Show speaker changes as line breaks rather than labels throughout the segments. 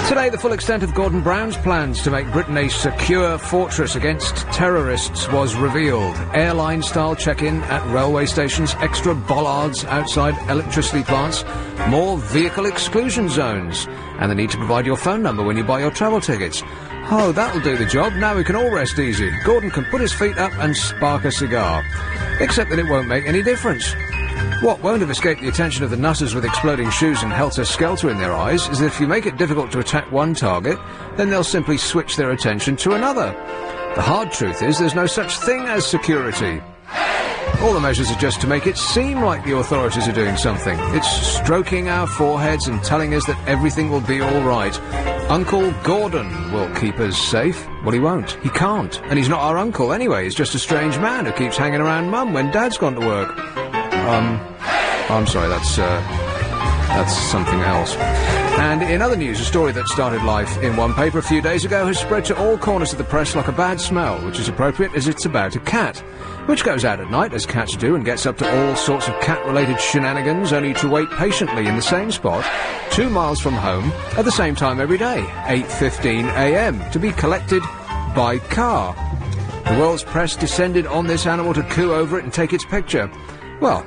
Today, the full extent of Gordon Brown's plans to make Britain a secure fortress against terrorists was revealed. Airline-style check-in at railway stations, extra bollards outside electricity plants, more vehicle exclusion zones, and the need to provide your phone number when you buy your travel tickets. Oh, that'll do the job. Now we can all rest easy. Gordon can put his feet up and spark a cigar. Except that it won't make any difference. What won't have escaped the attention of the nutters with exploding shoes and helter-skelter in their eyes is that if you make it difficult to attack one target, then they'll simply switch their attention to another. The hard truth is there's no such thing as security. All the measures are just to make it seem like the authorities are doing something. It's stroking our foreheads and telling us that everything will be all right. Uncle Gordon will keep us safe. Well, he won't. He can't. And he's not our uncle anyway. He's just a strange man who keeps hanging around Mum when Dad's gone to work. I'm sorry, that's something else. And in other news, a story that started life in one paper a few days ago has spread to all corners of the press like a bad smell, which is appropriate as it's about a cat, which goes out at night, as cats do, and gets up to all sorts of cat-related shenanigans, only to wait patiently in the same spot, 2 miles from home, at the same time every day, 8:15 a.m., to be collected by car. The world's press descended on this animal to coo over it and take its picture. Well,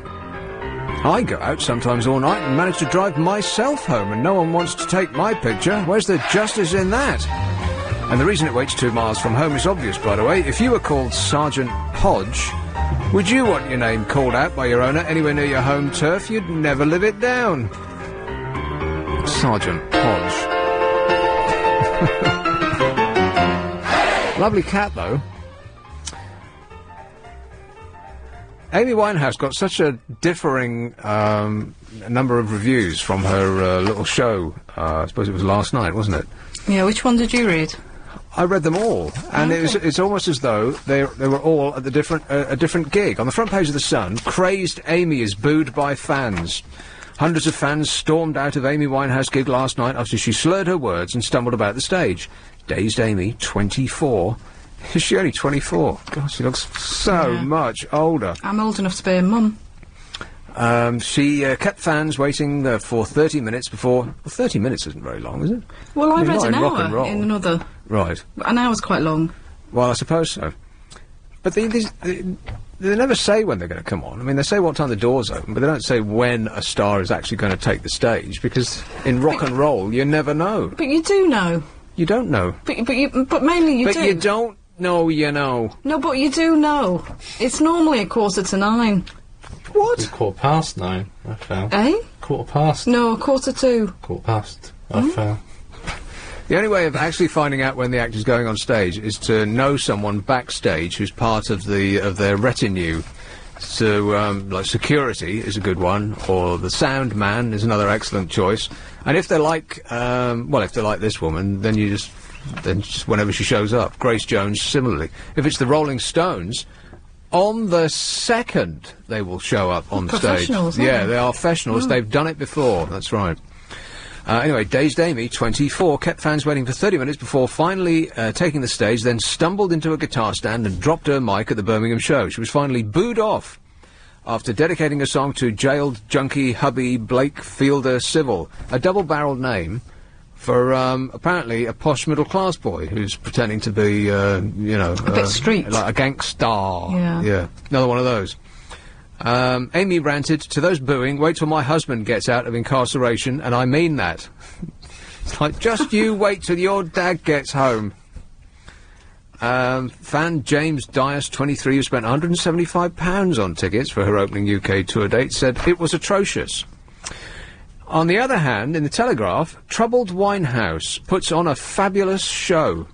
I go out sometimes all night and manage to drive myself home, and no one wants to take my picture. Where's the justice in that? And the reason it waits 2 miles from home is obvious, by the way. If you were called Sergeant Podge, would you want your name called out by your owner anywhere near your home turf? You'd never live it down. Sergeant Podge. Lovely cat, though. Amy Winehouse got such a differing number of reviews from her little show. I suppose it was last night, wasn't it?
Yeah, which one did you read?
I read them all, and it's almost as though they were all at a different gig. On the front page of The Sun, crazed Amy is booed by fans. Hundreds of fans stormed out of Amy Winehouse gig last night after she slurred her words and stumbled about the stage. Dazed Amy, 24... Is she only 24? God, she looks so much older.
I'm old enough to be a mum.
She kept fans waiting for 30 minutes before... Well, 30 minutes isn't very long, is it?
Well, I read an
rock and
hour
roll.
in another...
Right.
An hour's quite long.
Well, I suppose so. But they never say when they're going to come on. I mean, they say what time the doors open, but they don't say when a star is actually going to take the stage, because in rock and roll, you never know.
But you do know.
You don't know.
But mainly you do.
But you don't know, you know.
No, but you do know. It's normally 8:45.
What?
It's 9:15, I found.
Eh?
15.
No, 1:45.
15. I found.
The only way of actually finding out when the actor's going on stage is to know someone backstage who's part of their retinue. So, like security is a good one, or the sound man is another excellent choice. And if they're like, if they're like this woman, then just whenever she shows up. Grace Jones, similarly. If it's the Rolling Stones, on the second they will show up on stage.
Professionals,
yeah, they are professionals. They've done it before. That's right. Anyway, Dazed Amy, 24, kept fans waiting for 30 minutes before finally taking the stage, then stumbled into a guitar stand and dropped her mic at the Birmingham show. She was finally booed off after dedicating a song to jailed junkie hubby Blake Fielder Civil, a double-barrelled name for, apparently, a posh middle-class boy who's pretending to be, a
bit street.
Like a gangster.
Yeah.
Another one of those. Amy ranted, "To those booing, wait till my husband gets out of incarceration, and I mean that." It's like, just you wait till your dad gets home. Fan James Dias, 23, who spent £175 on tickets for her opening UK tour date, said it was atrocious. On the other hand, in the Telegraph, troubled Winehouse puts on a fabulous show.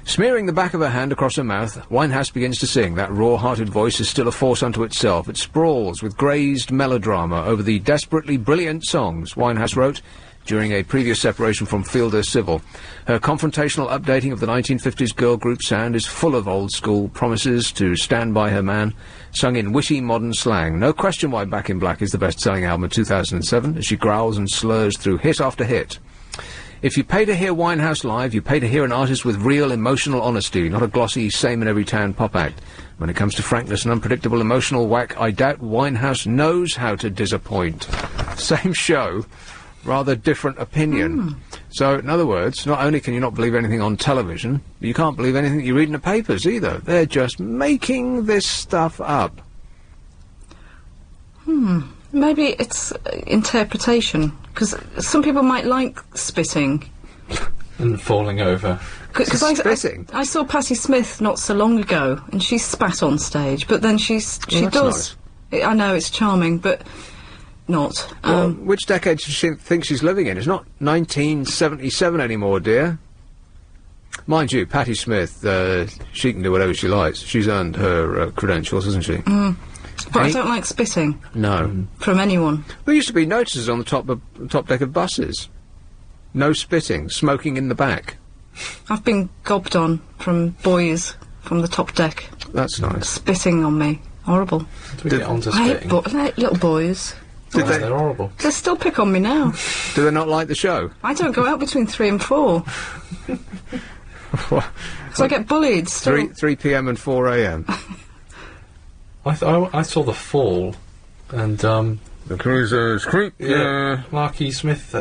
Smearing the back of her hand across her mouth, Winehouse begins to sing. That raw-hearted voice is still a force unto itself. It sprawls with grazed melodrama over the desperately brilliant songs Winehouse wrote during a previous separation from Fielder Civil. Her confrontational updating of the 1950s girl group sound is full of old-school promises to stand by her man, sung in witty modern slang. No question why Back in Black is the best-selling album of 2007, as she growls and slurs through hit after hit. If you pay to hear Winehouse live, you pay to hear an artist with real emotional honesty, not a glossy, same-in-every-town pop act. When it comes to frankness and unpredictable emotional whack, I doubt Winehouse knows how to disappoint. Same show, rather different opinion. So, in other words, not only can you not believe anything on television, you can't believe anything you read in the papers either. They're just making this stuff up.
Maybe it's interpretation, because some people might like spitting.
And falling over.
Because
Spitting?
I saw Patti Smith not so long ago, and she spat on stage, but then she
that's
does. I know, it's charming, but not.
Well, which decade does she think she's living in? It's not 1977 anymore, dear. Mind you, Patti Smith, she can do whatever she likes. She's earned her credentials, hasn't she?
But I don't like spitting.
No.
From anyone.
There used to be notices on the top deck of buses. No spitting, smoking in the back.
I've been gobbed on from boys from the top deck.
That's nice.
Spitting on me. Horrible.
Do we get on to
I hate
spitting?
little boys.
They're horrible.
They still pick on me now.
Do they not like the show?
I don't go out between 3 and 4. So I get bullied still.
3 p.m. and 4 a.m.
I saw The Fall, and
The cruisers creep.
Marquis Smith,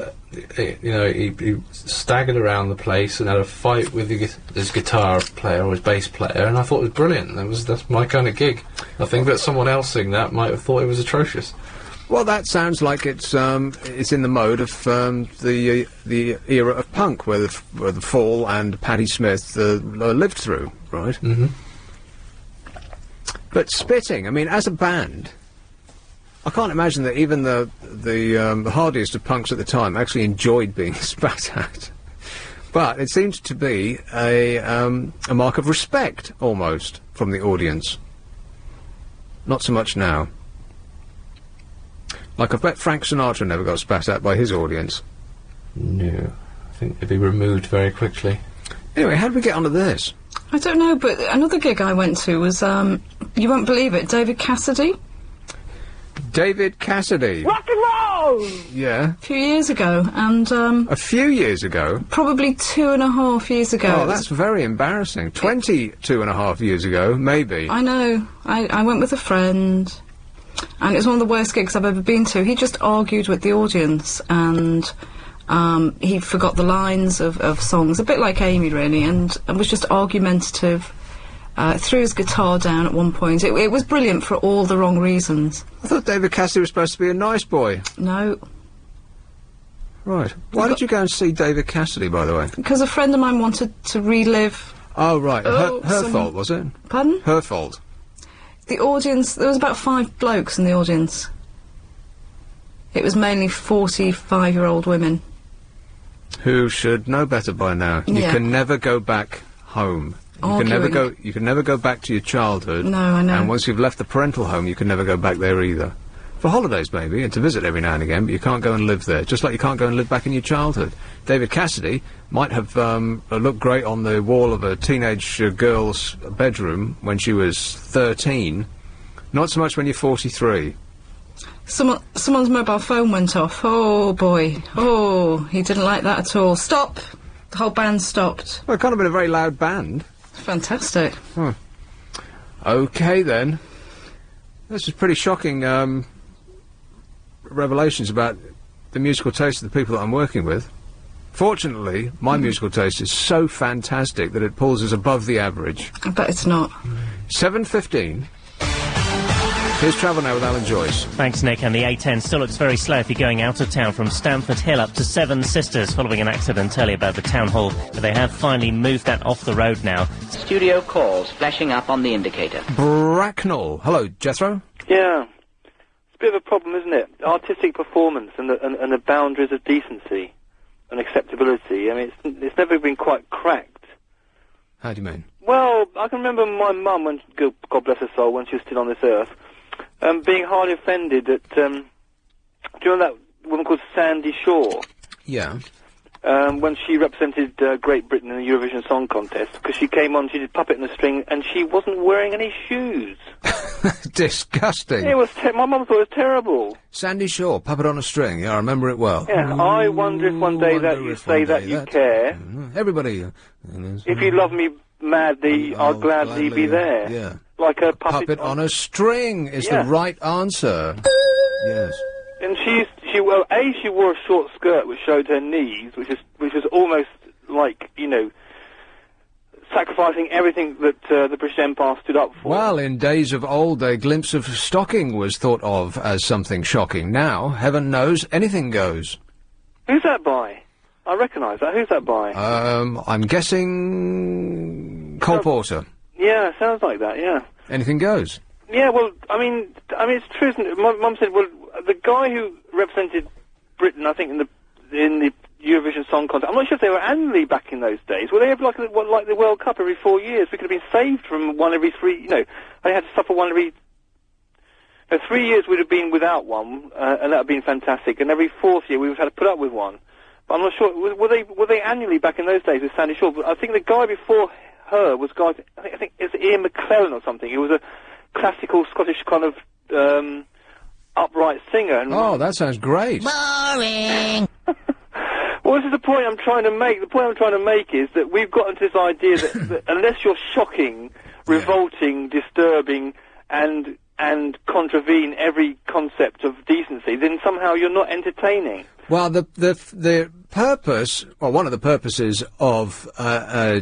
he staggered around the place and had a fight with his guitar player or his bass player, and I thought it was brilliant. That's my kind of gig. I think that someone else seeing that might have thought it was atrocious.
Well, that sounds like it's in the mode of the era of punk, where the Fall and Patti Smith lived through, right?
Mm-hmm.
But spitting, I mean, as a band, I can't imagine that even the hardiest of punks at the time actually enjoyed being spat at. But it seems to be a mark of respect, almost, from the audience. Not so much now. Like, I bet Frank Sinatra never got spat at by his audience.
No. I think they'd be removed very quickly.
Anyway, how did we get onto this?
I don't know, but another gig I went to was, you won't believe it, David Cassidy.
David Cassidy.
Rock and roll!
Yeah.
A few years ago, and,
A few years ago.
probably 2.5 years ago.
Oh, that's very embarrassing. 22.5 years ago, maybe.
I know. I went with a friend, and it was one of the worst gigs I've ever been to. He just argued with the audience, and he forgot the lines of songs, a bit like Amy, really, and was just argumentative. Threw his guitar down at one point. It was brilliant for all the wrong reasons.
I thought David Cassidy was supposed to be a nice boy.
No.
Right. Why did you go and see David Cassidy, by the way?
Because a friend of mine wanted to relive...
Oh, right.
Oh,
her fault, was it?
Pardon?
Her fault.
The audience... There was about 5 blokes in the audience. It was mainly 45-year-old women.
Who should know better by now. You
Yeah.
can never go back home. You can never go back to your childhood.
No, I know.
And once you've left the parental home, you can never go back there either. For holidays, maybe, and to visit every now and again, but you can't go and live there, just like you can't go and live back in your childhood. David Cassidy might have looked great on the wall of a teenage girl's bedroom when she was 13, not so much when you're 43.
Someone's mobile phone went off. Oh, boy. Oh, he didn't like that at all. Stop! The whole band stopped.
Well, it can't have been a very loud band.
Fantastic.
Okay, then. This is pretty shocking, revelations about the musical taste of the people that I'm working with. Fortunately, my musical taste is so fantastic that it pulls us above the average.
I bet it's not.
7:15. Here's Travel Now with Alan Joyce.
Thanks, Nick. And the A10 still looks very slow if you're going out of town from Stamford Hill up to Seven Sisters following an accident earlier about the town hall. But they have finally moved that off the road now.
Studio calls flashing up on the indicator.
Bracknell. Hello, Jethro.
Yeah. It's a bit of a problem, isn't it? Artistic performance and the boundaries of decency and acceptability. I mean, it's never been quite cracked.
How do you mean?
Well, I can remember my mum, when God bless her soul, when she was still on this earth, being hardly offended at, do you know that woman called Sandy Shaw?
Yeah.
When she represented Great Britain in the Eurovision Song Contest, because she came on, she did Puppet and a String, and she wasn't wearing any shoes.
Disgusting.
It was my mum thought it was terrible.
Sandy Shaw, Puppet on a String. Yeah, I remember it well.
Yeah, I wonder if one day that you say that you care.
Everybody.
If you love me madly, I'll gladly be there.
Yeah.
Like a
Puppet on a String is
Yeah.
the right answer. Yes.
And she she wore a short skirt which showed her knees, which was almost like, you know, sacrificing everything that the British Empire stood up for.
Well, in days of old, a glimpse of stocking was thought of as something shocking. Now, heaven knows, anything goes.
Who's that by? I recognise that. Who's that by?
I'm guessing Cole Porter.
Yeah, sounds like that, yeah.
Anything goes.
Yeah, well, I mean, it's true, isn't it? My mum said, well, the guy who represented Britain, I think, in the Eurovision Song Contest, I'm not sure if they were annually back in those days. Were they ever like the World Cup every 4 years? We could have been saved from one every 3, you know, they had to suffer one every... 3 years we'd have been without one, and that would have been fantastic, and every 4th year we would have had to put up with one. But I'm not sure, were they annually back in those days with Sandy Shaw? But I think the guy before her was I think it's Ian McClellan or something. He was a classical Scottish kind of upright singer. And
that sounds great.
Boring!
Well, this is the point I'm trying to make. The point I'm trying to make is that we've got into this idea that unless you're shocking, revolting, disturbing, and contravene every concept of decency, then somehow you're not entertaining.
Well, the purpose, or one of the purposes of a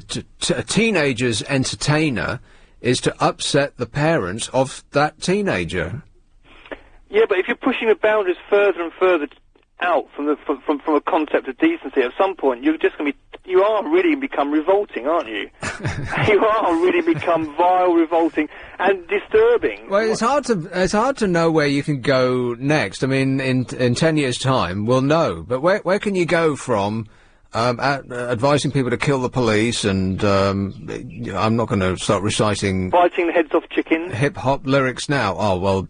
teenager's entertainer is to upset the parents of that teenager.
Yeah, but if you're pushing the boundaries further and further out from a concept of decency, at some point you are really become revolting, aren't you? You are really become vile, revolting, and disturbing.
Well, it's hard to know where you can go next. I mean, in 10 years' time, we'll know. But where can you go from advising people to kill the police and I'm not going to start reciting
biting the heads off chickens,
hip hop lyrics now. Oh well,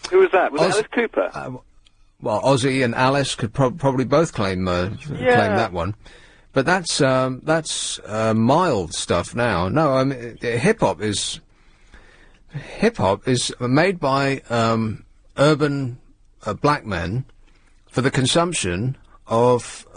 who was that? Was it Alice Cooper?
Well, Ozzy and Alice could probably both claim claim that one. But that's mild stuff now. No, I mean, hip hop is made by urban black men for the consumption of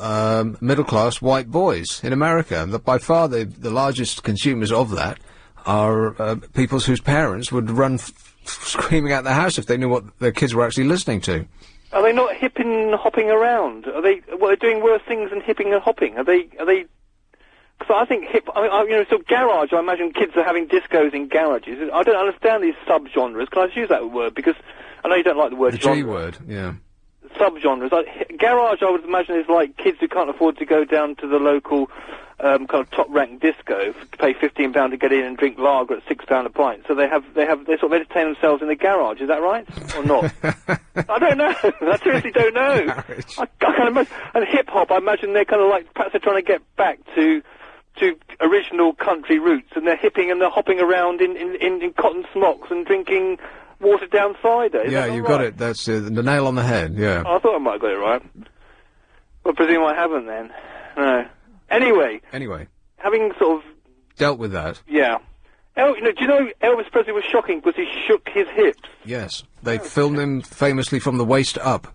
middle-class white boys in America. By far the largest consumers of that are people whose parents would run screaming out the house if they knew what their kids were actually listening to.
Are they not hipping and hopping around? Are they doing worse things than hipping and hopping? Are they? Because I think so garage. I imagine kids are having discos in garages. I don't understand these subgenres. Can I just use that word? Because I know you don't like the word.
The
genre.
G word, yeah.
Subgenres. Garage, I would imagine, is like kids who can't afford to go down to the local kind of top-ranked disco, pay £15 to get in and drink lager at £6 a pint. So they sort of entertain themselves in the garage. Is that right or not? I don't know. I seriously don't know. I kind of imagine, and hip hop. I imagine they're kind of like perhaps they're trying to get back to original country roots, and they're hipping and they're hopping around in cotton smocks and drinking watered down cider.
Yeah, you've got it. That's the nail on the head, yeah.
I thought I might have got it right. Well, I presume I haven't then. No. Anyway. Having sort of...
dealt with that.
Yeah. Do you know Elvis Presley was shocking because he shook his hips?
Yes. They filmed him famously from the waist up.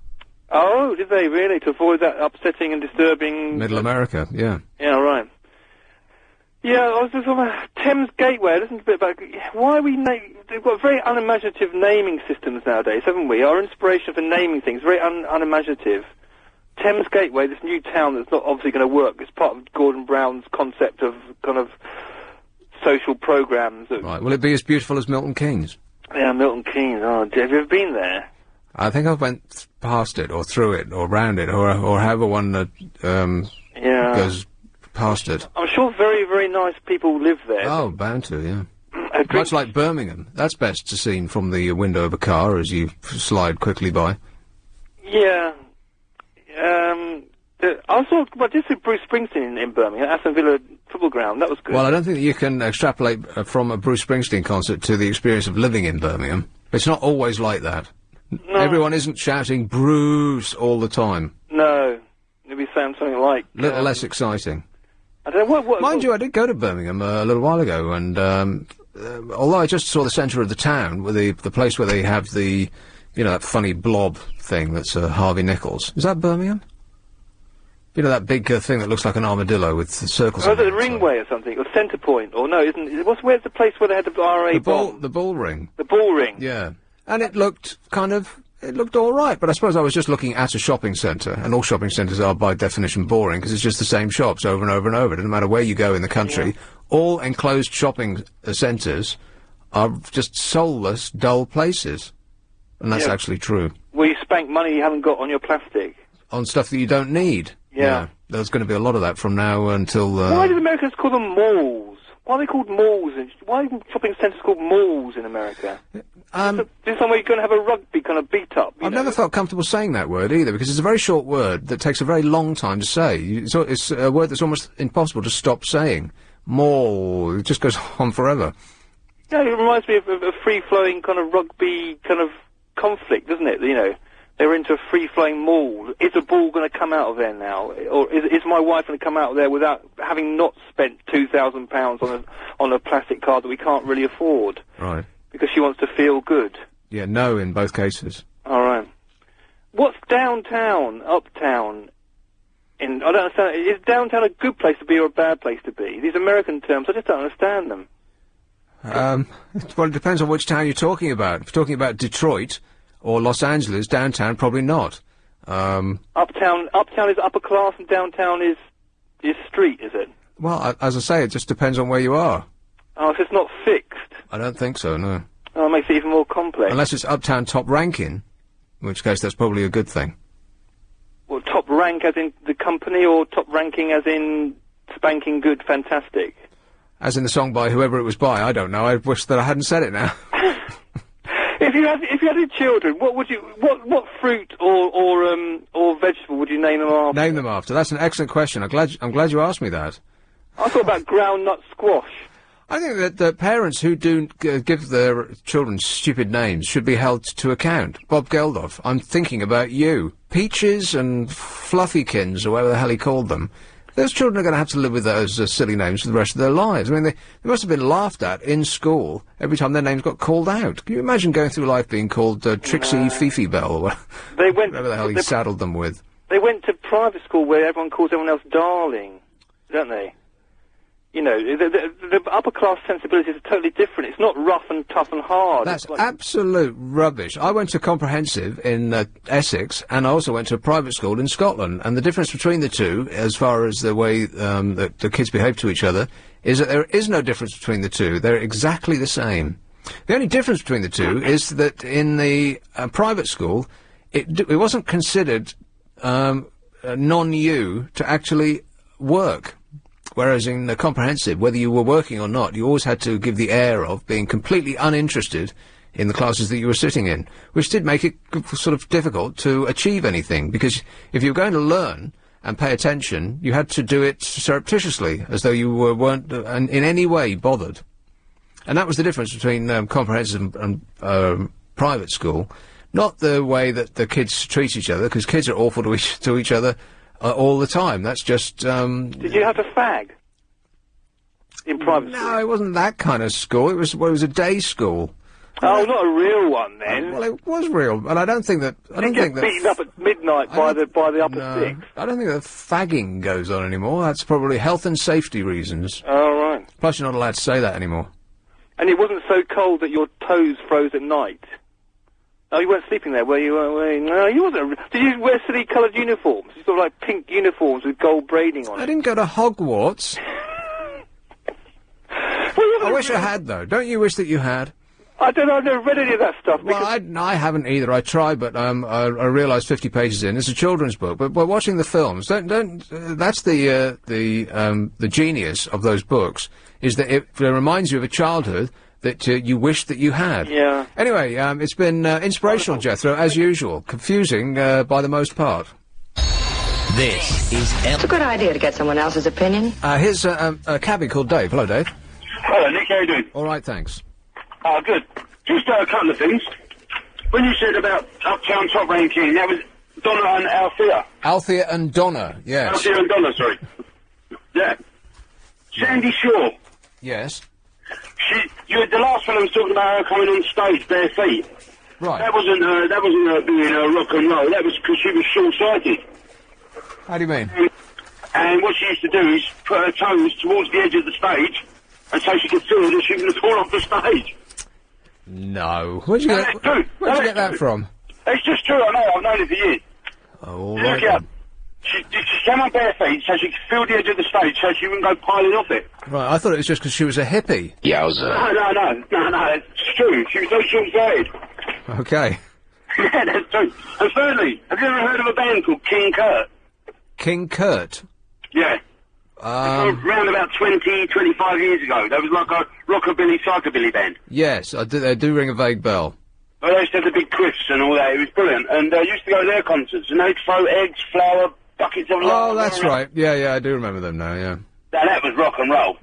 Oh, did they really? To avoid that upsetting and disturbing...
Middle America, yeah.
Yeah, right. Yeah, I was just on Thames Gateway. I listened a bit about why they've got very unimaginative naming systems nowadays, haven't we? Our inspiration for naming things very unimaginative. Thames Gateway, this new town that's not obviously going to work. It's part of Gordon Brown's concept of kind of social programs.
Right. Will it be as beautiful as Milton Keynes?
Yeah, Milton Keynes. Oh, have you ever been there?
I think I went past it, or through it, or round it, or however one goes past it.
I'm sure very, very nice people live there.
Oh, bound to, yeah. Much like Birmingham. That's best to seen from the window of a car as you slide quickly by.
Yeah. I saw Bruce Springsteen in Birmingham, Aston Villa football ground. That was good.
Well, I don't think that you can extrapolate from a Bruce Springsteen concert to the experience of living in Birmingham. It's not always like that.
No.
Everyone isn't shouting Bruce all the time.
No. You'll be saying something like...
little less exciting.
I don't know
Mind you, I did go to Birmingham a little while ago, and although I just saw the centre of the town, with the place where they have the, that funny blob thing that's Harvey Nichols. Is that Birmingham? That big thing that looks like an armadillo with circles on it.
Oh, the Ringway or something, or Centre Point, or no, where's the place where they had the RA bomb?
The Bull Ring.
The Bull Ring.
Yeah. And it looked kind of It looked all right, but I suppose I was just looking at a shopping centre, and all shopping centres are by definition boring because it's just the same shops over and over and over. It doesn't matter where you go in the country. All enclosed shopping centres are just soulless, dull places. And that's actually true.
Where you spank money you haven't got on your plastic.
On stuff that you don't need.
Yeah.
There's going to be a lot of that from now until...
Why did Americans call them malls? Why are they called malls? Why are shopping centres called malls in America? Is this somewhere you're going to have a rugby kind of beat up?
I've never felt comfortable saying that word either, because it's a very short word that takes a very long time to say. It's a word that's almost impossible to stop saying. Mall. It just goes on forever.
Yeah, it reminds me of a free-flowing kind of rugby kind of conflict, doesn't it? You know, they're into a free-flowing mall. Is a ball going to come out of there now? Or is my wife going to come out of there without having not spent £2,000 on a plastic card that we can't really afford?
Right.
Because she wants to feel good.
Yeah, no in both cases.
All right. What's downtown, uptown? I don't understand. Is downtown a good place to be or a bad place to be? These American terms, I just don't understand them.
Well, it depends on which town you're talking about. If you're talking about Detroit or Los Angeles, downtown, probably not.
Uptown is upper class and downtown is street, is it?
Well, as I say, it just depends on where you are.
Oh, so it's not fixed?
I don't think so, no.
Oh, it makes it even more complex.
Unless it's uptown top ranking, in which case that's probably a good thing.
Well, top rank as in the company, or top ranking as in spanking good, fantastic?
As in the song by whoever it was by, I don't know. I wish that I hadn't said it now.
If you had your children, what fruit or vegetable would you name them after?
Name them after. That's an excellent question. I'm glad you asked me that.
I thought about groundnut squash.
I think that the parents who do give their children stupid names should be held to account. Bob Geldof, I'm thinking about you. Peaches and Fluffykins, or whatever the hell he called them. Those children are going to have to live with those silly names for the rest of their lives. I mean, they must have been laughed at in school every time their names got called out. Can you imagine going through life being called Trixie Fifi Bell, or whatever the hell he saddled them with?
They went to private school where everyone calls everyone else darling, don't they? You know, the upper-class sensibilities are totally different. It's not rough and tough and hard.
That's absolute rubbish. I went to comprehensive in Essex, and I also went to a private school in Scotland, and the difference between the two, as far as the way that the kids behave to each other, is that there is no difference between the two. They're exactly the same. The only difference between the two is that in the private school, it wasn't considered non-you to actually work. Whereas in the comprehensive, whether you were working or not, you always had to give the air of being completely uninterested in the classes that you were sitting in, which did make it sort of difficult to achieve anything, because if you were going to learn and pay attention, you had to do it surreptitiously, as though you weren't in any way bothered. And that was the difference between comprehensive and private school, not the way that the kids treat each other, because kids are awful to each other all the time. That's just...
Did you have to fag in private school?
No, it wasn't that kind of school. It was a day school.
Oh, not a real one then.
Well, it was real, and I don't think that...
beaten up at midnight by the upper six.
I don't think that fagging goes on anymore. That's probably health and safety reasons.
Oh, right.
Plus, you're not allowed to say that anymore.
And it wasn't so cold that your toes froze at night? Oh, you weren't sleeping there, were you? No, you wasn't. Did you wear silly coloured uniforms? You sort of like pink uniforms with gold braiding on it?
I didn't go to Hogwarts. I wish I had, though. Don't you wish that you had?
I don't know, I've never read any of that stuff.
Well, I haven't either. I tried, but I realised 50 pages in. It's a children's book, but by watching the films, that's the genius of those books, is that it reminds you of a childhood that you wish that you had.
Yeah.
Anyway, it's been inspirational, Jethro, as usual. Confusing by the most part.
This is...
It's a good idea to get someone else's opinion.
Here's a cabbie called Dave. Hello, Dave.
Hello, Nick. How you doing?
All right, thanks.
Good. Just a couple of things. When you said about Uptown Top Ranking, that was Donna and Althea.
Althea and Donna, yes.
Althea and Donna, sorry. Yeah. Sandy Shaw.
Yes.
The last film was talking about her coming on stage bare feet.
Right.
That wasn't her being rock and roll. That was because she was short-sighted.
How do you mean?
And what she used to do is put her toes towards the edge of the stage, and so she could feel that she was going to fall off the stage.
No. Where'd you get that from?
It's just true, I know, I've known it for years.
Oh, all
Look
right.
it up.
then.
She came on bare feet so she could feel the edge of the stage so she wouldn't go piling off it.
Right, I thought it was just because she was a hippie.
Yowza.
No, it's true. She was so short-sighted.
Okay.
Yeah, that's true. And thirdly, have you ever heard of a band called King Kurt?
King Kurt.
Yeah. Around about 20, 25 years ago. There was like a rockabilly, psychobilly band.
Yes, they do ring a vague bell.
Well, they used to have the big quiffs and all that. It was brilliant. And I used to go to their concerts, and they'd throw eggs, flour, buckets of lava.
Oh, that's right. Yeah, I do remember them now, yeah.
Now, that was rock and roll.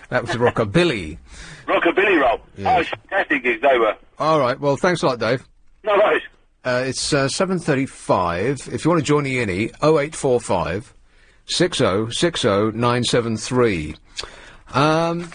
That was rockabilly.
Rockabilly roll.
Yeah.
Oh, it's fantastic gigs they were.
All right, well, thanks a lot, Dave.
No worries.
It's 7:35. If you want to join the innie, 0845 6060 973. I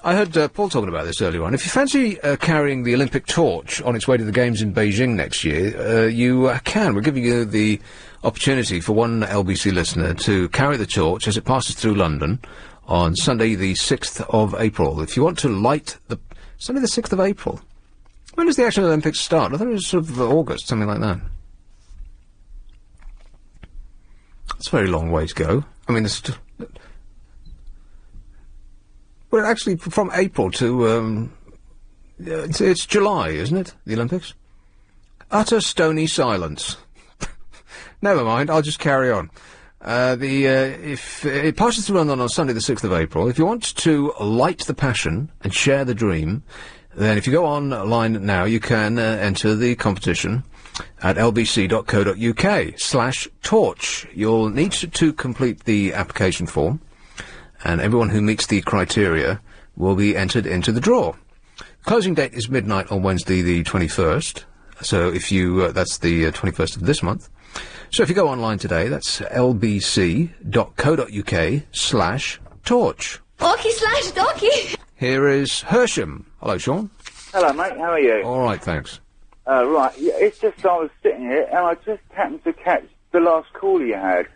heard Paul talking about this earlier on. If you fancy carrying the Olympic torch on its way to the Games in Beijing next year, you can. We're giving you the opportunity for one LBC listener to carry the torch as it passes through London on Sunday the 6th of April. If you want to light the... Sunday the 6th of April? When does the actual Olympics start? I thought it was sort of August, something like that. That's a very long way to go. I mean, well, actually, from April to, it's July, isn't it? The Olympics? Utter stony silence. Never mind, I'll just carry on. If it passes through London on Sunday the 6th of April, if you want to light the passion and share the dream, then if you go online now, you can enter the competition at lbc.co.uk/torch. You'll need to complete the application form, and everyone who meets the criteria will be entered into the draw. Closing date is midnight on Wednesday the 21st, so if you, that's the 21st of this month. So if you go online today, that's lbc.co.uk/torch.
Orky/Dorky.
Here is Hersham. Hello, Sean.
Hello, mate. How are you?
All right, thanks.
Right. Yeah, it's just I was sitting here and I just happened to catch the last call you had.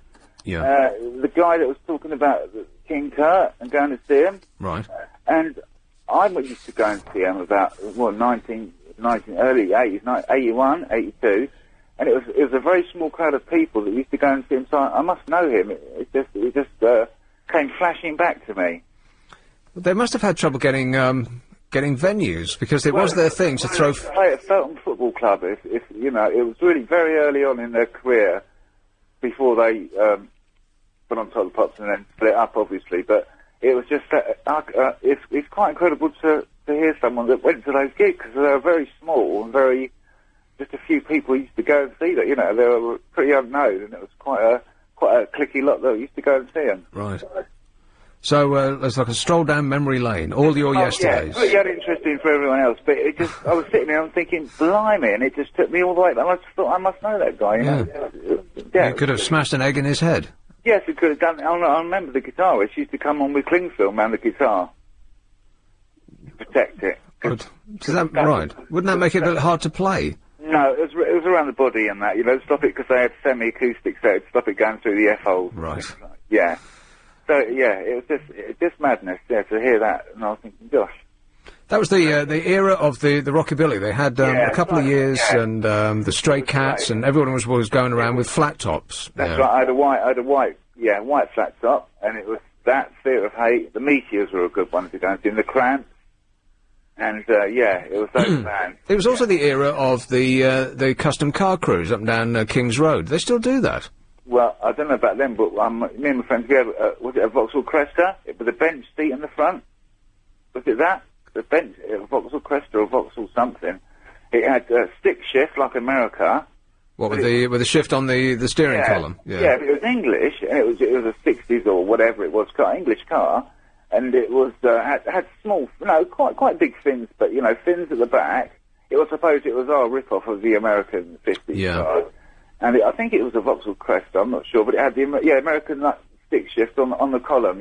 Yeah.
The guy that was talking about King Kurt and going to see him.
Right.
And I used to go and see him about, early 80s, 81, 82. And it was a very small crowd of people that used to go and see him. So I must know him. It just came flashing back to me.
They must have had trouble getting venues, because it was their thing to throw...
Play at Felton Football Club, if you know, it was really very early on in their career, before they put on Top of the Pops and then split up, obviously, but it was just that, it's quite incredible to hear someone that went to those gigs, because they were very small and just a few people used to go and see that, you know, they were pretty unknown, and it was quite a clicky lot that used to go and see them.
Right. So, it's like a stroll down memory lane, all your yesterdays.
Yeah, pretty uninteresting for everyone else, but it just, I was sitting there and thinking, blimey, and it just took me all the way, and I just thought, I must know that guy, you know. Yeah.
You could have smashed an egg in his head.
Yes, we could have done. I remember the guitarist used to come on with cling film around the guitar to protect it.
Right. Wouldn't that make it a bit hard to play?
No, it was around the body and that, you know, stop it, because they had semi-acoustics, so it'd stop it going through the F-holes.
Right.
Yeah. So, yeah, it was just madness, yeah, to hear that, and I was thinking, gosh.
That was the era of the rockabilly. They had a couple of years, and the Stray Cats, and everyone was going around with flat tops.
That's right. I had a white flat top, and it was that, Fear of Hate. The Meteors were a good one to go and see, and the Cramps, and it was those bands.
It was also the era of the custom car crews up and down King's Road. They still do that.
Well, I don't know about them, but me and my friends, we had, was it a Vauxhall Cresta? With a bench seat in the front? Was it that? The bench, a Vauxhall Cresta or Vauxhall something. It had stick shift, like America.
What, with the shift on the steering column?
Yeah, but it was English, and it was a 60s or whatever it was, English car, and it was, had small, quite big fins, but, fins at the back. I suppose it was our rip-off of the American 50s cars. And I think it was a Vauxhall Cresta, I'm not sure, but it had the American stick shift on the column,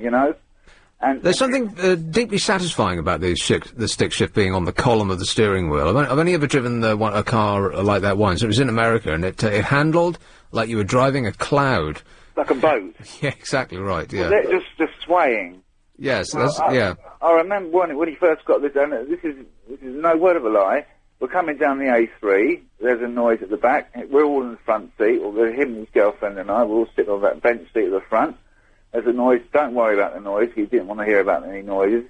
And
there's something deeply satisfying about the stick shift being on the column of the steering wheel. I've only ever driven a car like that once. It was in America, and it handled like you were driving a cloud.
Like a boat.
Yeah, exactly right. Yeah.
Was it just swaying?
Yes.
I remember when he first got this, and this is no word of a lie. we're coming down the A3, there's a noise at the back, we're all in the front seat, or him and his girlfriend and I, we're all sitting on that bench seat at the front. There's a noise, don't worry about the noise, he didn't want to hear about any noises.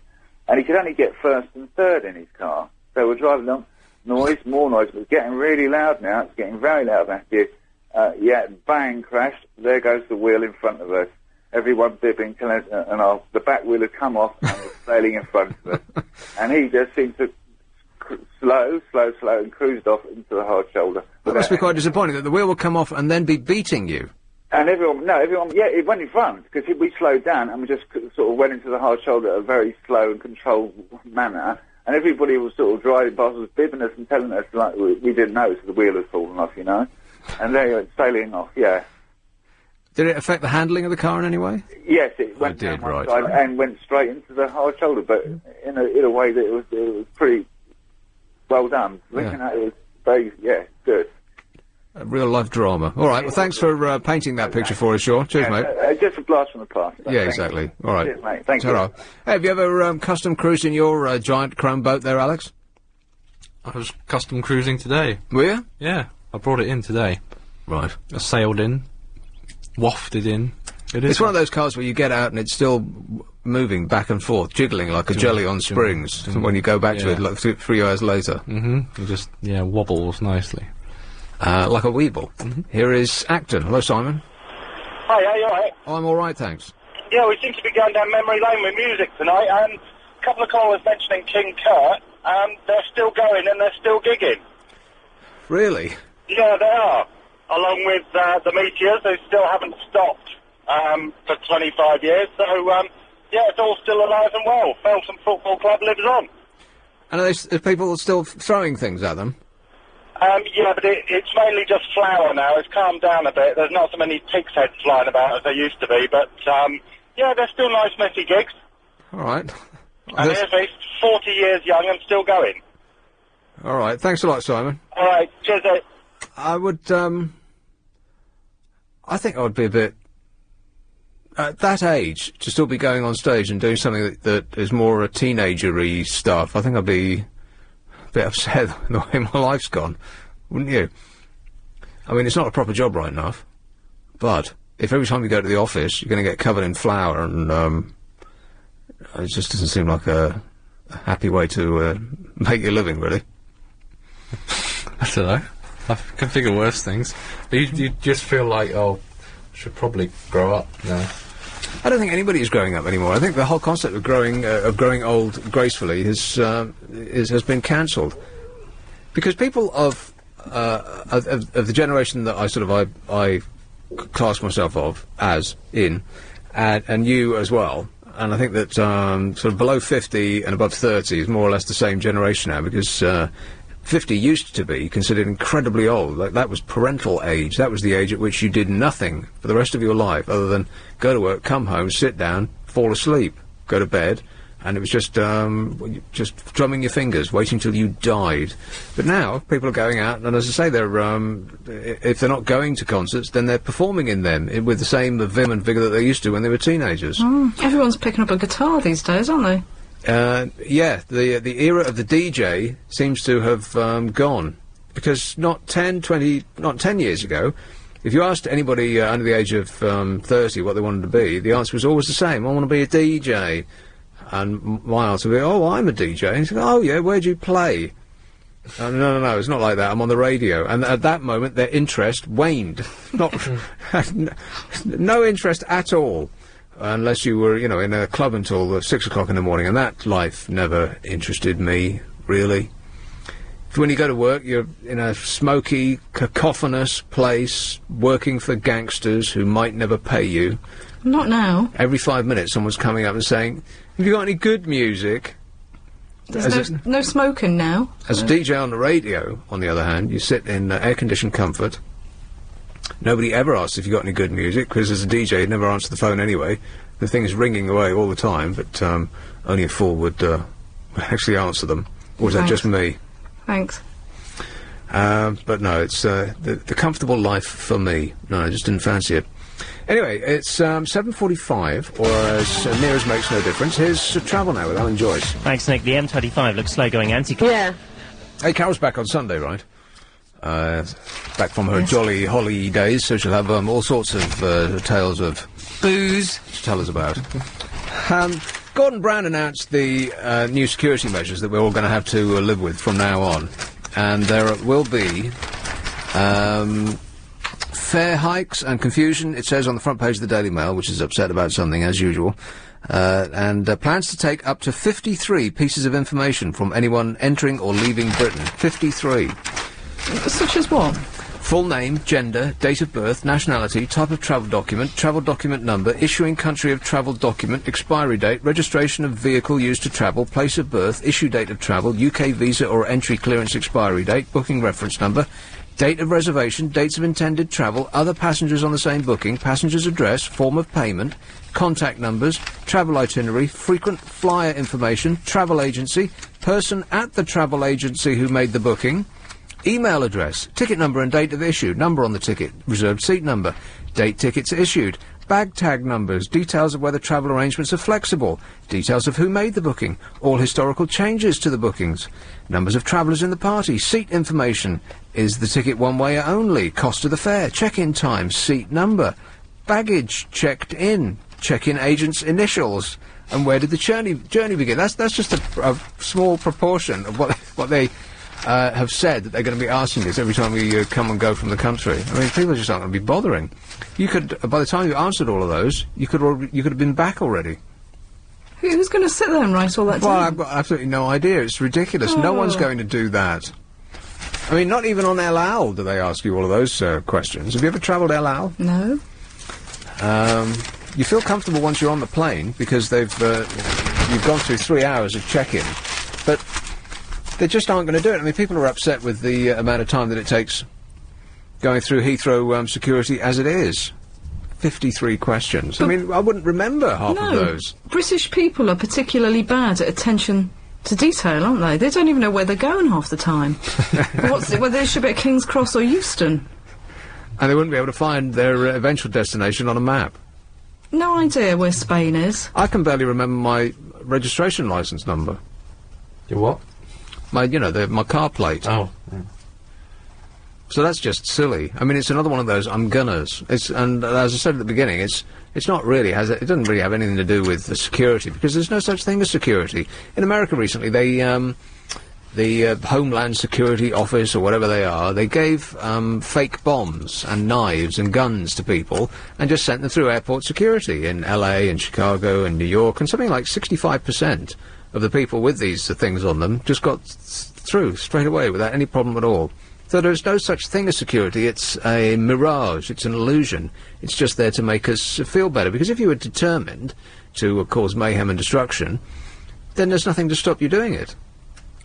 And he could only get first and third in his car. So we're driving along, noise, more noise, but it's getting really loud now, it's getting very loud back here. Bang, crash, there goes the wheel in front of us. Everyone bibbing, and the back wheel had come off and was sailing in front of us. And he just seemed to slow, and cruised off into the hard shoulder.
That must be quite disappointing, that the wheel will come off and then be beating you.
And everyone, it went in front, because we slowed down and we just sort of went into the hard shoulder at a very slow and controlled manner, and everybody was sort of driving past us, bibbing us and telling us, like, we didn't notice the wheel had fallen off, you know, and they went sailing off, yeah.
Did it affect the handling of the car in any way?
Yes, it went down one side and went straight into the hard shoulder, but in a way that it was pretty well done. Looking at it, was very, good.
A real-life drama. All right, well, thanks for painting that picture for us, Sean. Cheers, mate.
Just a blast from the past.
Yeah, exactly. All right.
Cheers, mate. Thank you.
Hey, have you ever custom cruised in your giant chrome boat there, Alex?
I was custom cruising today.
Were you?
Yeah, I brought it in today.
Right.
I sailed in, wafted in.
It's one of those cars where you get out and it's still moving back and forth, jiggling like a jelly on springs when you go back to it like 3 hours later.
Mm-hmm. It just, wobbles nicely.
Like a weeble. Here is Acton. Hello, Simon.
Hi, are you alright?
I'm alright, thanks.
Yeah, we seem to be going down memory lane with music tonight, and a couple of callers mentioning King Kurt, and they're still going and they're still gigging.
Really?
Yeah, they are. Along with the Meteors, who still haven't stopped for 25 years, so it's all still alive and well. Feltham Football Club lives on.
And are people still throwing things at them?
But it's mainly just flour now. It's calmed down a bit. There's not so many pig's heads flying about as there used to be, but, they're still nice, messy gigs.
All right.
And here's me, 40 years young and still going.
All right. Thanks a lot, Simon.
All right. Cheers, mate.
I would, I think I would be a bit, at that age, to still be going on stage and doing something that is more a teenager-y stuff. I think I'd be a bit upset the way my life's gone, wouldn't you? I mean, it's not a proper job right enough, but if every time you go to the office you're going to get covered in flour and, it just doesn't seem like a happy way to make your living, really.
I don't know. I can think of worse things. But you just feel like, I should probably grow up now.
I don't think anybody is growing up anymore. I think the whole concept of growing old gracefully has been cancelled, because people of the generation that I class myself and you as well. And I think that sort of below 50 and above 30 is more or less the same generation now, because 50 used to be considered incredibly old. Like, that was parental age. That was the age at which you did nothing for the rest of your life other than go to work, come home, sit down, fall asleep, go to bed, and it was just drumming your fingers, waiting till you died. But now people are going out, and as I say, they're if they're not going to concerts, then they're performing in them with the same vim and vigour that they used to when they were teenagers.
Everyone's picking up a guitar these days, aren't they?
The era of the DJ seems to have gone, because not 10 years ago, if you asked anybody under the age of 30 what they wanted to be, the answer was always the same: I want to be a DJ. And my answer would be, I'm a DJ. And he'd say, oh yeah, where do you play? No, it's not like that. I'm on the radio. And at that moment, their interest waned. No interest at all. Unless you were, in a club until 6 o'clock in the morning, and that life never interested me, really. When you go to work, you're in a smoky, cacophonous place, working for gangsters who might never pay you.
Not now.
Every 5 minutes, someone's coming up and saying, have you got any good music?
There's no smoking now.
As a DJ on the radio, on the other hand, you sit in air-conditioned comfort. Nobody ever asks if you got any good music, because as a DJ, you'd never answer the phone anyway. The thing is ringing away all the time, but only a fool would actually answer them. Or is that just me?
Thanks.
But no, it's the comfortable life for me. No, I just didn't fancy it. Anyway, it's 7:45, or as near as makes no difference. Here's Travel Now with Alan Joyce.
Thanks, Nick. The M25 looks slow going anti.
Yeah.
Hey, Carol's back on Sunday, right? Back from her jolly holly days, so she'll have all sorts of tales of booze to tell us about. Gordon Brown announced the new security measures that we're all going to have to live with from now on. And there will be fare hikes and confusion, it says on the front page of the Daily Mail, which is upset about something, as usual. And plans to take up to 53 pieces of information from anyone entering or leaving Britain. 53.
Such as what?
Full name, gender, date of birth, nationality, type of travel document number, issuing country of travel document, expiry date, registration of vehicle used to travel, place of birth, issue date of travel, UK visa or entry clearance expiry date, booking reference number, date of reservation, dates of intended travel, other passengers on the same booking, passenger's address, form of payment, contact numbers, travel itinerary, frequent flyer information, travel agency, person at the travel agency who made the booking, email address, ticket number and date of issue, number on the ticket, reserved seat number, date tickets issued, bag tag numbers, details of whether travel arrangements are flexible, details of who made the booking, all historical changes to the bookings, numbers of travellers in the party, seat information, is the ticket one-way only, cost of the fare, check-in time, seat number, baggage checked in, check-in agent's initials, and where did the journey begin. That's just a small proportion of what they have said that they're going to be asking us every time we come and go from the country. I mean, people just aren't going to be bothering. You could, by the time you answered all of those, you could have been back already.
Who's going to sit there and write all that down?
Well, I've got absolutely no idea. It's ridiculous. No one's going to do that. I mean, not even on El Al do they ask you all of those questions. Have you ever travelled El Al?
No.
You feel comfortable once you're on the plane because you've gone through 3 hours of check-in, but they just aren't going to do it. I mean, people are upset with the amount of time that it takes going through Heathrow security as it is. 53 questions.
But
I mean, I wouldn't remember half of those.
British people are particularly bad at attention to detail, aren't they? They don't even know where they're going half the time. Whether they should be at King's Cross or Euston.
And they wouldn't be able to find their eventual destination on a map.
No idea where Spain is.
I can barely remember my registration licence number.
Your what?
My car plate.
Oh. Yeah.
So that's just silly. I mean, it's another one of those I'm gunners. And as I said at the beginning, it doesn't really have anything to do with the security, because there's no such thing as security. In America recently, the Homeland Security Office, or whatever they are, they gave fake bombs and knives and guns to people and just sent them through airport security in LA and Chicago and New York, and something like 65% of the people with these things on them just got through straight away without any problem at all. So there's no such thing as security. It's a mirage. It's an illusion. It's just there to make us feel better. Because if you were determined to cause mayhem and destruction, then there's nothing to stop you doing it.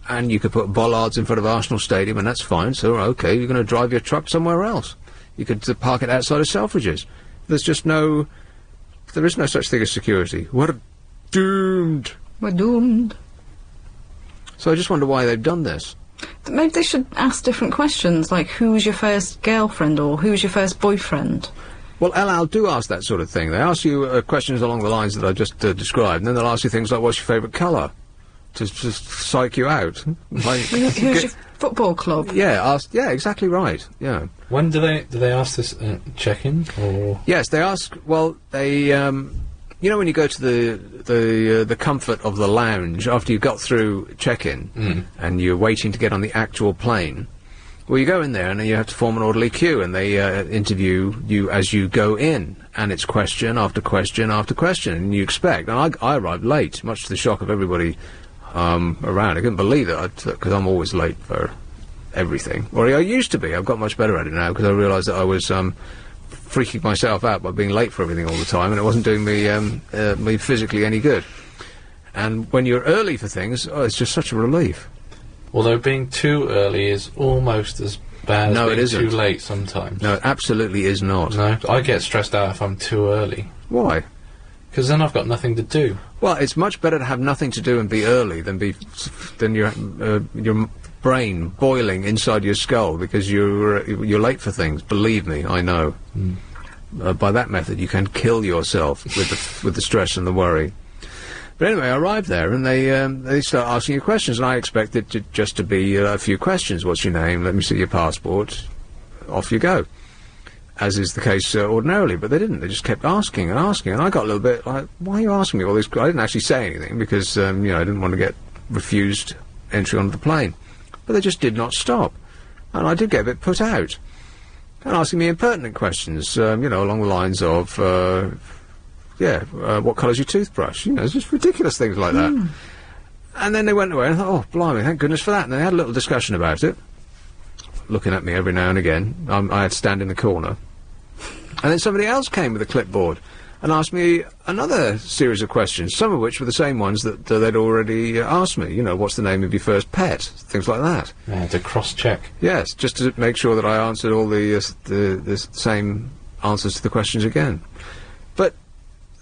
And you could put bollards in front of Arsenal Stadium, and that's fine. So, okay, you're going to drive your truck somewhere else. You could park it outside of Selfridges. There is no such thing as security. We're doomed.
We're doomed.
So I just wonder why they've done this.
Maybe they should ask different questions, like who was your first girlfriend or who was your first boyfriend?
Well, El Al do ask that sort of thing. They ask you questions along the lines that I just described, and then they'll ask you things like, what's your favourite colour? To just psych you out. Like,
who's your football club?
Yeah, exactly right, yeah.
When do they ask this check-in, or...?
Yes, they ask, well, they, you know when you go to the comfort of the lounge after you've got through check-in and you're waiting to get on the actual plane, well, you go in there and then you have to form an orderly queue, and they interview you as you go in, and it's question after question after question, and you expect. And I arrived late, much to the shock of everybody around. I couldn't believe it, because I'm always late for everything. Or I used to be. I've got much better at it now, because I realised that I was freaking myself out by being late for everything all the time, and it wasn't doing me physically any good. And when you're early for things, it's just such a relief.
Although being too early is almost as bad as being too late sometimes.
No, it absolutely is not.
No, I get stressed out if I'm too early.
Why?
Because then I've got nothing to do.
Well, it's much better to have nothing to do and be early than your brain boiling inside your skull because you're late for things. Believe me, I know. By that method, you can kill yourself with the stress and the worry. But anyway, I arrived there, and they start asking you questions, and I expected it just to be a few questions. What's your name? Let me see your passport. Off you go. As is the case ordinarily, but they didn't. They just kept asking and asking, and I got a little bit like, why are you asking me all this? I didn't actually say anything because, I didn't want to get refused entry onto the plane. But they just did not stop. And I did get a bit put out. And asking me impertinent questions, along the lines of, what colour's your toothbrush? It's just ridiculous things like that. And then they went away, and I thought, oh, blimey, thank goodness for that. And they had a little discussion about it, looking at me every now and again. I had to stand in the corner. And then somebody else came with a clipboard and asked me another series of questions, some of which were the same ones that they'd already asked me. What's the name of your first pet? Things like that.
Yeah, to cross-check.
Yes, just to make sure that I answered all the same answers to the questions again. But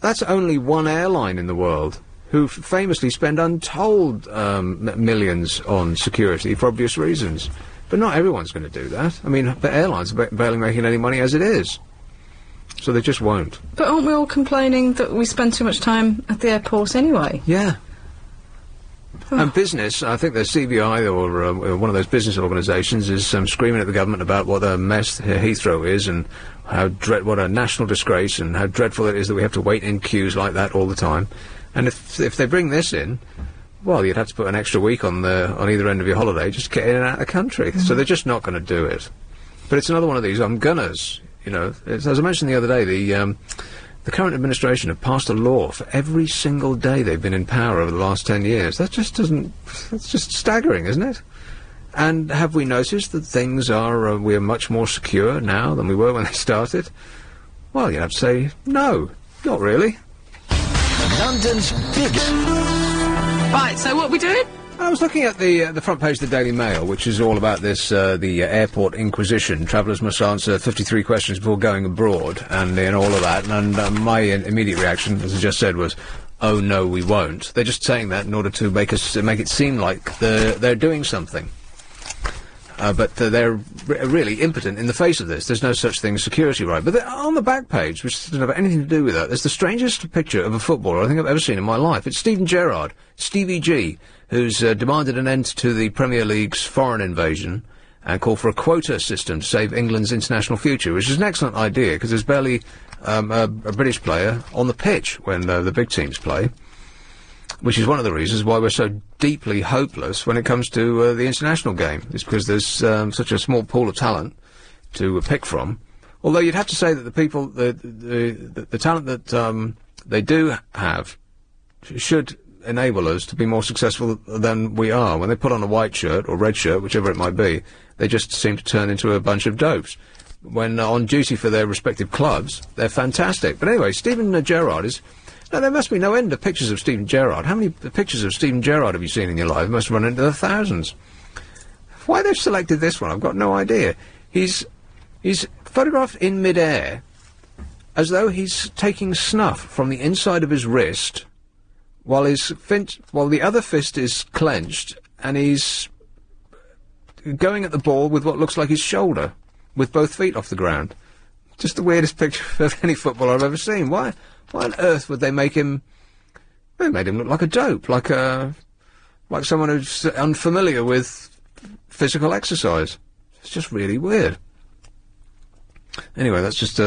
that's only one airline in the world who famously spend untold millions on security for obvious reasons. But not everyone's going to do that. I mean, the airlines are barely making any money as it is. So they just won't.
But aren't we all complaining that we spend too much time at the airport anyway?
Yeah. And business, I think the CBI or one of those business organisations is screaming at the government about what a mess Heathrow is and what a national disgrace and how dreadful it is that we have to wait in queues like that all the time. And if they bring this in, well, you'd have to put an extra week on either end of your holiday just to get in and out of the country. So they're just not going to do it. But it's another one of these gunners. As I mentioned the other day, the current administration have passed a law for every single day they've been in power over the last 10 years. That's just staggering, isn't it? And have we noticed that things we are much more secure now than we were when they started? Well, you'd have to say, no, not really.
London's biggest.
Right, so what are we doing?
I was looking at the front page of the Daily Mail, which is all about this, the airport inquisition. Travellers must answer 53 questions before going abroad, and all of that. And my immediate reaction, as I just said, was, oh no, we won't. They're just saying that in order to make it seem like they're doing something. But they're really impotent in the face of this. There's no such thing as security right. But on the back page, which doesn't have anything to do with that, there's the strangest picture of a footballer I think I've ever seen in my life. It's Steven Gerrard, Stevie G, who's demanded an end to the Premier League's foreign invasion and called for a quota system to save England's international future, which is an excellent idea because there's barely a British player on the pitch when the big teams play, which is one of the reasons why we're so deeply hopeless when it comes to the international game. It's because there's such a small pool of talent to pick from. Although you'd have to say that the people, the talent that they do have should enable us to be more successful than we are. When they put on a white shirt or red shirt, whichever it might be, they just seem to turn into a bunch of dopes. When on duty for their respective clubs, they're fantastic. But anyway, Steven Gerrard is... Now, there must be no end of pictures of Steven Gerrard. How many pictures of Steven Gerrard have you seen in your life? It must run into the thousands. Why they've selected this one, I've got no idea. He's photographed in mid-air as though he's taking snuff from the inside of his wrist while the other fist is clenched, and he's going at the ball with what looks like his shoulder, with both feet off the ground. Just the weirdest picture of any footballer I've ever seen. Why on earth would they make him... They made him look like a dope, like someone who's unfamiliar with physical exercise. It's just really weird. Anyway, that's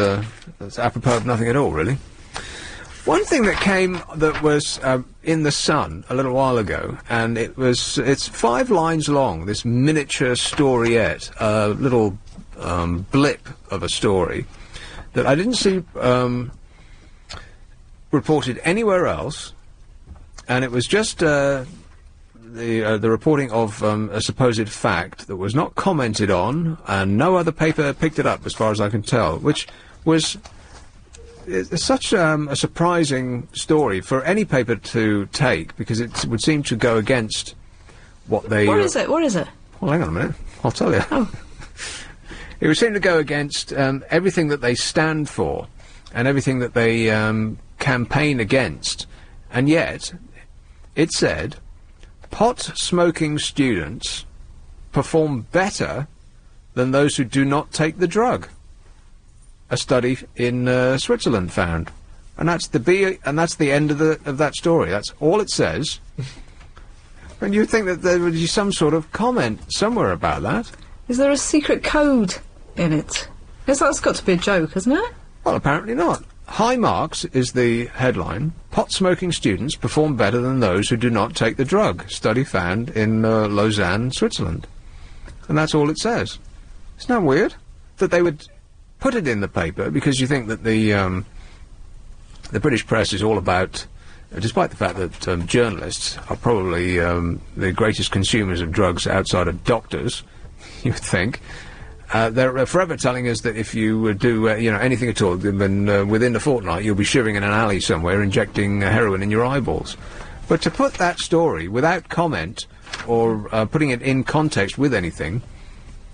apropos of nothing at all, really. One thing that came that was in the Sun a little while ago, and it's 5 lines long, this miniature storiette, a little blip of a story that I didn't see reported anywhere else, and it was just the reporting of a supposed fact that was not commented on, and no other paper picked it up, as far as I can tell, which was such a surprising story for any paper to take, because it would seem to go against what they...
What is it? What is it?
Well, hang on a minute. I'll tell you.
Oh.
It would seem to go against everything that they stand for and everything that they campaign against. And yet, it said, pot-smoking students perform better than those who do not take the drug. A study in Switzerland found. And that's the end of that story. That's all it says. And you'd think that there would be some sort of comment somewhere about that.
Is there a secret code in it? Because that's got to be a joke, hasn't it?
Well, apparently not. High marks is the headline. Pot-smoking students perform better than those who do not take the drug. Study found in Lausanne, Switzerland. And that's all it says. Isn't that weird? That they would put it in the paper because you think that the British press is all about, despite the fact that journalists are probably the greatest consumers of drugs outside of doctors, you would think. They're forever telling us that if you do, anything at all, then within a fortnight you'll be shivering in an alley somewhere, injecting heroin in your eyeballs. But to put that story without comment or putting it in context with anything,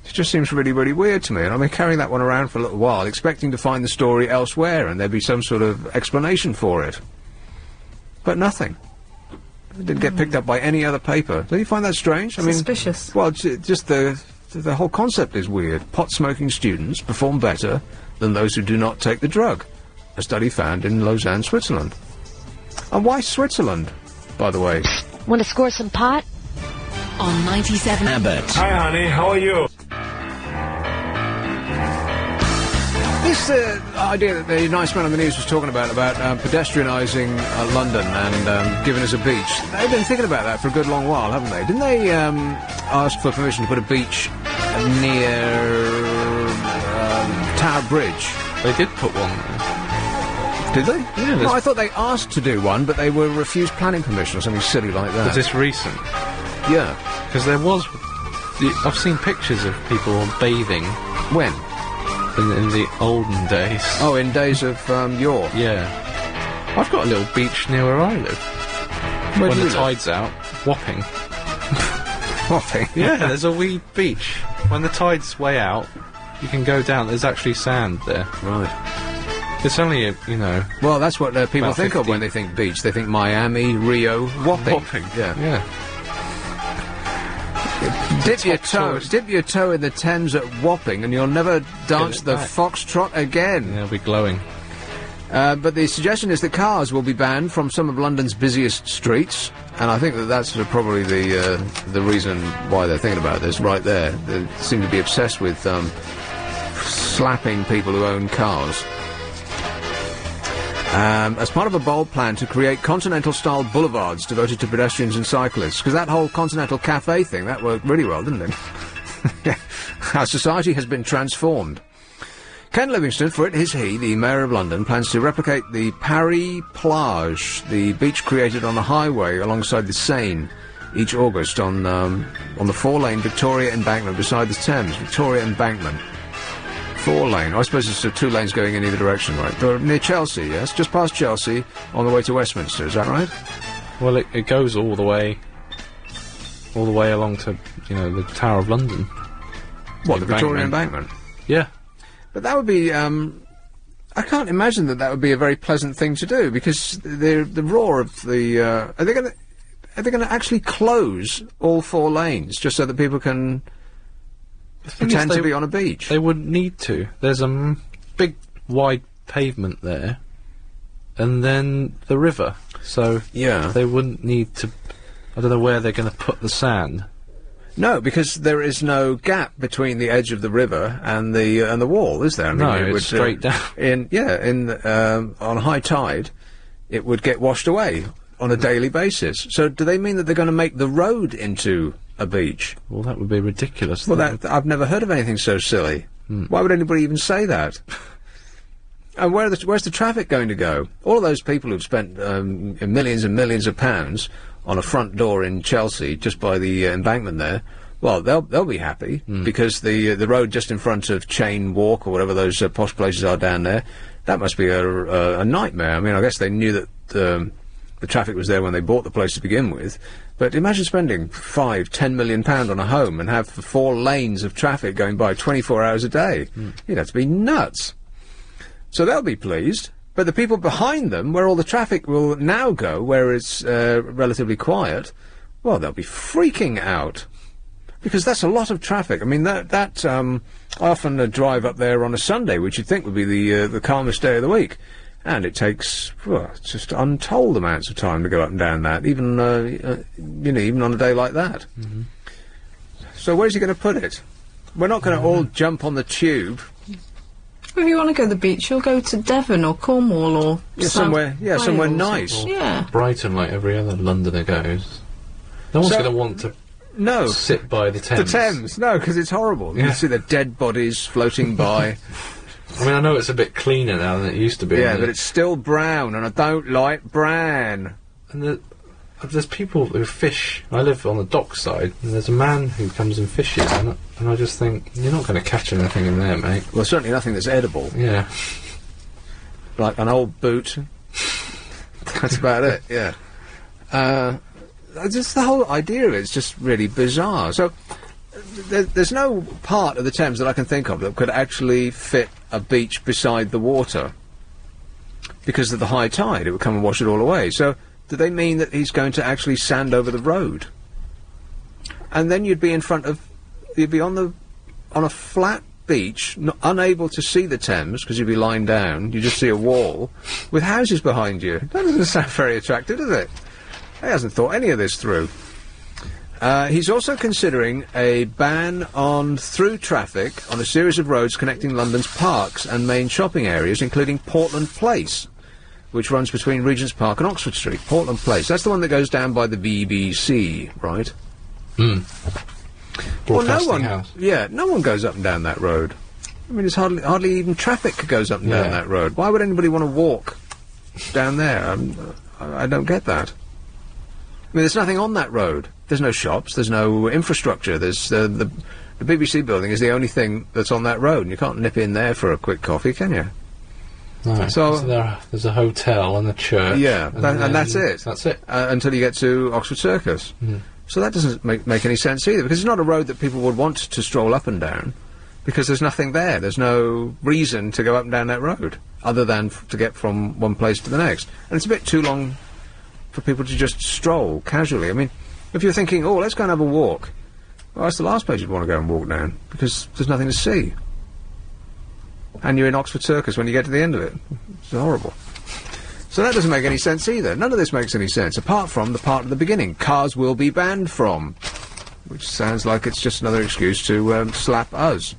it just seems really, really weird to me. And I've been carrying that one around for a little while, expecting to find the story elsewhere and there'd be some sort of explanation for it. But nothing. It didn't get picked up by any other paper. Do you find that strange?
Suspicious.
Well, just the whole concept is weird. Pot-smoking students perform better than those who do not take the drug. A study found in Lausanne, Switzerland. And why Switzerland, by the way?
Want to score some pot? On 97
Abbot.
Hi, honey. How are you?
This idea that the nice man on the news was talking about pedestrianising London and giving us a beach. They've been thinking about that for a good long while, haven't they? Didn't they ask for permission to put a beach near Tower Bridge?
They did put one there.
Did they?
Yeah.
No, I thought they asked to do one, but they were refused planning permission or something silly like that.
Was this recent?
Yeah.
Because there was... I've seen pictures of people bathing.
When?
In the olden days.
Oh, in days of yore.
Yeah. I've got a little beach near where I live.
Where
when
do
the
you
tide's out, Wapping.
Wapping?
Yeah, there's a wee beach. When the tide's way out, you can go down. There's actually sand there.
Right.
It's only,
Well, that's what people think
50.
of when they think beach. They think Miami, Rio, Wapping.
Wapping.
Yeah. Dip your toe in the Thames at Wapping and you'll never dance the foxtrot again.
Yeah, it'll be glowing.
But the suggestion is that cars will be banned from some of London's busiest streets, and I think that that's probably the reason why they're thinking about this right there. They seem to be obsessed with slapping people who own cars. As part of a bold plan to create continental-style boulevards devoted to pedestrians and cyclists, because that whole Continental Cafe thing, that worked really well, didn't it? Our society has been transformed. Ken Livingstone, for it is he, the Mayor of London, plans to replicate the Paris Plage, the beach created on a highway alongside the Seine, each August on the four-lane Victoria Embankment beside the Thames. Victoria Embankment. 4-lane. I suppose it's 2 lanes going in either direction, right? They're near Chelsea, yes? Just past Chelsea, on the way to Westminster, is that right?
Well, it goes all the way along to, the Tower of London.
What, the Victoria Embankment?
Yeah.
But that would be, I can't imagine that would be a very pleasant thing to do, because the roar of the, are they going to actually close all 4 lanes, just so that people can pretend to be on a beach?
They wouldn't need to. There's a big, wide pavement there, and then the river. So
yeah,
they wouldn't need to. I don't know where they're going to put the sand.
No, because there is no gap between the edge of the river and the wall, is there? I mean,
no,
it would,
it's straight down.
On high tide, it would get washed away on a daily basis. So, do they mean that they're going to make the road into a beach?
Well, that would be ridiculous.
Well, I've never heard of anything so silly. Why would anybody even say that? And where's the traffic going to go? All of those people who've spent millions and millions of pounds on a front door in Chelsea, just by the embankment there, well, they'll be happy, because the road just in front of Chain Walk, or whatever those posh places are down there, that must be a nightmare. I mean, I guess they knew that the traffic was there when they bought the place to begin with, but imagine spending £5-10 million on a home and have 4 lanes of traffic going by 24 hours a day. You'd have to be nuts. So they'll be pleased. But the people behind them, where all the traffic will now go, where it's relatively quiet, well, they'll be freaking out. Because that's a lot of traffic. I mean, I often drive up there on a Sunday, which you'd think would be the calmest day of the week. And it takes just untold amounts of time to go up and down that, even even on a day like that.
Mm-hmm.
So where's he going to put it? We're not going to all jump on the tube.
Well, if you want to go to the beach, you'll go to Devon or Cornwall or
somewhere nice.
Yeah,
Brighton, like every other Londoner goes. No one's going to want to sit by the Thames.
The Thames, no, because it's horrible.
Yeah.
You see the dead bodies floating by.
I mean, I know it's a bit cleaner now than it used to be.
Yeah, but it's still brown, and I don't like brown.
And there's people who fish. I live on the dock side, and there's a man who comes and fishes, and I just think, you're not going to catch anything in there, mate.
Well, certainly nothing that's edible.
Yeah.
Like an old boot. That's about it, yeah. Just the whole idea of it's just really bizarre. So, there's no part of the Thames that I can think of that could actually fit a beach beside the water. Because of the high tide, it would come and wash it all away. So, do they mean that he's going to actually sand over the road? And then you'd be on a flat beach, unable to see the Thames, because you'd be lying down, you just see a wall, with houses behind you. That doesn't sound very attractive, does it? He hasn't thought any of this through. He's also considering a ban on through traffic on a series of roads connecting London's parks and main shopping areas, including Portland Place, which runs between Regent's Park and Oxford Street. Portland Place. That's the one that goes down by the BBC, right?
Broadcasting house.
Yeah, no one goes up and down that road. I mean, there's hardly even traffic goes up and down that road. Why would anybody want to walk down there? I don't get that. I mean, there's nothing on that road. There's no shops. There's no infrastructure. There's the BBC building is the only thing that's on that road, and you can't nip in there for a quick coffee, can you?
No. So there's a hotel and a church.
Yeah, and that's it.
That's it.
Until you get to Oxford Circus. So that doesn't make any sense either, because it's not a road that people would want to stroll up and down, because there's nothing there. There's no reason to go up and down that road, other than to get from one place to the next. And it's a bit too long for people to just stroll casually. I mean, if you're thinking, oh, let's go and have a walk, well, that's the last place you'd want to go and walk down, because there's nothing to see. And you're in Oxford Circus when you get to the end of it. It's horrible. So that doesn't make any sense either. None of this makes any sense, apart from the part at the beginning. Cars will be banned from. Which sounds like it's just another excuse to slap us.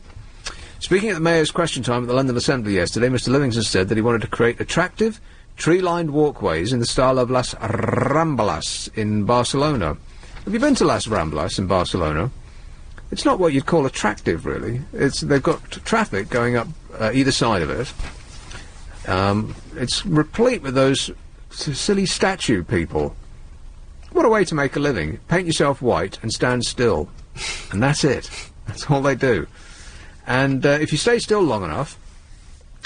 Speaking at the Mayor's Question Time at the London Assembly yesterday, Mr Livingston said that he wanted to create attractive, tree-lined walkways in the style of Las Ramblas in Barcelona. Have you been to Las Ramblas in Barcelona? It's not what you'd call attractive, really. They've got traffic going up either side of it. It's replete with those silly statue people. What a way to make a living. Paint yourself white and stand still. And that's it. That's all they do. And if you stay still long enough,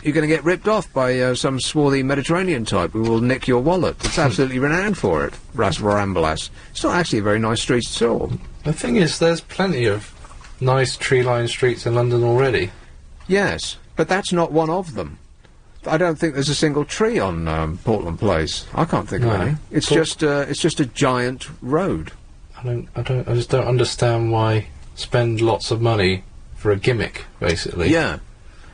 you're going to get ripped off by some swarthy Mediterranean type who will nick your wallet. It's absolutely renowned for it, Las Ramblas. It's not actually a very nice street at all.
The thing is, there's plenty of nice tree-lined streets in London already.
Yes, but that's not one of them. I don't think there's a single tree on Portland Place. I can't think of any. It's just a giant road.
I just don't understand why spend lots of money for a gimmick, basically.
Yeah.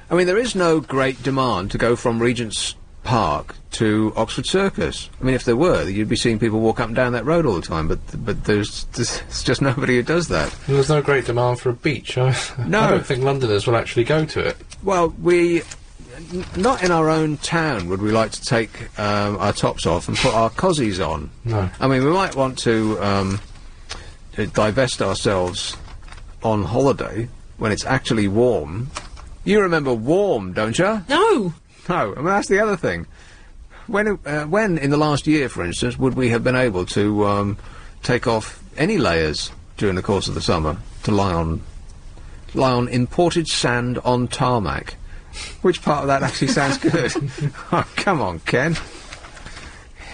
I mean, there is no great demand to go from Regent's Park to Oxford Circus. I mean, if there were, you'd be seeing people walk up and down that road all the time, but there's just nobody who does that.
There's no great demand for a beach. No. I don't think Londoners will actually go to it.
Well, not in our own town would we like to take our tops off and put our cozies on.
No.
I mean, we might want to divest ourselves on holiday when it's actually warm. You remember warm, don't you?
No.
No, I mean, that's the other thing. When in the last year, for instance, would we have been able to take off any layers during the course of the summer to lie on imported sand on tarmac? Which part of that actually sounds good? Oh, come on, Ken.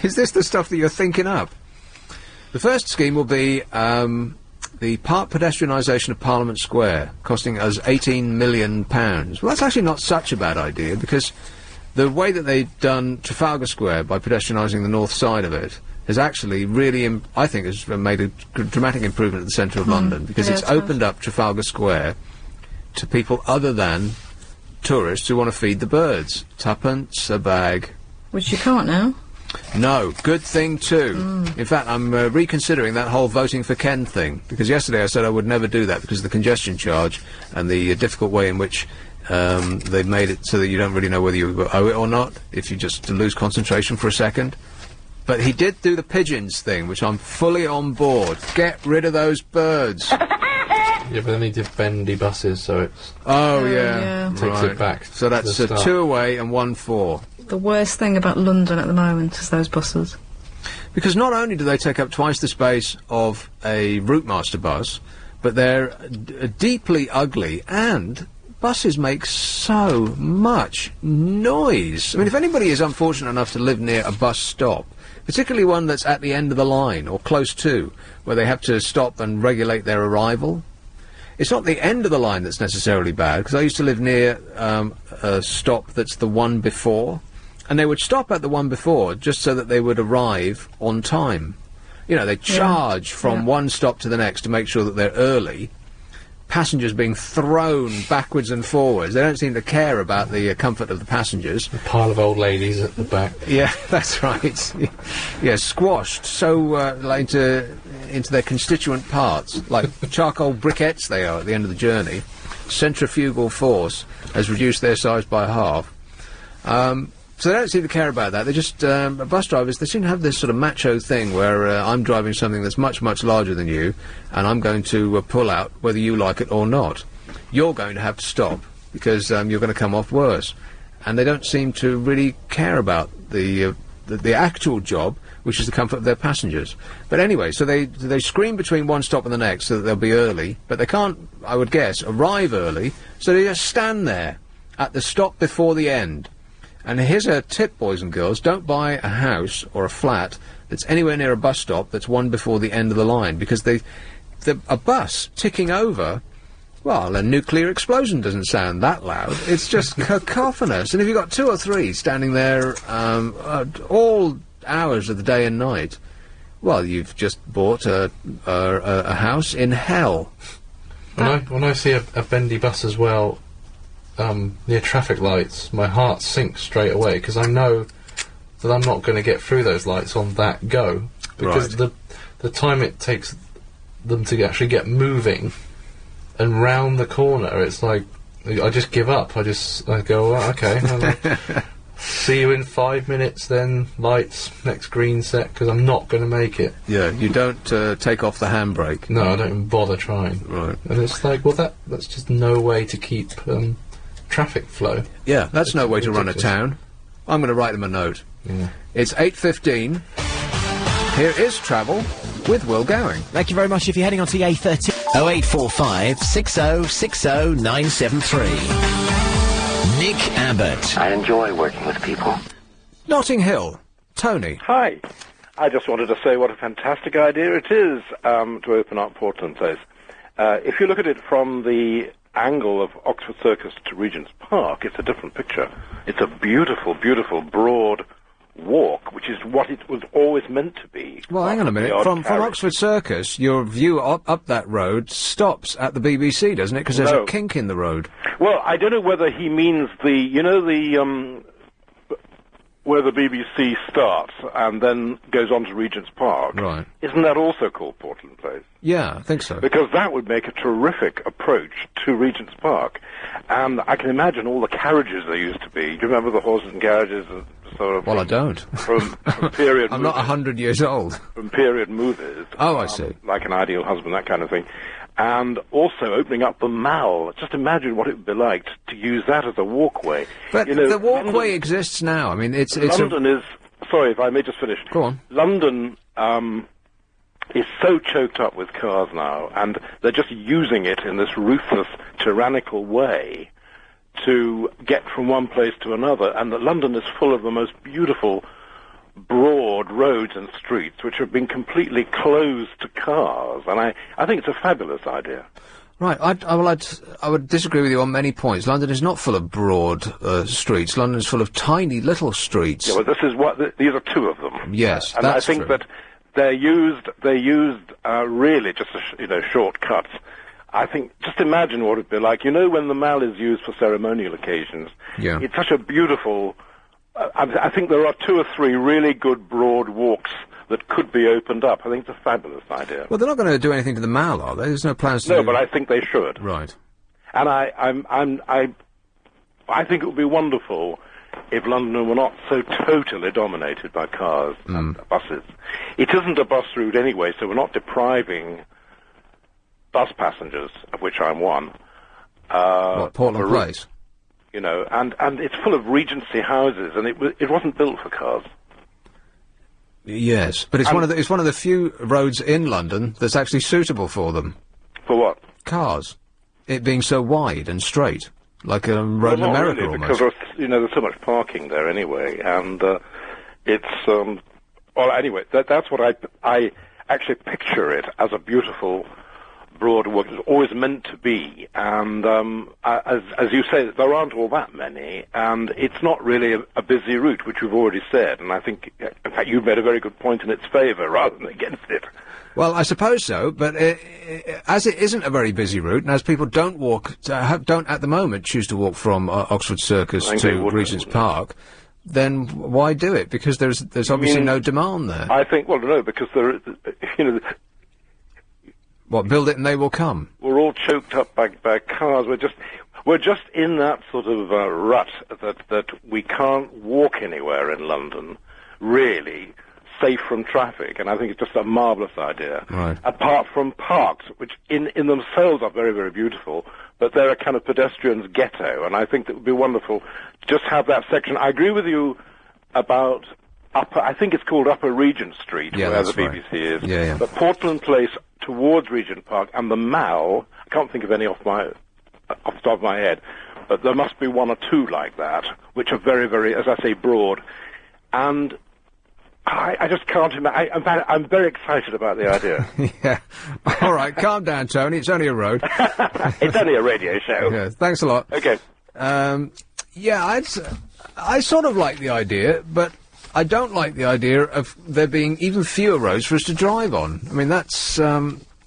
Is this the stuff that you're thinking up? The first scheme will be the park pedestrianisation of Parliament Square, costing us £18 million. Well, that's actually not such a bad idea, because the way that they've done Trafalgar Square by pedestrianising the north side of it has actually really, I think, has made a dramatic improvement at the centre of London, because it's opened up Trafalgar Square to people other than tourists who want to feed the birds. Tuppence a bag.
Which you can't now.
No, good thing too. In fact, I'm reconsidering that whole voting for Ken thing, because yesterday I said I would never do that because of the congestion charge and the difficult way in which they've made it so that you don't really know whether you owe it or not, if you just lose concentration for a second. But he did do the pigeons thing, which I'm fully on board. Get rid of those birds.
Yeah, but then he did bendy buses, so it's...
Oh, yeah.
Takes it back.
So that's 2 away and 1 for.
The worst thing about London at the moment is those buses.
Because not only do they take up twice the space of a Routemaster bus, but they're deeply ugly, and buses make so much noise. I mean, if anybody is unfortunate enough to live near a bus stop, particularly one that's at the end of the line, or close to, where they have to stop and regulate their arrival, it's not the end of the line that's necessarily bad, because I used to live near a stop that's the one before, and they would stop at the one before just so that they would arrive on time. You know, they charge from one stop to the next to make sure that they're early. Passengers being thrown backwards and forwards. They don't seem to care about the comfort of the passengers.
A pile of old ladies at the back.
Yeah, that's right. Yeah, squashed so like into their constituent parts, like charcoal briquettes they are at the end of the journey. Centrifugal force has reduced their size by half. So they don't seem to care about that. They just, bus drivers, they seem to have this sort of macho thing where I'm driving something that's much, much larger than you, and I'm going to pull out whether you like it or not. You're going to have to stop, because you're going to come off worse. And they don't seem to really care about the actual job, which is the comfort of their passengers. But anyway, so they scream between one stop and the next so that they'll be early, but they can't, I would guess, arrive early, so they just stand there at the stop before the end. And here's a tip, boys and girls, don't buy a house or a flat that's anywhere near a bus stop that's one before the end of the line, because a bus ticking over, well, a nuclear explosion doesn't sound that loud. It's just cacophonous. And if you've got 2 or 3 standing there all hours of the day and night, well, you've just bought a house in hell.
When I see a bendy bus as well, near traffic lights, my heart sinks straight away, because I know that I'm not going to get through those lights on that go, because the time it takes them to actually get moving and round the corner, it's like I just give up. I go, well, okay, I'll see you in 5 minutes then, lights, next green set, because I'm not going to make it.
Yeah, you don't take off the handbrake.
No, I don't even bother trying.
Right.
And it's like, well, that's just no way to keep traffic flow.
Yeah, that's no way to run a town. I'm going to write them a note.
Yeah.
It's 8:15. Here is travel with Will Gowing.
Thank you very much. If you're heading on to the A13, 0845 6060 973. Nick Abbott.
I enjoy working with people.
Notting Hill. Tony.
Hi. I just wanted to say what a fantastic idea it is to open up Portland Place. If you look at it from the angle of Oxford Circus to Regent's Park, it's a different picture. It's a beautiful, beautiful, broad walk, which is what it was always meant to be.
Well, hang on a minute. From Oxford Circus, your view up that road stops at the BBC, doesn't it? Because there's a kink in the road.
Well, I don't know whether he means where the BBC starts and then goes on to Regent's Park.
Right.
Isn't that also called Portland Place?
Yeah, I think so.
Because that would make a terrific approach to Regent's Park. And I can imagine all the carriages there used to be. Do you remember the horses and carriages? Sort of
well, I don't.
From period
I'm
movies.
not 100 years old.
From period movies.
Oh, I see.
Like An Ideal Husband, that kind of thing. And also opening up the Mall. Just imagine what it would be like to use that as a walkway.
But the walkway exists now. I mean, it's
London is... Sorry, if I may just finish.
Go on.
London is so choked up with cars now, and they're just using it in this ruthless, tyrannical way to get from one place to another. And that London is full of the most beautiful, broad roads and streets which have been completely closed to cars, and I think it's a fabulous idea.
Right, I would disagree with you on many points. London is not full of broad streets. London is full of tiny little streets.
Yeah, well, this is these are 2 of them.
Yes,
and
that's
I think
true.
that they're used really just shortcuts. I think, just imagine what it'd be like. You know, when the Mall is used for ceremonial occasions,
yeah.
It's such a beautiful I think there are 2 or 3 really good broad walks that could be opened up. I think it's a fabulous idea.
Well, they're not going to do anything to the Mall, are they? There's no plans to
No, but I think they should.
Right.
And I think it would be wonderful if London were not so totally dominated by cars and buses. It isn't a bus route anyway, so we're not depriving bus passengers, of which I'm one.
Portland Place?
You know, and it's full of Regency houses, and it wasn't built for cars.
Yes, but it's one of the few roads in London that's actually suitable for them.
For what?
Cars. It being so wide and straight, like a road in America
really,
almost.
Because there's so much parking there anyway, and it's well, anyway, that's what I actually picture it as a beautiful broad walk. It's always meant to be, and as you say, there aren't all that many, and it's not really a busy route, which we've already said, and I think, in fact, you've made a very good point in its favour rather than against it.
Well, I suppose so, but as it isn't a very busy route, and as people don't don't at the moment choose to walk from Oxford Circus to Regent's Park, then why do it? Because there's obviously no demand there.
I think, well, no, because there,
What, build it and they will come?
We're all choked up by cars. We're just in that sort of rut that we can't walk anywhere in London, really, safe from traffic, and I think it's just a marvellous idea.
Right.
Apart from parks, which in themselves are very, very beautiful, but they're a kind of pedestrian's ghetto, and I think it would be wonderful to just have that section. I agree with you about I think it's called Upper Regent Street, where the BBC is.
Yeah.
But Portland Place towards Regent Park and the Mall, I can't think of any off the top of my head, but there must be 1 or 2 like that, which are very, very, as I say, broad. And I just can't imagine. I'm very excited about the idea.
Yeah. All right, calm down, Tony. It's only a road.
It's only a radio show.
Yeah, thanks a lot.
Okay.
Yeah, I sort of like the idea, but I don't like the idea of there being even fewer roads for us to drive on. I mean, that's,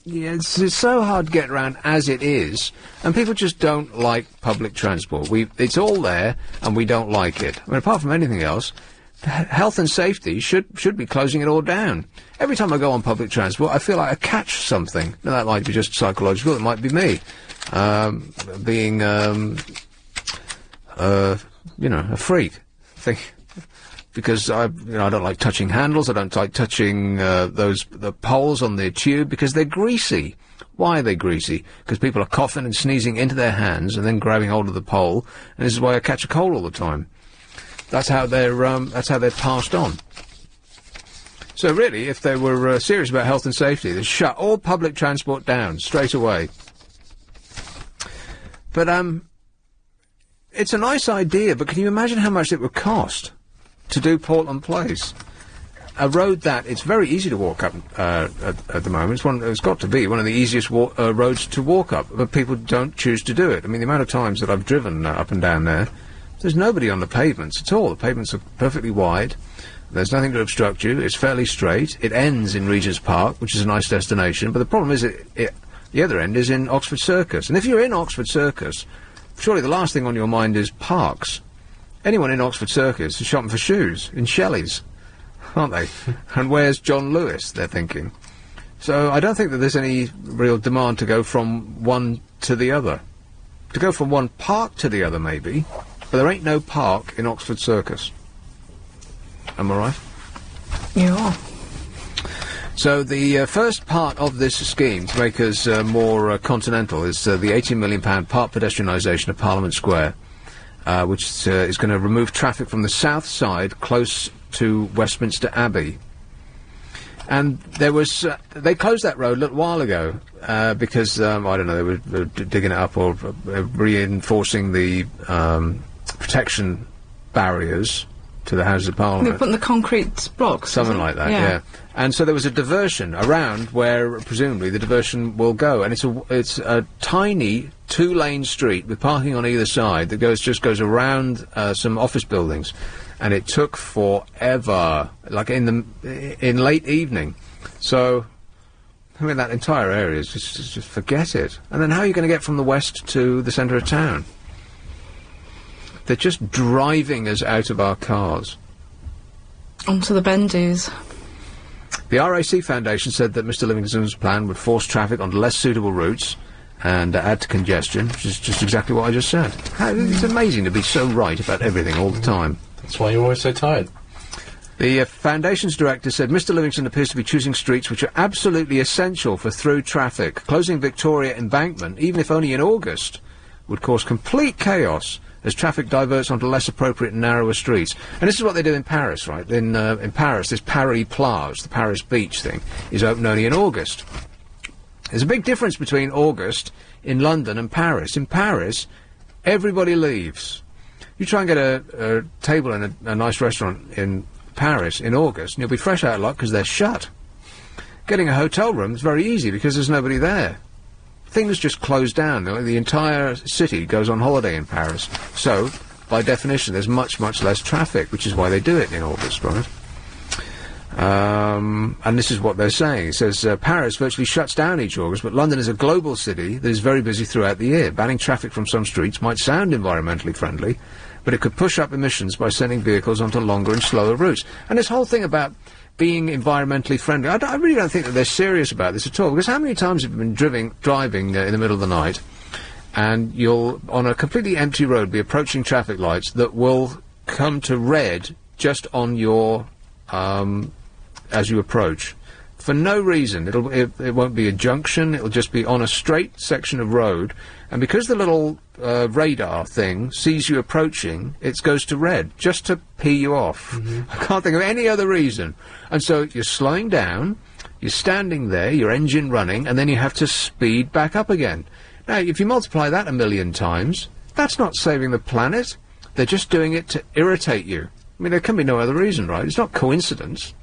it's so hard to get around as it is, and people just don't like public transport. It's all there, and we don't like it. I mean, apart from anything else, health and safety should be closing it all down. Every time I go on public transport, I feel like I catch something. Now, that might be just psychological, it might be me, being, a freak. Because I don't like touching handles. I don't like touching the poles on the tube because they're greasy. Why are they greasy? Because people are coughing and sneezing into their hands and then grabbing hold of the pole. And this is why I catch a cold all the time. That's how they're passed on. So really, if they were serious about health and safety, they'd shut all public transport down straight away. But it's a nice idea. But can you imagine how much it would cost to do Portland Place? A road that it's very easy to walk up at the moment. It's got to be one of the easiest roads to walk up, but people don't choose to do it. I mean, the amount of times that I've driven up and down there's nobody on the pavements at all. The pavements are perfectly wide. There's nothing to obstruct you. It's fairly straight. It ends in Regent's Park, which is a nice destination, but the problem is the other end is in Oxford Circus. And if you're in Oxford Circus, surely the last thing on your mind is parks. Anyone in Oxford Circus is shopping for shoes in Shelley's, aren't they? And where's John Lewis, they're thinking. So I don't think that there's any real demand to go from one to the other. To go from one park to the other, maybe, but there ain't no park in Oxford Circus. Am I right?
You are.
So the first part of this scheme to make us more continental is the £18 million park pedestrianisation of Parliament Square, which is going to remove traffic from the south side close to Westminster Abbey. And there was they closed that road a little while ago because I don't know, they were digging it up or reinforcing the protection barriers to the Houses of Parliament.
They're putting the concrete blocks.
Something like that, yeah. And so there was a diversion around where presumably the diversion will go, and it's a tiny 2-lane street with parking on either side that just goes around some office buildings, and it took forever, like in late evening. So I mean, that entire area is just forget it. And then how are you going to get from the west to the centre of town? They're just driving us out of our cars.
Onto the bendies.
The RAC Foundation said that Mr Livingston's plan would force traffic onto less suitable routes and add to congestion, which is just exactly what I just said. It's amazing to be so right about everything all the time.
That's why you're always so tired.
The Foundation's director said Mr Livingston appears to be choosing streets which are absolutely essential for through traffic. Closing Victoria Embankment, even if only in August, would cause complete chaos as traffic diverts onto less appropriate and narrower streets. And this is what they do in Paris, right? In Paris, this Paris Plage, the Paris beach thing, is open only in August. There's a big difference between August in London and Paris. In Paris, everybody leaves. You try and get a table in a nice restaurant in Paris in August, and you'll be fresh out of luck because they're shut. Getting a hotel room is very easy because there's nobody there. Things just close down. The entire city goes on holiday in Paris. So, by definition, there's much, much less traffic, which is why they do it in August, right? And this is what they're saying. It says, Paris virtually shuts down each August, but London is a global city that is very busy throughout the year. Banning traffic from some streets might sound environmentally friendly, but it could push up emissions by sending vehicles onto longer and slower routes. And this whole thing about being environmentally friendly, I really don't think that they're serious about this at all, because how many times have you been driving in the middle of the night, and you'll, on a completely empty road, be approaching traffic lights that will come to red just on your, as you approach, for no reason. It won't be a junction, it'll just be on a straight section of road, and because the little radar thing sees you approaching, it goes to red, just to pee you off. I can't think of any other reason. And so you're slowing down, you're standing there, your engine running, and then you have to speed back up again. Now, if you multiply that 1,000,000 times, that's not saving the planet. They're just doing it to irritate you. I mean, there can be no other reason, right? It's not coincidence.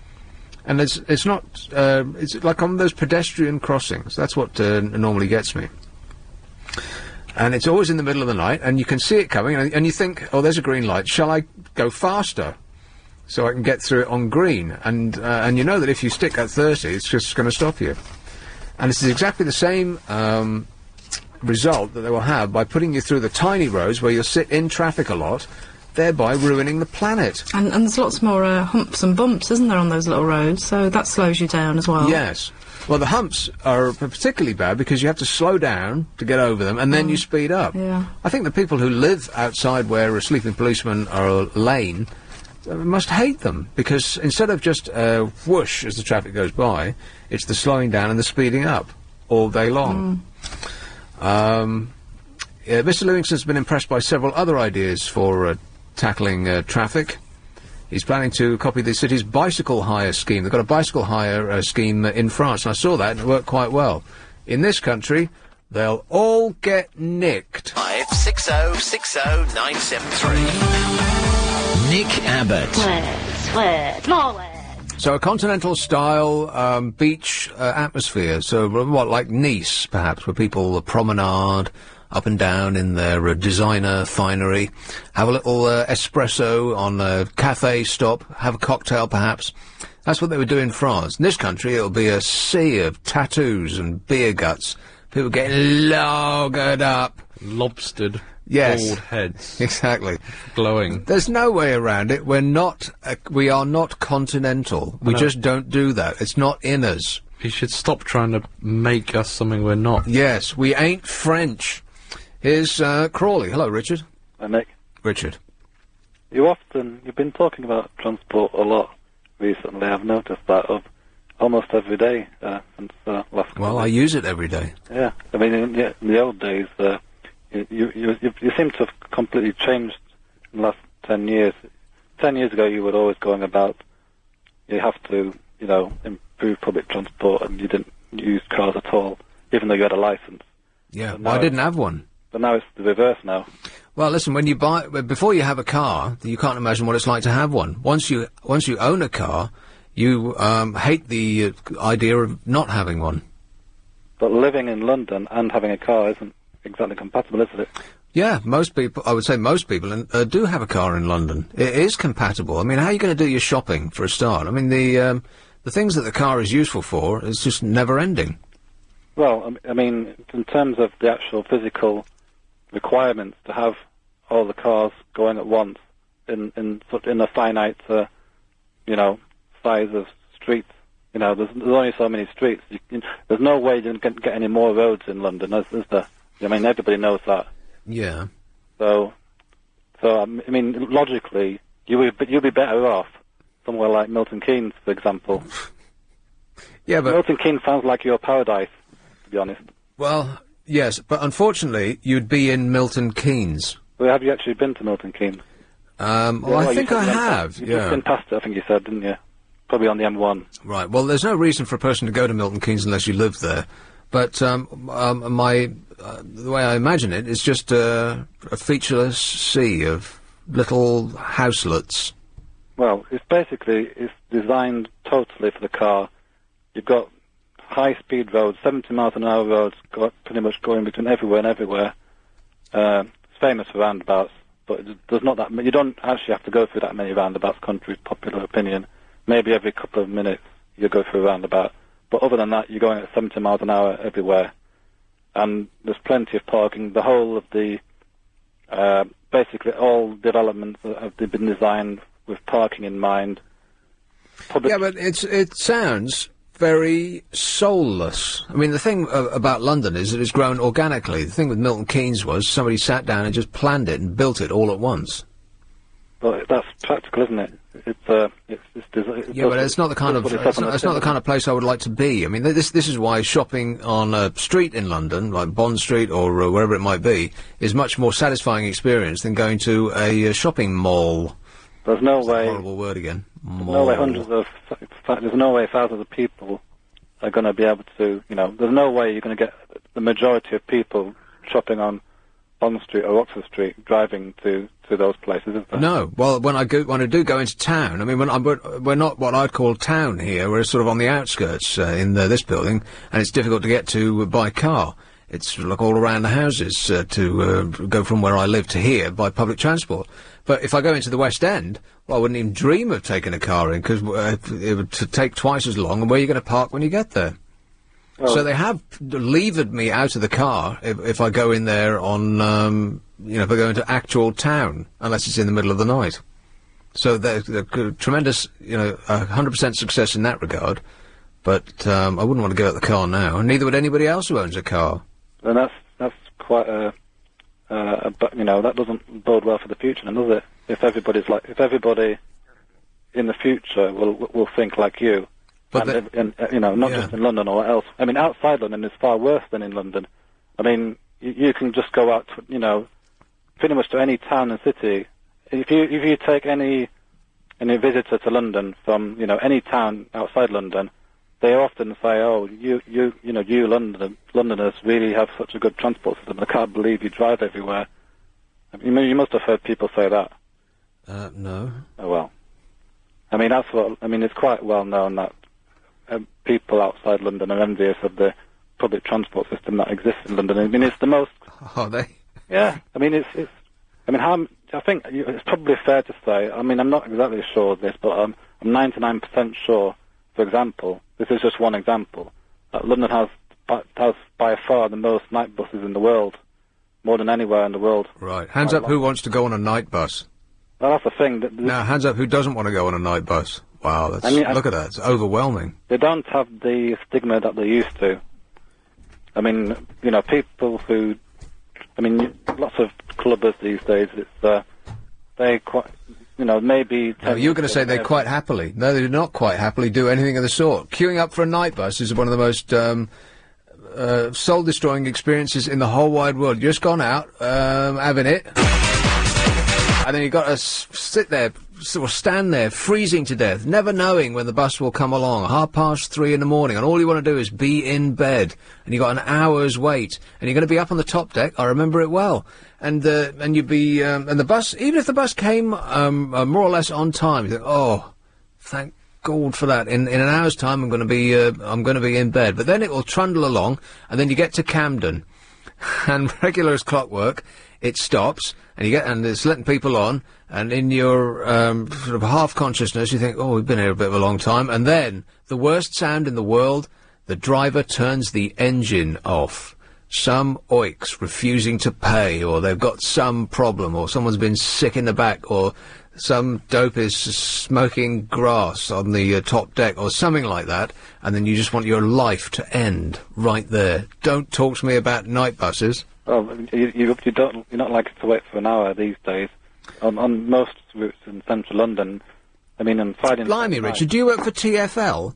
And it's not, it's like on those pedestrian crossings. That's what normally gets me. And it's always in the middle of the night, and you can see it coming, and you think, oh, there's a green light, shall I go faster so I can get through it on green? And you know that if you stick at 30, it's just going to stop you. And this is exactly the same result that they will have by putting you through the tiny roads where you'll sit in traffic a lot, thereby ruining the planet.
And there's lots more humps and bumps, isn't there, on those little roads, so that slows you down as well.
Yes. Well, the humps are particularly bad because you have to slow down to get over them, and then you speed up.
Yeah.
I think the people who live outside where sleeping policemen are lane must hate them, because instead of just whoosh as the traffic goes by, it's the slowing down and the speeding up all day long. Mr. Livingston's been impressed by several other ideas for tackling traffic. He's planning to copy the city's bicycle hire scheme. They've got a bicycle hire scheme in France, and I saw that, and it worked quite well. In this country, they'll all get nicked.
560600973. Nick Abbott.
So a continental-style beach atmosphere. So what, like Nice, perhaps, where people promenade up and down in their designer finery, have a little espresso on a cafe stop, have a cocktail perhaps. That's what they would do in France. In this country, it'll be a sea of tattoos and beer guts. People getting lagered up.
Lobstered.
Yes.
Bald heads.
Exactly.
Glowing.
There's no way around it. We are not continental. We just don't do that. It's not in us.
You should stop trying to make us something we're not.
Yes, we ain't French. Here's Crawley. Hello, Richard.
Hi, Nick.
Richard.
You've been talking about transport a lot recently. I've noticed that almost every day since last.
Well, I use it every day.
Yeah, I mean, in the old days, you seem to have completely changed in the last 10 years. 10 years ago, you were always going about, you have to, improve public transport, and you didn't use cars at all, even though you had a license.
Yeah, well, I didn't have one.
But now it's the reverse now.
Well, listen, before you have a car, you can't imagine what it's like to have one. Once you own a car, you hate the idea of not having one.
But living in London and having a car isn't exactly compatible, is it?
Yeah, I would say most people do have a car in London. It is compatible. I mean, how are you going to do your shopping, for a start? I mean, the things that the car is useful for is just never-ending. Well,
I mean, in terms of the actual physical requirements to have all the cars going at once in a finite, size of streets. There's only so many streets. There's no way you can get any more roads in London, is there? I mean, everybody knows that.
Yeah.
So logically, you'd be better off somewhere like Milton Keynes, for example.
Yeah, but
Milton Keynes sounds like your paradise, to be honest.
Well, yes, but unfortunately, you'd be in Milton Keynes.
Well, have you actually been to Milton Keynes?
I think I have.
You've
Yeah.
just been past it, I think you said, didn't you? Probably on the M1.
Right. Well, there's no reason for a person to go to Milton Keynes unless you live there. But the way I imagine it is just a featureless sea of little houselets.
Well, it's designed totally for the car. You've got high-speed roads, 70 miles an hour roads, pretty much going between everywhere and everywhere. It's famous for roundabouts, but there's not that. You don't actually have to go through that many roundabouts, contrary to popular opinion. Maybe every couple of minutes you go through a roundabout. But other than that, you're going at 70 miles an hour everywhere. And there's plenty of parking. The whole of the, basically all developments have been designed with parking in mind.
Yeah, but it sounds very soulless. I mean, the thing about London is that it's grown organically. The thing with Milton Keynes was somebody sat down and just planned it and built it all at once.
Well, that's practical, isn't it? But
it's not the kind of it's not the kind of place I would like to be. I mean, this is why shopping on a street in London, like Bond Street or wherever it might be, is much more satisfying experience than going to a shopping mall.
There's no way.
Horrible word again.
Mall. There's no way thousands of people are going to be able to. There's no way you're going to get the majority of people shopping on Bond Street or Oxford Street driving to those places, is there?
No. Well, when I do go into town, I mean, we're not what I'd call town here. We're sort of on the outskirts in this building, and it's difficult to get to by car. It's like all around the houses to go from where I live to here by public transport. But if I go into the West End, well, I wouldn't even dream of taking a car in, because it would take twice as long, and where are you going to park when you get there? Oh. So they have levered me out of the car if I go in there on, if I go into actual town, unless it's in the middle of the night. So they're tremendous, 100% success in that regard. But I wouldn't want to go out the car now, and neither would anybody else who owns a car.
And that's quite that doesn't bode well for the future, does it? If everybody in the future will think like you. But not just in London or else. I mean, outside London is far worse than in London. I mean, you can just go out to, pretty much to any town and city. If you take any visitor to London from, any town outside London, they often say, "Oh, you Londoners really have such a good transport system. I can't believe you drive everywhere." I mean, you must have heard people say that.
No.
Oh well. I mean, it's quite well known that people outside London are envious of the public transport system that exists in London. I mean, it's the most.
Are they?
Yeah. I mean, I think it's probably fair to say. I mean, I'm not exactly sure of this, but I'm 99% sure. For example, this is just one example. That London has by far the most night buses in the world, more than anywhere in the world.
Right. Hands up, who wants to go on a night bus?
Well, that's the thing.
Now, hands up, who doesn't want to go on a night bus? Wow, look at that. It's overwhelming.
They don't have the stigma that they used to. I mean, people who... I mean, lots of clubbers these days, they quite... maybe...
No, you were going to say they quite happily. No, they do not quite happily do anything of the sort. Queuing up for a night bus is one of the most soul-destroying experiences in the whole wide world. You've just gone out, having it, and then you've got to sit there, sort of stand there, freezing to death, never knowing when the bus will come along, 3:30 in the morning, and all you want to do is be in bed, and you've got an hour's wait, and you're going to be up on the top deck. I remember it well. And you'd be, and the bus, even if the bus came, more or less on time, you think, oh, thank God for that. In an hour's time, I'm going to be in bed. But then it will trundle along, and then you get to Camden, and regular as clockwork, it stops, and it's letting people on, and in your, sort of half consciousness, you think, oh, we've been here a bit of a long time, and then, the worst sound in the world, the driver turns the engine off. some oiks refusing to pay, or they've got some problem, or someone's been sick in the back, or some dope is smoking grass on the top deck, or something like that, and then you just want your life to end right there. Don't talk to me about night buses.
Well, you're not likely to wait for an hour these days. On most routes in central London, I mean, on Friday.
Blimey, Richard, do you work for TfL?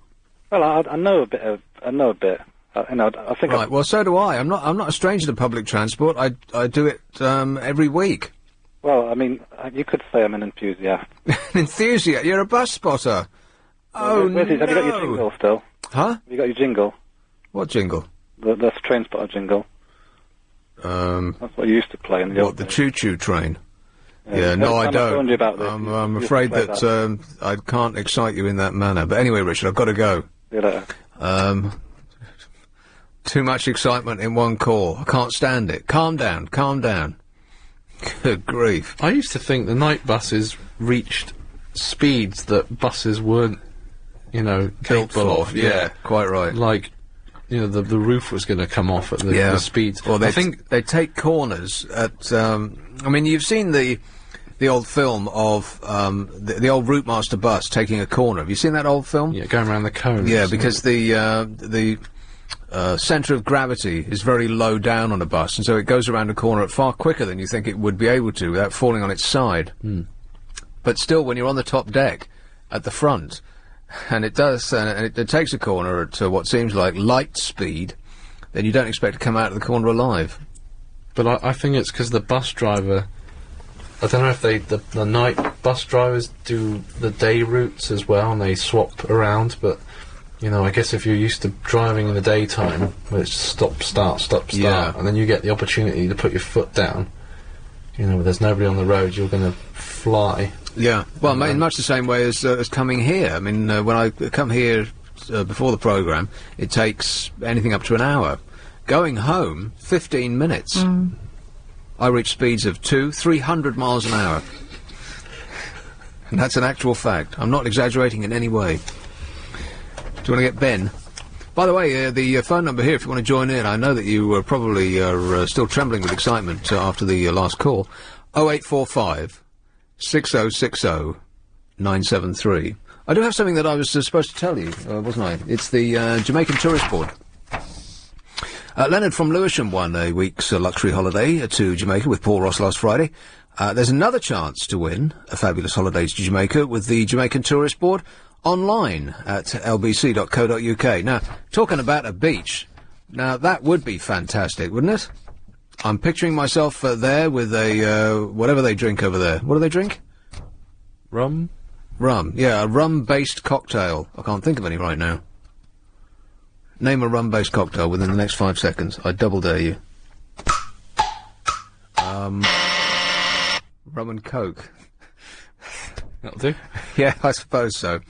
Well, I know a bit. I think.
Right. Well, so do I. I'm not a stranger to public transport. I do it every week.
Well, I mean, you could say I'm an enthusiast.
An enthusiast? You're a bus spotter. Oh, no.
Have you got your jingle still?
Huh?
Have you got your jingle?
What jingle?
The train spotter jingle. That's what you used to play in the old days.
The choo-choo train? Yeah, no, I don't. I'm afraid that I can't excite you in that manner. But anyway, Richard, I've got to go.
See you later.
Too much excitement in one call. I can't stand it. Calm down, calm down. Good grief.
I used to think the night buses reached speeds that buses weren't, capable of.
Yeah, quite right.
Like, the roof was going to come off at the speeds.
Well, I think they take corners at. I mean, you've seen the old film of the old Route Master bus taking a corner. Have you seen that old film?
Yeah, going around the cone.
Yeah, because the centre of gravity is very low down on a bus, and so it goes around a corner far quicker than you think it would be able to without falling on its side. But still, when you're on the top deck at the front, and it does, and it takes a corner at what seems like light speed, then you don't expect to come out of the corner alive.
But I think it's because the bus driver, I don't know if the night bus drivers do the day routes as well, and they swap around, but I guess if you're used to driving in the daytime, where it's stop, start, and then you get the opportunity to put your foot down, where there's nobody on the road, you're going to fly.
Yeah, well, in much the same way as coming here. I mean, when I come here before the programme, it takes anything up to an hour. Going home, 15 minutes. I reach speeds of 300 miles an hour. And that's an actual fact. I'm not exaggerating in any way. Do you want to get Ben? By the way, the phone number here, if you want to join in, I know that you probably are still trembling with excitement after the last call. 0845 6060 973. I do have something that I was supposed to tell you, wasn't I? It's the Jamaican Tourist Board. Leonard from Lewisham won a week's luxury holiday to Jamaica with Paul Ross last Friday. There's another chance to win a fabulous holiday to Jamaica with the Jamaican Tourist Board online at lbc.co.uk. Now, talking about a beach, now that would be fantastic, wouldn't it? I'm picturing myself there with a, whatever they drink over there. What do they drink?
Rum?
Rum, yeah, a rum-based cocktail. I can't think of any right now. Name a rum-based cocktail within the next 5 seconds. I double dare you. Rum and Coke.
That'll do.
Yeah, I suppose so.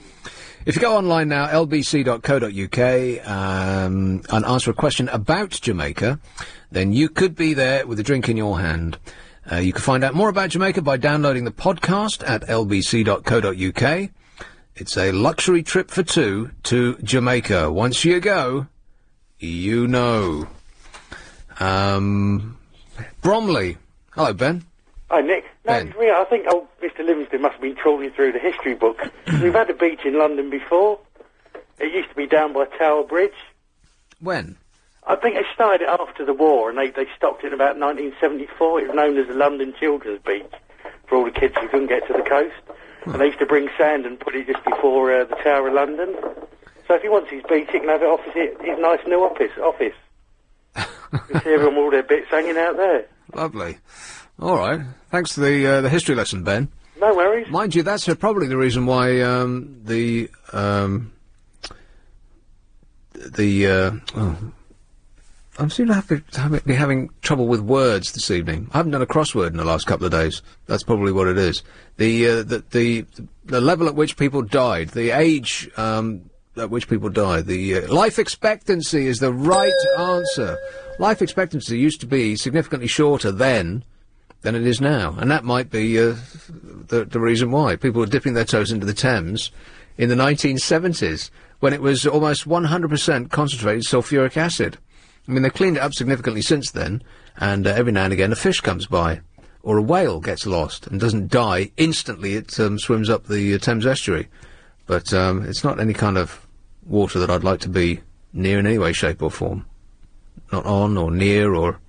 If you go online now, lbc.co.uk, and answer a question about Jamaica, then you could be there with a drink in your hand. You can find out more about Jamaica by downloading the podcast at lbc.co.uk. It's a luxury trip for two to Jamaica. Once you go, you know. Bromley. Hello, Ben.
Hi, Nick. No,
Ben.
it's real. I think Mr. Livingston must have been trawling through the history books. We've had a beach in London before. It used to be down by Tower Bridge.
When?
I think they started it after the war, and they stopped it in about 1974. It was known as the London Children's Beach for all the kids who couldn't get to the coast. And they used to bring sand and put it just before the Tower of London. So if he wants his beach, he can have it opposite his nice new office. You see everyone with all their bits hanging out there.
Lovely. All right. Thanks for the history lesson, Ben.
No worries.
Mind you, that's probably the reason why I seem to be having trouble with words this evening. I haven't done a crossword in the last couple of days. That's probably what it is. The level at which people died, the age at which people died, the life expectancy is the right answer. Life expectancy used to be significantly shorter then than it is now, and that might be the reason why people were dipping their toes into the Thames in the 1970s when it was almost 100% concentrated sulfuric acid. I mean, they've cleaned it up significantly since then, and every now and again a fish comes by, or a whale gets lost and doesn't die instantly. It swims up the Thames estuary, but it's not any kind of water that I'd like to be near in any way, shape or form. Not on or near, or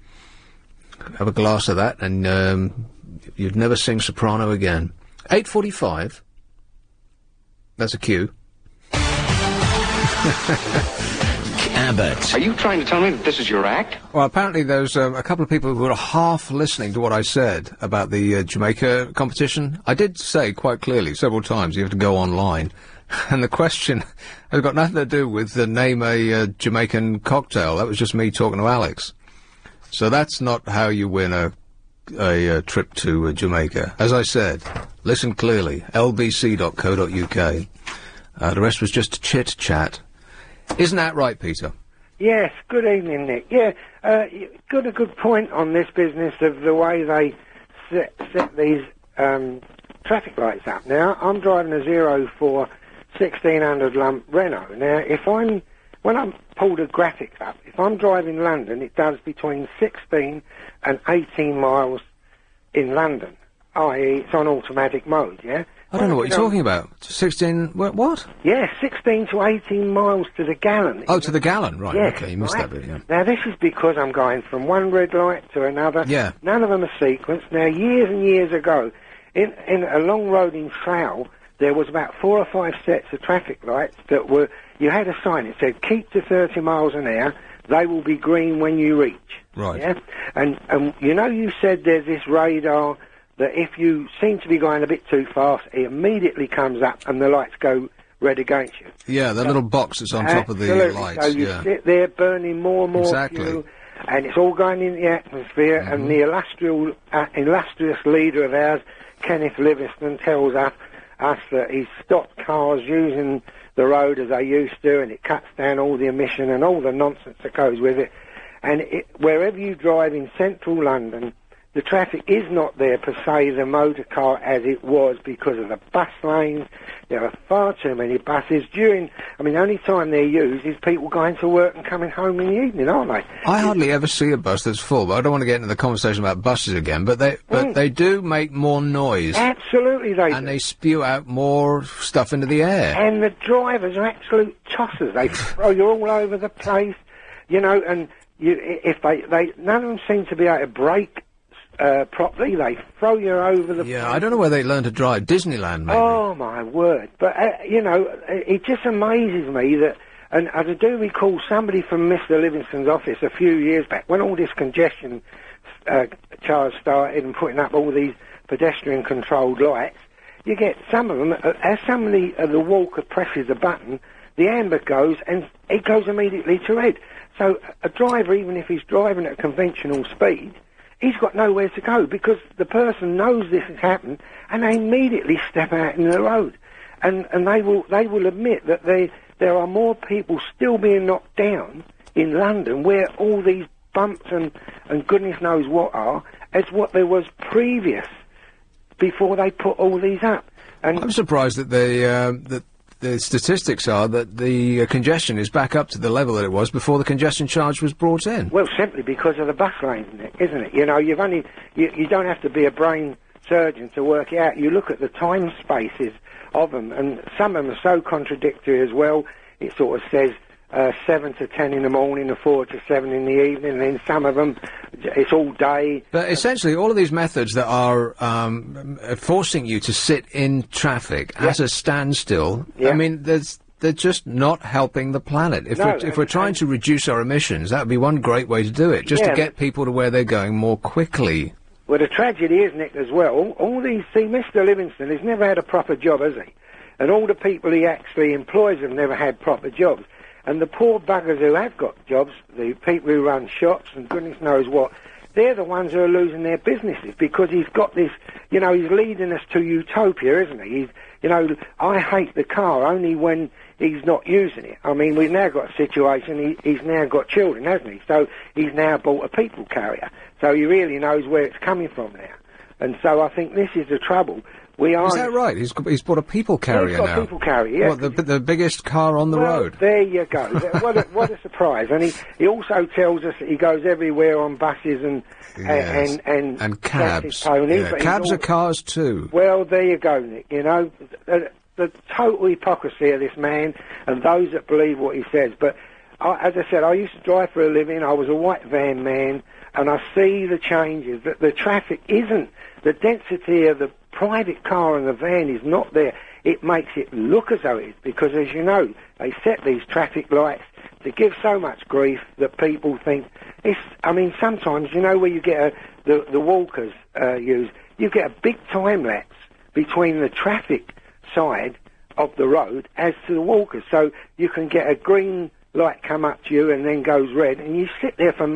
have a glass of that, and you'd never sing soprano again. 8:45. That's a cue.
Abbott. Are you trying to tell me that this is your act?
Well, apparently there's a couple of people who were half listening to what I said about the Jamaica competition. I did say quite clearly several times you have to go online. And the question has got nothing to do with name a Jamaican cocktail. That was just me talking to Alex. So that's not how you win a trip to Jamaica. As I said, listen clearly, lbc.co.uk. The rest was just chit-chat. Isn't that right, Peter?
Yes, good evening, Nick. Yeah, you got a good point on this business of the way they set these traffic lights up. Now, I'm driving a 04 1600 lump Renault. Now, when I pull the graphics up, if I'm driving London, it does between 16 and 18 miles in London, i.e. it's on automatic mode, yeah?
I don't know what you're talking about. 16... What?
Yeah, 16 to 18 miles to the gallon.
Oh, to the gallon, right.
Yes,
okay, you missed that bit, yeah.
Now, this is because I'm going from one red light to another.
Yeah.
None of them are sequenced. Now, years and years ago, in a long road in Slough, there was about 4 or 5 sets of traffic lights that were... You had a sign that said, keep to 30 miles an hour, they will be green when you reach.
Right.
Yeah? And you know you said there's this radar that if you seem to be going a bit too fast, it immediately comes up and the lights go red against you.
Yeah, the little box that's on top of the lights.
So you sit there burning more and more fuel, and it's all going in the atmosphere, and the illustrious leader of ours, Kenneth Livingstone, tells us that he's stopped cars using the road as they used to, and it cuts down all the emission and all the nonsense that goes with it. And wherever you drive in central London, the traffic is not there per se, the motor car as it was, because of the bus lanes. There are far too many buses the only time they're used is people going to work and coming home in the evening, aren't they?
I hardly ever see a bus that's full, but I don't want to get into the conversation about buses again, but they do make more noise.
Absolutely they do.
And they spew out more stuff into the air.
And the drivers are absolute tossers. They throw you all over the place, and none of them seem to be able to brake properly. They throw you over the place.
I don't know where they learn to drive. Disneyland, maybe.
Oh, my word. But, it just amazes me that, and I do recall somebody from Mr. Livingstone's office a few years back, when all this congestion charge started and putting up all these pedestrian-controlled lights, you get some of them, as somebody at the walker presses a button, the amber goes, and it goes immediately to red. So a driver, even if he's driving at conventional speed, he's got nowhere to go because the person knows this has happened, and they immediately step out in the road, and they will admit that there are more people still being knocked down in London where all these bumps and goodness knows what are as what there was previous before they put all these up. And
I'm surprised that the statistics are that the congestion is back up to the level that it was before the congestion charge was brought in.
Well, simply because of the bus lanes, isn't it? You don't have to be a brain surgeon to work it out. You look at the time spaces of them, and some of them are so contradictory as well. It sort of says 7 to 10 in the morning and 4 to 7 in the evening, and then some of them, it's all day.
But essentially, all of these methods that are forcing you to sit in traffic at a standstill, I mean, they're just not helping the planet. If we're trying to reduce our emissions, that would be one great way to do it, just to get people to where they're going more quickly.
Well, the tragedy is, Nick, as well, all these, Mr. Livingstone has never had a proper job, has he? And all the people he actually employs have never had proper jobs. And the poor buggers who have got jobs, the people who run shops and goodness knows what, they're the ones who are losing their businesses because he's got this, he's leading us to utopia, isn't he? I hate the car only when he's not using it. I mean, we've now got a situation, he's now got children, hasn't he? So he's now bought a people carrier. So he really knows where it's coming from now. And so I think this is the trouble. We are.
Is that right? He's bought a people carrier
got
now.
a people carrier, yeah.
What, the biggest car on the road?
There you go. what a surprise! And he also tells us that he goes everywhere on buses and
cabs.
Ponies,
Yeah,
but
cabs are cars too.
Well, there you go, Nick. You know the total hypocrisy of this man and those that believe what he says. But as I said, I used to drive for a living. I was a white van man, and I see the changes. That the traffic isn't the density of the private car and the van is not there. It makes it look as though it is, because as you know, they set these traffic lights to give so much grief that people think it's. I mean, sometimes you know where you get the walkers use, you get a big time lapse between the traffic side of the road as to the walkers, so you can get a green light come up to you and then goes red, and you sit there for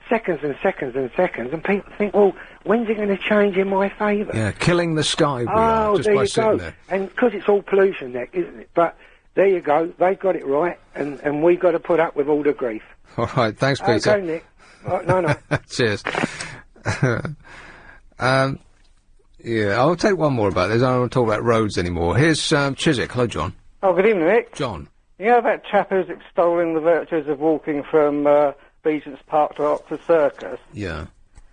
seconds and seconds and seconds, and people think, well, when's it going to change in my favour?
Yeah, killing the sky we are, just by sitting there.
And because it's all pollution, Nick, isn't it? But there you go, they've got it right, and we've got to put up with all the grief.
All right, thanks, Peter.
Okay, Nick. No.
Cheers. Yeah, I'll take one more about this. I don't want to talk about roads anymore. Here's Chiswick. Hello, John.
Oh, good evening, Nick.
John.
You know that chap who's extolling the virtues of walking from Regent's Park to Oxford Circus?
Yeah.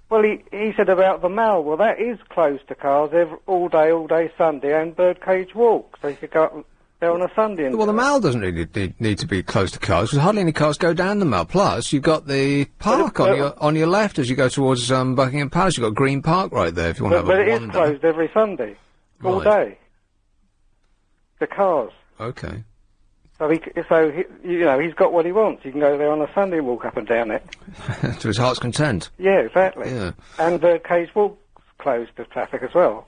Well, he said about the Mall. Well, that is closed to cars all day Sunday, and Birdcage Walk. So you could go up there on a Sunday. And
well, the Mall doesn't really need to be close to cars, because hardly any cars go down the Mall. Plus, you've got the park on your left as you go towards Buckingham Palace. You've got Green Park right there if you want to have a wander.
But it is closed every Sunday, all day. The cars.
Okay.
So he's got what he wants. You can go there on a Sunday and walk up and down it.
To his heart's content.
Yeah, exactly.
Yeah.
And Birdcage Walk's closed to traffic as well.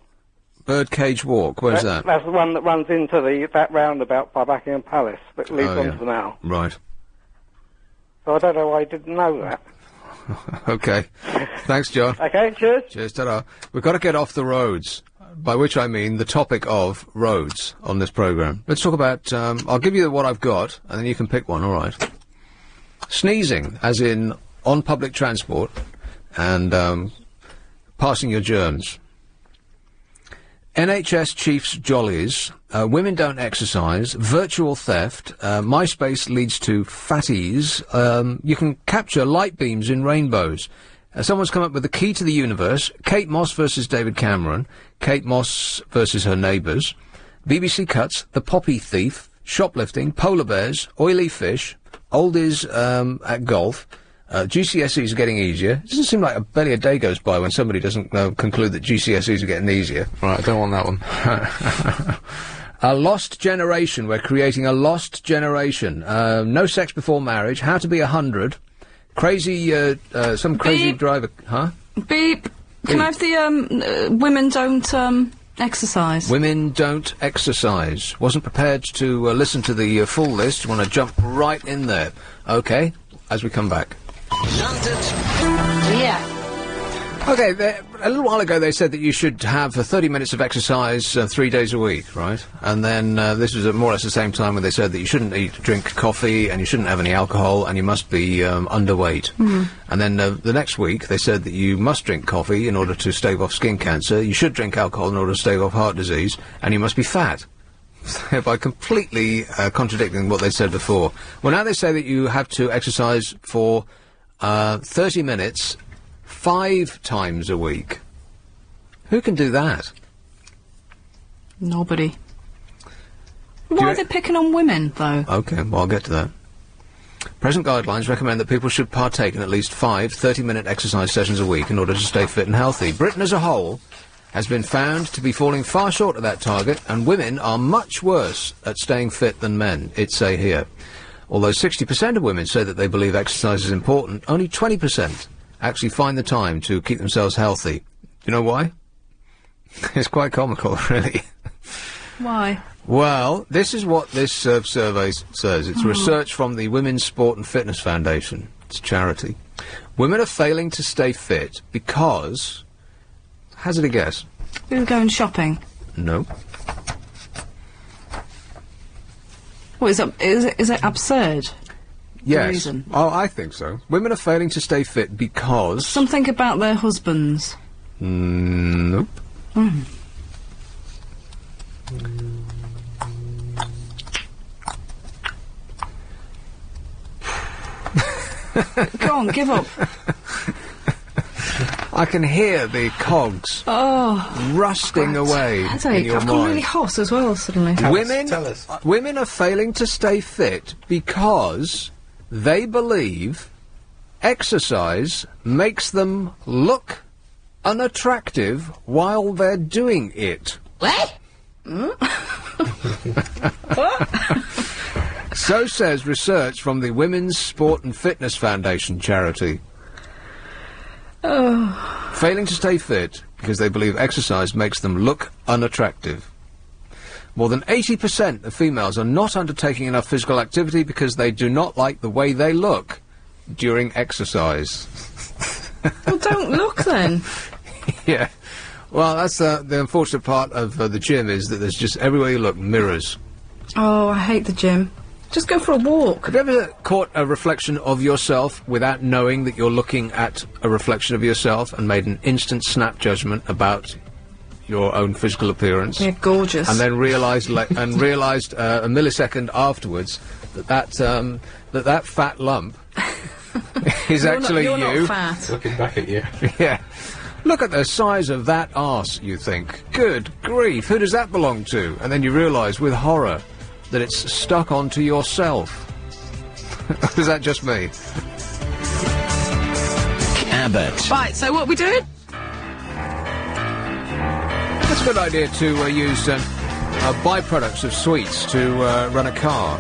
Birdcage Walk, where's that?
That's the one that runs into that roundabout by Buckingham Palace that leads onto the Mall.
Right.
So I don't know why I didn't know that.
Okay. Thanks, John.
Okay, cheers.
Cheers, ta-da. We've got to get off the roads, by which I mean the topic of roads on this programme. Let's talk about, I'll give you what I've got, and then you can pick one, all right? Sneezing, as in on public transport, and passing your germs. NHS chiefs jollies, women don't exercise, virtual theft, MySpace leads to fatties, you can capture light beams in rainbows. Someone's come up with the key to the universe, Kate Moss versus David Cameron, Kate Moss versus her neighbours, BBC Cuts, The Poppy Thief, shoplifting, polar bears, oily fish, oldies at golf, GCSEs are getting easier. It doesn't seem like barely a day goes by when somebody doesn't conclude that GCSEs are getting easier.
Right, I don't want that one.
A lost generation. We're creating a lost generation. No sex before marriage. How to be 100. Crazy, some crazy driver. Huh?
Beep. Can I have the women don't exercise?
Women don't exercise. Wasn't prepared to listen to the full list. Want to jump right in there. Okay, as we come back.
Yeah.
Okay, a little while ago they said that you should have 30 minutes of exercise 3 days a week, right? And then this was at more or less the same time when they said that you shouldn't drink coffee and you shouldn't have any alcohol and you must be underweight. And then the next week they said that you must drink coffee in order to stave off skin cancer, you should drink alcohol in order to stave off heart disease, and you must be fat. By completely contradicting what they said before. Well, now they say that you have to exercise for 30 minutes 5 times a week. Who can do that?
Nobody. Why are they picking on women, though?
Okay, well, I'll get to that. Present guidelines recommend that people should partake in at least 5 30-minute exercise sessions a week in order to stay fit and healthy. Britain as a whole has been found to be falling far short of that target, and women are much worse at staying fit than men, it say here. Although 60% of women say that they believe exercise is important, only 20% actually find the time to keep themselves healthy. Do you know why? It's quite comical, really.
Why?
Well, this is what this survey says. It's research from the Women's Sport and Fitness Foundation. It's a charity. Women are failing to stay fit because... Hazard a guess.
Who are going shopping?
No.
What is it absurd?
Yes.
Reason?
Oh, I think so. Women are failing to stay fit because...
Something about their husbands.
Nope.
Go on, give up.
I can hear the cogs rusting away in
Headache.
your
I've
mind.
gone really hot as well suddenly.
Women are failing to stay fit because they believe exercise makes them look unattractive while they're doing it.
What?
So says research from the Women's Sport and Fitness Foundation charity. Failing to stay fit because they believe exercise makes them look unattractive. More than 80% of females are not undertaking enough physical activity because they do not like the way they look during exercise.
Well, don't look then.
Yeah. Well, that's the unfortunate part of the gym is that there's just everywhere you look mirrors.
Oh, I hate the gym. Just go for a walk.
Have you ever caught a reflection of yourself without knowing that you're looking at a reflection of yourself and made an instant snap judgment about your own physical appearance?
Yeah, gorgeous.
And then realised a millisecond afterwards that fat lump is actually
you're
you.
Not fat.
Looking back at you.
Yeah. Look at the size of that arse, you think. Good grief, who does that belong to? And then you realise with horror that it's stuck onto yourself. Is that just me?
Abbott.
Right, so what are we doing?
It's a good idea to use byproducts of sweets to run a car.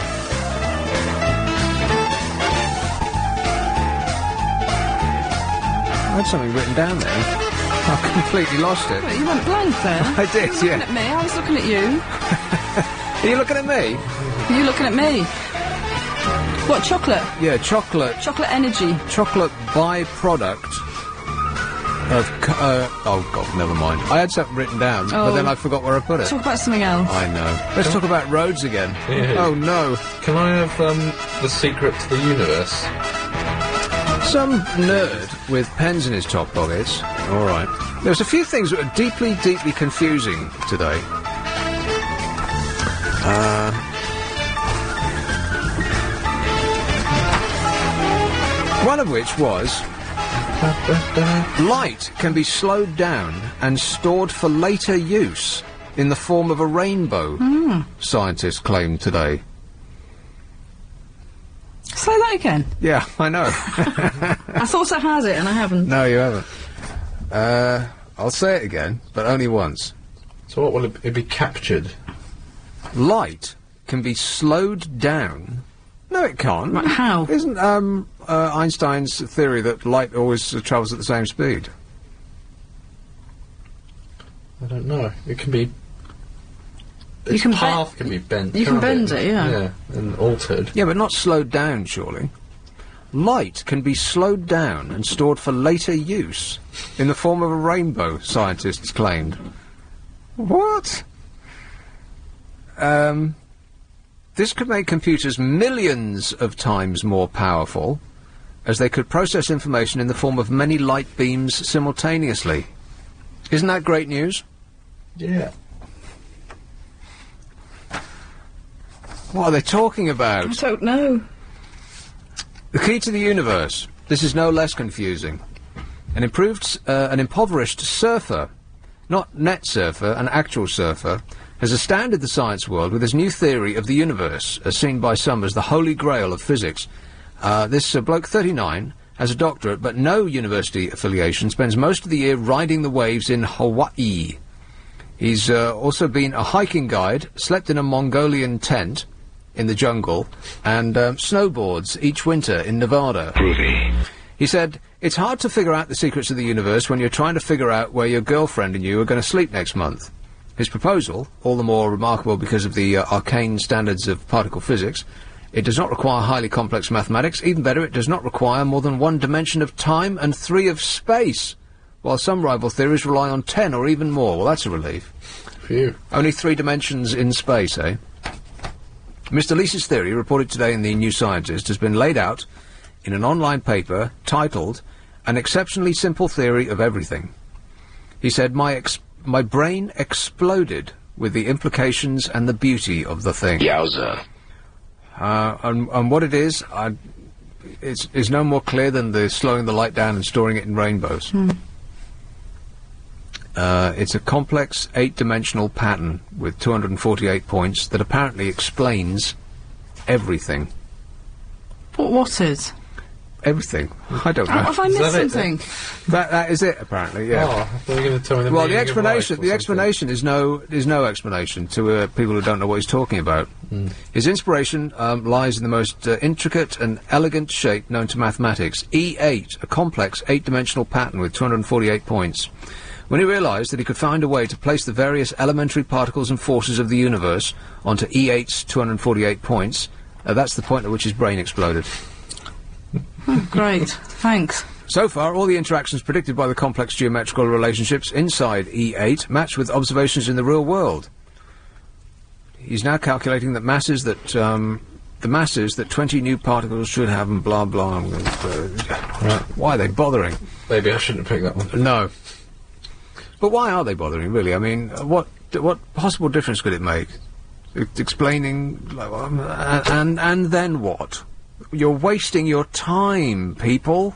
I had something written down there. I've completely lost it.
You went blank there.
I did,
you were
yeah.
looking at me, I was looking at you.
Are you looking at me?
Are you looking at me? What, chocolate?
Yeah, chocolate.
Chocolate energy.
Chocolate byproduct of... oh, God, never mind. I had something written down, but then I forgot where I put it.
Talk about something else.
I know. Let's talk about roads again.
Yeah.
Oh, no.
Can I have the secret to the universe?
Some nerd with pens in his top pockets. All right. There's a few things that are deeply, deeply confusing today. One of which was light can be slowed down and stored for later use in the form of a rainbow, scientists claimed today.
Say that again.
Yeah, I know.
I thought I had it and I haven't.
No, you haven't. I'll say it again, but only once.
So what will it be captured?
Light can be slowed down. No, it can't.
Right, how?
Isn't Einstein's theory that light always travels at the same speed?
I don't know. It can be...
You
Its
can
path can be bent.
You can
can't
bend it, yeah.
Yeah, and altered.
Yeah, but not slowed down, surely. Light can be slowed down and stored for later use in the form of a rainbow, scientists claimed. What? This could make computers millions of times more powerful, as they could process information in the form of many light beams simultaneously. Isn't that great news?
Yeah.
What are they talking about?
I don't know.
The key to the universe. This is no less confusing. An impoverished surfer, not net surfer, an actual surfer, has astounded the science world with his new theory of the universe, as seen by some as the holy grail of physics. This bloke, 39, has a doctorate but no university affiliation, spends most of the year riding the waves in Hawaii. He's also been a hiking guide, slept in a Mongolian tent in the jungle, and snowboards each winter in Nevada. He said, "It's hard to figure out the secrets of the universe when you're trying to figure out where your girlfriend and you are going to sleep next month." His proposal, all the more remarkable because of the arcane standards of particle physics, it does not require highly complex mathematics. Even better, it does not require more than 1 dimension of time and 3 of space, while some rival theories rely on 10 or even more. Well, that's a relief.
Phew.
Only 3 dimensions in space, eh? Mr. Leese's theory, reported today in the New Scientist, has been laid out in an online paper titled An Exceptionally Simple Theory of Everything. He said, My brain exploded with the implications and the beauty of the thing.
Yowza.
And what it is, it's no more clear than the slowing the light down and storing it in rainbows. It's a complex 8-dimensional pattern with 248 points that apparently explains everything.
But what is?
Everything. I don't know.
Have I missed something?
That is it, apparently, yeah.
Oh, I thought you were going to tell me the
Well, the
meaning of life
explanation,
or
the
something.
explanation is no explanation to people who don't know what he's talking about. His inspiration lies in the most intricate and elegant shape known to mathematics. E8, a complex 8-dimensional pattern with 248 points. When he realised that he could find a way to place the various elementary particles and forces of the universe onto E8's 248 points, that's the point at which his brain exploded.
Great, thanks.
So far, all the interactions predicted by the complex geometrical relationships inside E8 match with observations in the real world. He's now calculating that the masses that 20 new particles should have, and blah blah.
Right.
Why are they bothering?
Maybe I shouldn't have picked that one.
No. But why are they bothering, really? I mean, what possible difference could it make? Explaining, and then what? You're wasting your time, people.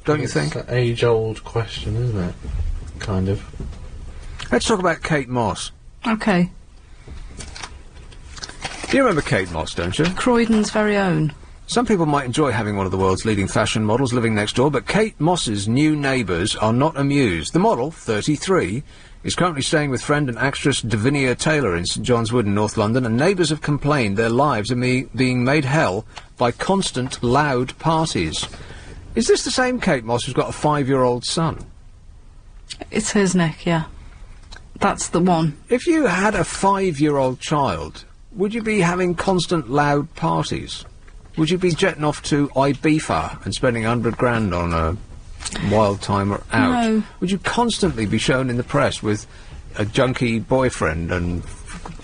Don't you think?
It's an age-old question, isn't it? Kind of.
Let's talk about Kate Moss.
Okay.
You remember Kate Moss, don't you?
Croydon's very own.
Some people might enjoy having one of the world's leading fashion models living next door, but Kate Moss's new neighbours are not amused. The model, 33, is currently staying with friend and actress Davinia Taylor in St John's Wood in North London, and neighbours have complained their lives are being made hell by constant loud parties. Is this the same Kate Moss who's got a 5-year-old son?
It's his, Nick, yeah. That's the one.
If you had a 5-year-old child, would you be having constant loud parties? Would you be jetting off to Ibiza and spending 100 grand on a wild time or out?
No.
Would you constantly be shown in the press with a junkie boyfriend and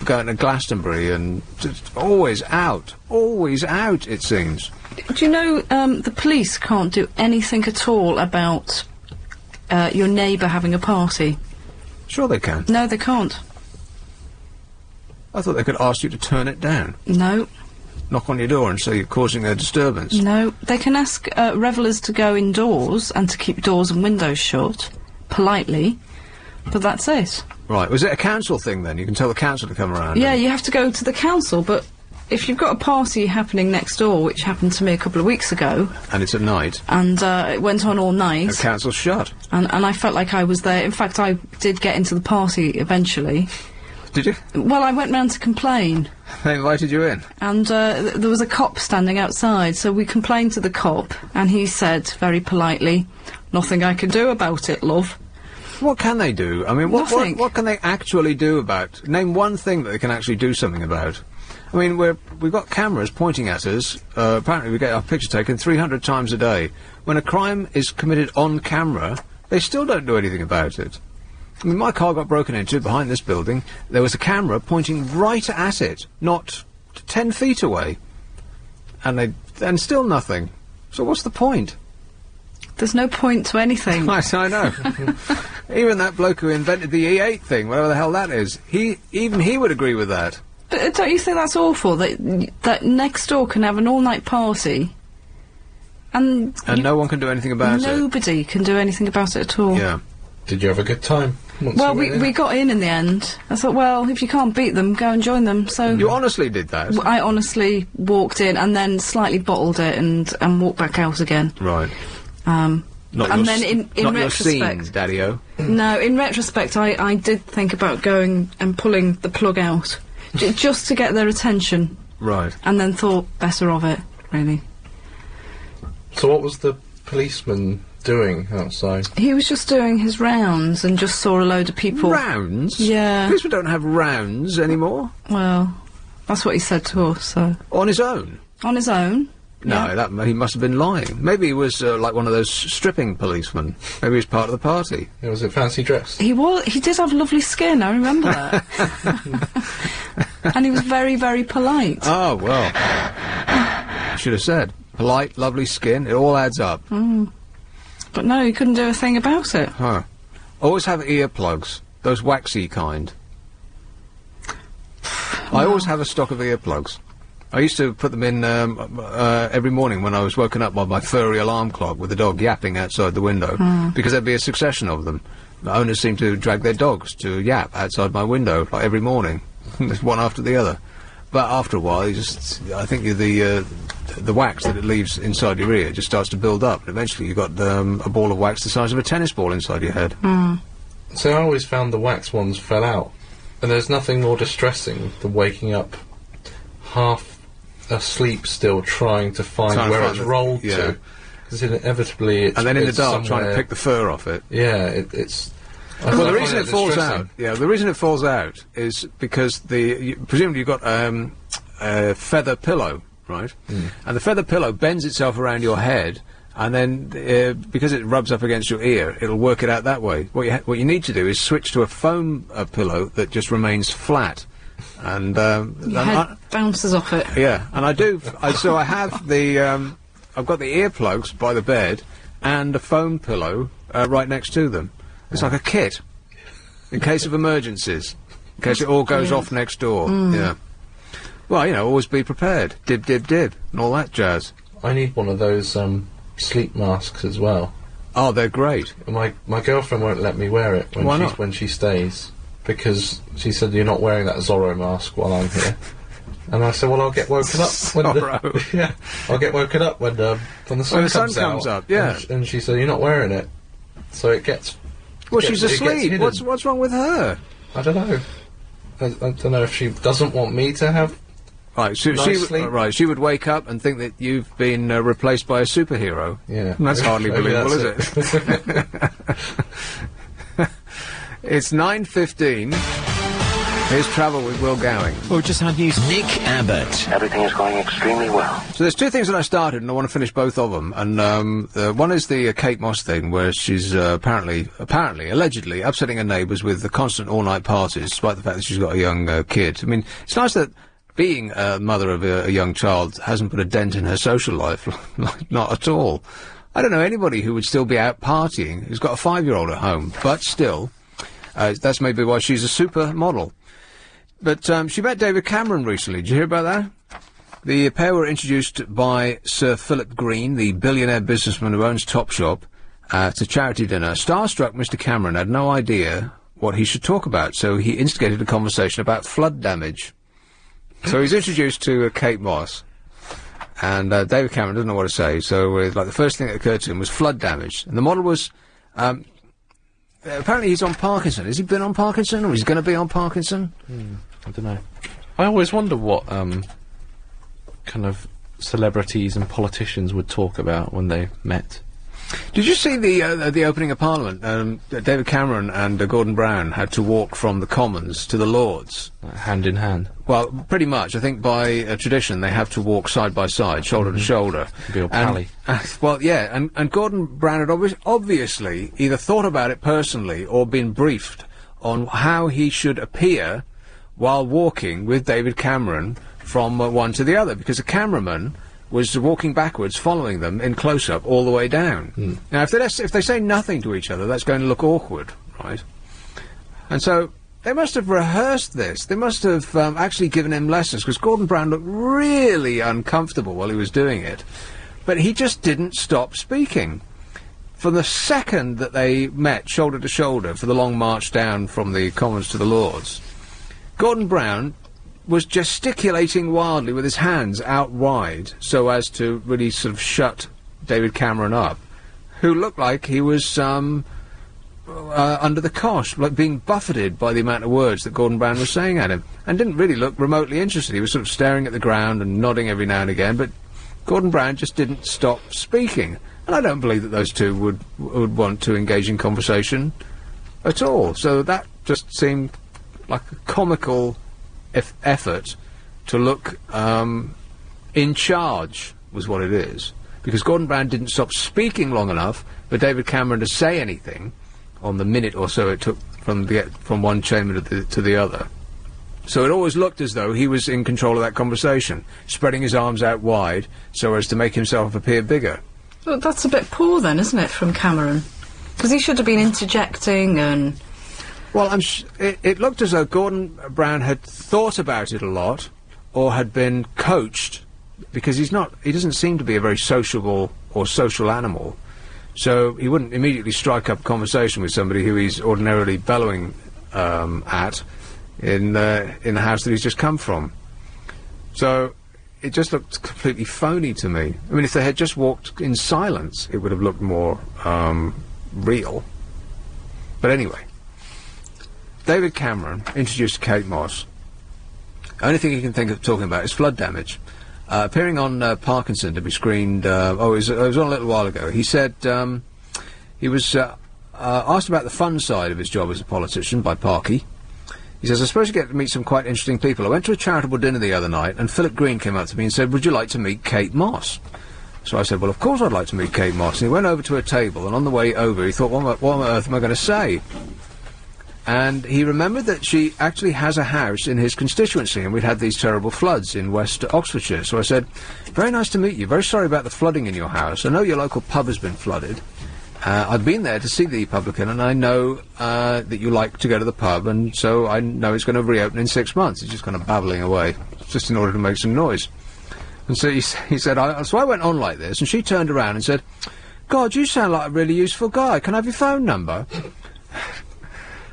going to Glastonbury and just always out, it seems?
Do you know, the police can't do anything at all about your neighbour having a party?
Sure they can.
No, they can't.
I thought they could ask you to turn it down.
No.
Knock on your door and say you're causing a disturbance.
No, they can ask revellers to go indoors and to keep doors and windows shut, politely, but that's it.
Right, was it a council thing then? You can tell the council to come around?
Yeah, you have to go to the council, but if you've got a party happening next door, which happened to me a couple of weeks ago...
And it's at night?
And it went on all night.
The council's shut?
And I felt like I was there. In fact, I did get into the party eventually.
Did you?
Well, I went round to complain.
They invited you in?
And there was a cop standing outside, so we complained to the cop, and he said, very politely, "Nothing I can do about it, love."
What can they do? I mean, what can they actually do about... Name one thing that they can actually do something about. I mean, we've got cameras pointing at us. Apparently we get our picture taken 300 times a day. When a crime is committed on camera, they still don't do anything about it. I mean, my car got broken into behind this building. There was a camera pointing right at it, not 10 feet away. And still nothing. So what's the point?
There's no point to anything.
I know. Even that bloke who invented the E8 thing, whatever the hell that is, even he would agree with that.
But don't you think that's awful, that next door can have an all-night party, and
no one can do anything about it?
Nobody can do anything about it at all.
Yeah.
Did you have a good time?
Well, we got in the end. I thought, well, if you can't beat them, go and join them. So
you honestly did that?
I honestly walked in and then slightly bottled it and walked back out again.
Right.
And then in
not
retrospect,
your scene, Daddy-o.
No, in retrospect, I did think about going and pulling the plug out, just to get their attention.
Right.
And then thought better of it, really.
So what was the policeman doing outside?
He was just doing his rounds and just saw a load of people.
Rounds?
Yeah.
Policemen don't have rounds anymore.
Well, that's what he said to us, so...
On his own?
On his own.
No,
yeah.
He must have been lying. Maybe he was like one of those stripping policemen. Maybe he was part of the party.
Yeah, was it fancy dress?
He did have lovely skin, I remember that. And he was very, very polite.
Oh, well. Should have said. Polite, lovely skin, it all adds up.
But no, he couldn't do a thing about it.
Huh. Always have earplugs. Those waxy kind. I always have a stock of earplugs. I used to put them in every morning when I was woken up by my furry alarm clock with the dog yapping outside the window, because there'd be a succession of them. The owners seem to drag their dogs to yap outside my window, like every morning, one after the other. But after a while, I think the wax that it leaves inside your ear just starts to build up, and eventually you've got a ball of wax the size of a tennis ball inside your head.
So I always found the wax ones fell out, and there's nothing more distressing than waking up half asleep still trying to find where it's rolled to, because inevitably it's...
And then in the dark
somewhere...
trying to pick the fur off it.
Yeah, it's...
Well, the reason it falls out, the reason it falls out is because presumably you've got a feather pillow, right? And the feather pillow bends itself around your head, and then because it rubs up against your ear, it'll work it out that way. What you need to do is switch to a foam pillow that just remains flat. And
your head bounces off it.
Yeah, and so I have I've got the earplugs by the bed and a foam pillow right next to them. It's like a kit in case of emergencies, in case it all goes off next door. Yeah. Well, always be prepared. Dib, dib, dib, and all that jazz.
I need one of those sleep masks as well.
Oh, they're great.
My girlfriend won't let me wear it when she stays, because she said, "You're not wearing that Zorro mask while I'm here." And I said, "Well, I'll get woken up when I'll get woken up when the sun comes
up." Yeah.
And she said, "You're not wearing it," so it gets.
Well, she's asleep. What's wrong with her?
I don't know. I don't know if she doesn't want me to have.
Right, she would wake up and think that you've been replaced by a superhero.
Yeah.
And that's hardly believable, is it? It's 9:15. Here's Travel with Will Gowing.
Well, just had news. Nick Abbott.
Everything is going extremely well.
So there's two things that I started, and I want to finish both of them. And one is the Kate Moss thing, where she's allegedly upsetting her neighbours with the constant all-night parties, despite the fact that she's got a young kid. I mean, it's nice that being a mother of a young child hasn't put a dent in her social life. Not at all. I don't know anybody who would still be out partying who's got a 5-year-old at home, but still, that's maybe why she's a supermodel. But she met David Cameron recently. Did you hear about that? The pair were introduced by Sir Philip Green, the billionaire businessman who owns Topshop, at a charity dinner. Starstruck Mr. Cameron had no idea what he should talk about, so he instigated a conversation about flood damage. So he's introduced to Kate Moss, and David Cameron doesn't know what to say, so the first thing that occurred to him was flood damage. And the model was... apparently he's on Parkinson. Has he been on Parkinson, or is he going to be on Parkinson?
I don't know. I always wonder what kind of celebrities and politicians would talk about when they met.
Did you see the opening of Parliament? David Cameron and Gordon Brown had to walk from the Commons to the Lords.
Hand in hand?
Well, pretty much. I think by tradition they have to walk side by side, shoulder to shoulder.
Be a pally.
Well, yeah, and Gordon Brown had obviously either thought about it personally or been briefed on how he should appear while walking with David Cameron from one to the other, because the cameraman was walking backwards, following them in close-up all the way down. Now, if they say nothing to each other, that's going to look awkward, right? And so they must have rehearsed this. They must have actually given him lessons, because Gordon Brown looked really uncomfortable while he was doing it. But he just didn't stop speaking. From the second that they met shoulder to shoulder for the long march down from the Commons to the Lords, Gordon Brown was gesticulating wildly with his hands out wide so as to really sort of shut David Cameron up, who looked like he was under the cosh, like being buffeted by the amount of words that Gordon Brown was saying at him, and didn't really look remotely interested. He was sort of staring at the ground and nodding every now and again, but Gordon Brown just didn't stop speaking. And I don't believe that those two would want to engage in conversation at all. So that just seemed like a comical effort to look in charge, was what it is, because Gordon Brown didn't stop speaking long enough for David Cameron to say anything on the minute or so it took from one chamber to the other. So it always looked as though he was in control of that conversation, spreading his arms out wide so as to make himself appear bigger.
Well, that's a bit poor then, isn't it, from Cameron? Because he should have been interjecting and
Well, it looked as though Gordon Brown had thought about it a lot, or had been coached, because he doesn't seem to be a very sociable or social animal, so he wouldn't immediately strike up a conversation with somebody who he's ordinarily bellowing at in the house that he's just come from. So it just looked completely phony to me. I mean, if they had just walked in silence, it would have looked more real. But anyway, David Cameron introduced Kate Moss. The only thing he can think of talking about is flood damage. Appearing on Parkinson to be screened, it was on a little while ago, he said he was asked about the fun side of his job as a politician by Parky. He says, I suppose you get to meet some quite interesting people. I went to a charitable dinner the other night, and Philip Green came up to me and said, would you like to meet Kate Moss? So I said, well, of course I'd like to meet Kate Moss. And he went over to a table, and on the way over, he thought, what on earth am I going to say? And he remembered that she actually has a house in his constituency, and we'd had these terrible floods in West Oxfordshire. So I said, very nice to meet you. Very sorry about the flooding in your house. I know your local pub has been flooded. I've been there to see the publican, and I know that you like to go to the pub, and so I know it's going to reopen in 6 months. He's just kind of babbling away, just in order to make some noise. And so he said, so I went on like this, and she turned around and said, God, you sound like a really useful guy. Can I have your phone number?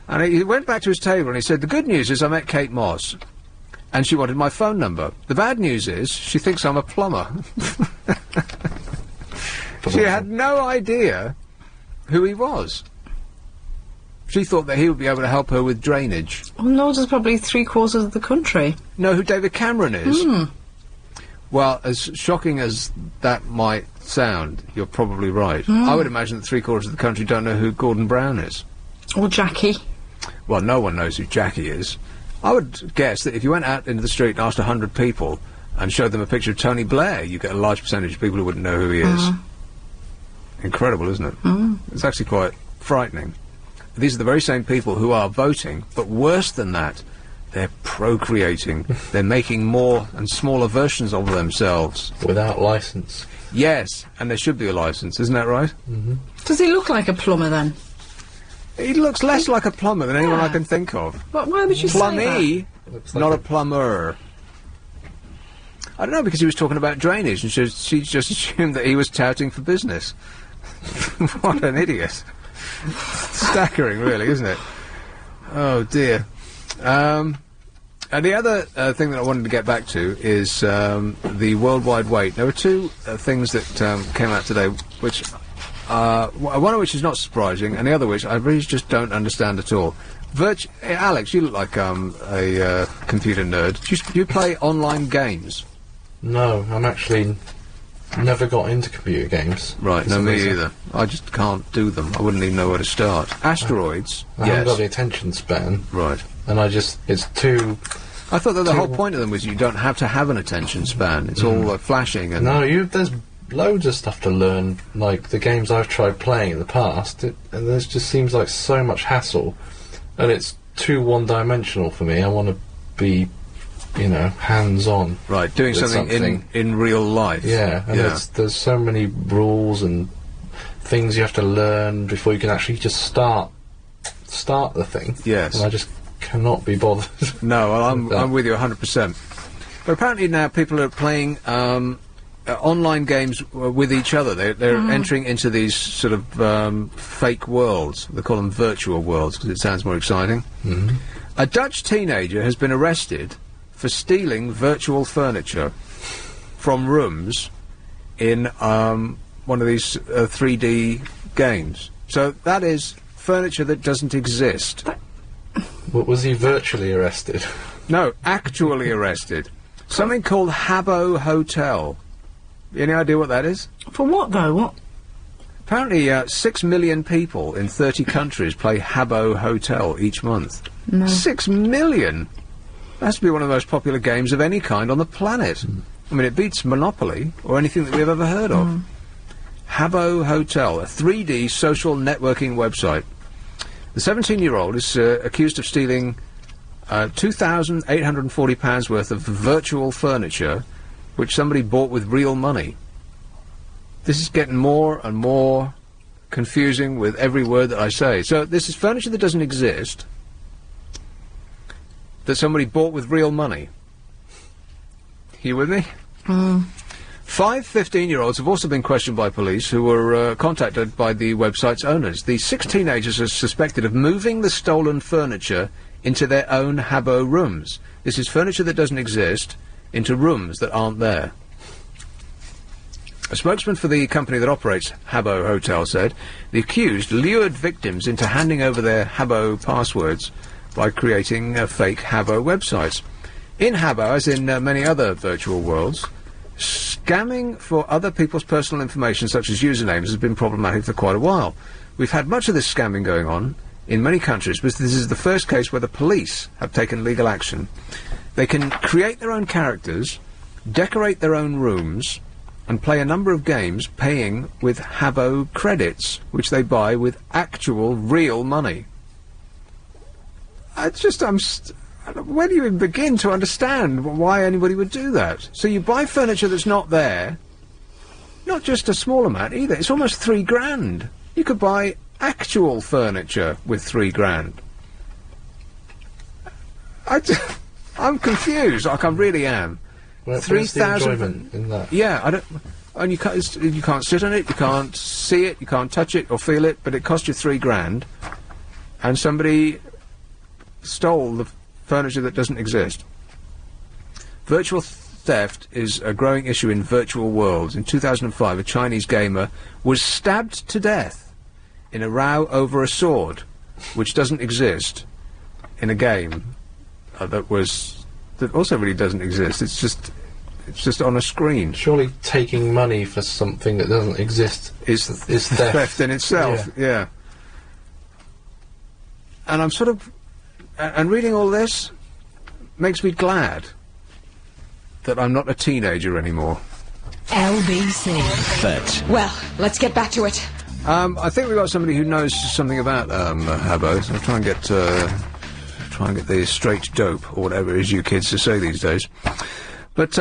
And he went back to his table, and he said, the good news is I met Kate Moss, and she wanted my phone number. The bad news is she thinks I'm a plumber. She had no idea who he was. She thought that he would be able to help her with drainage.
Well, nor does probably 3/4 of the country.
Know who David Cameron is?
Mm.
Well, as shocking as that might sound, you're probably right. I would imagine that 3/4 of the country don't know who Gordon Brown is.
Or Jackie.
Well, no one knows who Jackie is. I would guess that if you went out into the street and asked 100 people and showed them a picture of Tony Blair, you get a large percentage of people who wouldn't know who he is. Incredible, isn't it? It's actually quite frightening. These are the very same people who are voting, but worse than that, they're procreating. They're making more and smaller versions of themselves.
Without licence.
Yes, and there should be a licence, isn't that right?
Does he look like a plumber then?
He looks less like a plumber than anyone I can think of.
But why would you
Plumbee,
say that?
not a plumber. I don't know, because he was talking about drainage, and she just assumed that he was touting for business. What an idiot. Staggering, really, isn't it? Oh, dear. And the other thing that I wanted to get back to is the worldwide wait. There were two things that came out today, which one of which is not surprising, and the other which I really just don't understand at all. Alex, you look like a computer nerd. Do you play online games?
No, I'm actually never got into computer games.
Right, no, me either. I just can't do them. I wouldn't even know where to start. Asteroids,
I haven't got the attention span.
Right.
And it's too...
I thought that the whole point of them was you don't have to have an attention span. It's all flashing and...
No, there's loads of stuff to learn, like the games I've tried playing in the past, and there just seems like so much hassle, and it's too one-dimensional for me. I want to be, hands-on.
Right, doing something in real life.
Yeah, and there's so many rules and things you have to learn before you can actually just start the thing.
Yes.
And I just cannot be bothered.
No, well, I'm with you 100%. But apparently now people are playing online games with each other. They're entering into these sort of fake worlds. They call them virtual worlds because it sounds more exciting. A Dutch teenager has been arrested for stealing virtual furniture from rooms in one of these 3D games. So that is furniture that doesn't exist.
What, was he virtually arrested?
No, actually arrested. Something called Habbo Hotel. Any idea what that is?
For what, though? What?
Apparently 6 million people in 30 countries play Habbo Hotel each month.
No.
6 million? That has to be one of the most popular games of any kind on the planet. I mean, it beats Monopoly or anything that we've ever heard of. Habbo Hotel, a 3D social networking website. The 17-year-old is accused of stealing £2,840 worth of virtual furniture, which somebody bought with real money. This is getting more and more confusing with every word that I say. So this is furniture that doesn't exist, that somebody bought with real money. You with me? 5 15-year-olds have also been questioned by police who were contacted by the website's owners. The 6 teenagers are suspected of moving the stolen furniture into their own Habbo rooms. This is furniture that doesn't exist into rooms that aren't there. A spokesman for the company that operates Habbo Hotel said the accused lured victims into handing over their Habbo passwords by creating fake Habbo websites. In Habbo, as in many other virtual worlds, scamming for other people's personal information, such as usernames, has been problematic for quite a while. We've had much of this scamming going on in many countries, but this is the first case where the police have taken legal action. They can create their own characters, decorate their own rooms, and play a number of games paying with Habbo credits, which they buy with actual, real money. Where do you even begin to understand why anybody would do that? So you buy furniture that's not there, not just a small amount either, it's almost £3,000. You could buy actual furniture with £3,000. I'm confused, like I really am.
Where's the enjoyment in that?
Yeah, I don't. And you can't sit on it, you can't see it, you can't touch it or feel it, but it cost you £3,000, and somebody stole the furniture that doesn't exist. Virtual theft is a growing issue in virtual worlds. In 2005, a Chinese gamer was stabbed to death in a row over a sword, which doesn't exist in a game that also really doesn't exist. It's just on a screen.
Surely taking money for something that doesn't exist is theft.
Theft in itself, yeah. And I'm sort of... And reading all this makes me glad that I'm not a teenager anymore.
LBC.
But...
Well, let's get back to it.
I think we've got somebody who knows something about Habbo, so I'll try and get the straight dope, or whatever it is you kids to say these days. But,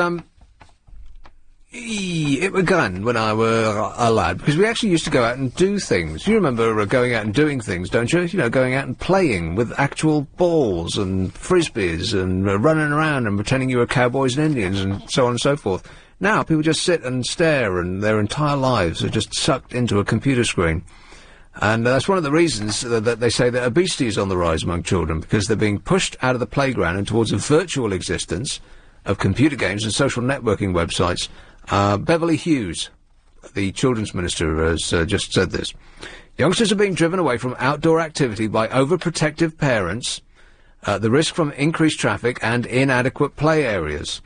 it began when I were a lad, because we actually used to go out and do things. You remember going out and doing things, don't you? You know, going out and playing with actual balls and frisbees and running around and pretending you were cowboys and Indians and so on and so forth. Now, people just sit and stare, and their entire lives are just sucked into a computer screen. And that's one of the reasons that they say that obesity is on the rise among children, because they're being pushed out of the playground and towards a virtual existence of computer games and social networking websites. Beverly Hughes, the children's minister, has just said this. Youngsters are being driven away from outdoor activity by overprotective parents, the risk from increased traffic and inadequate play areas.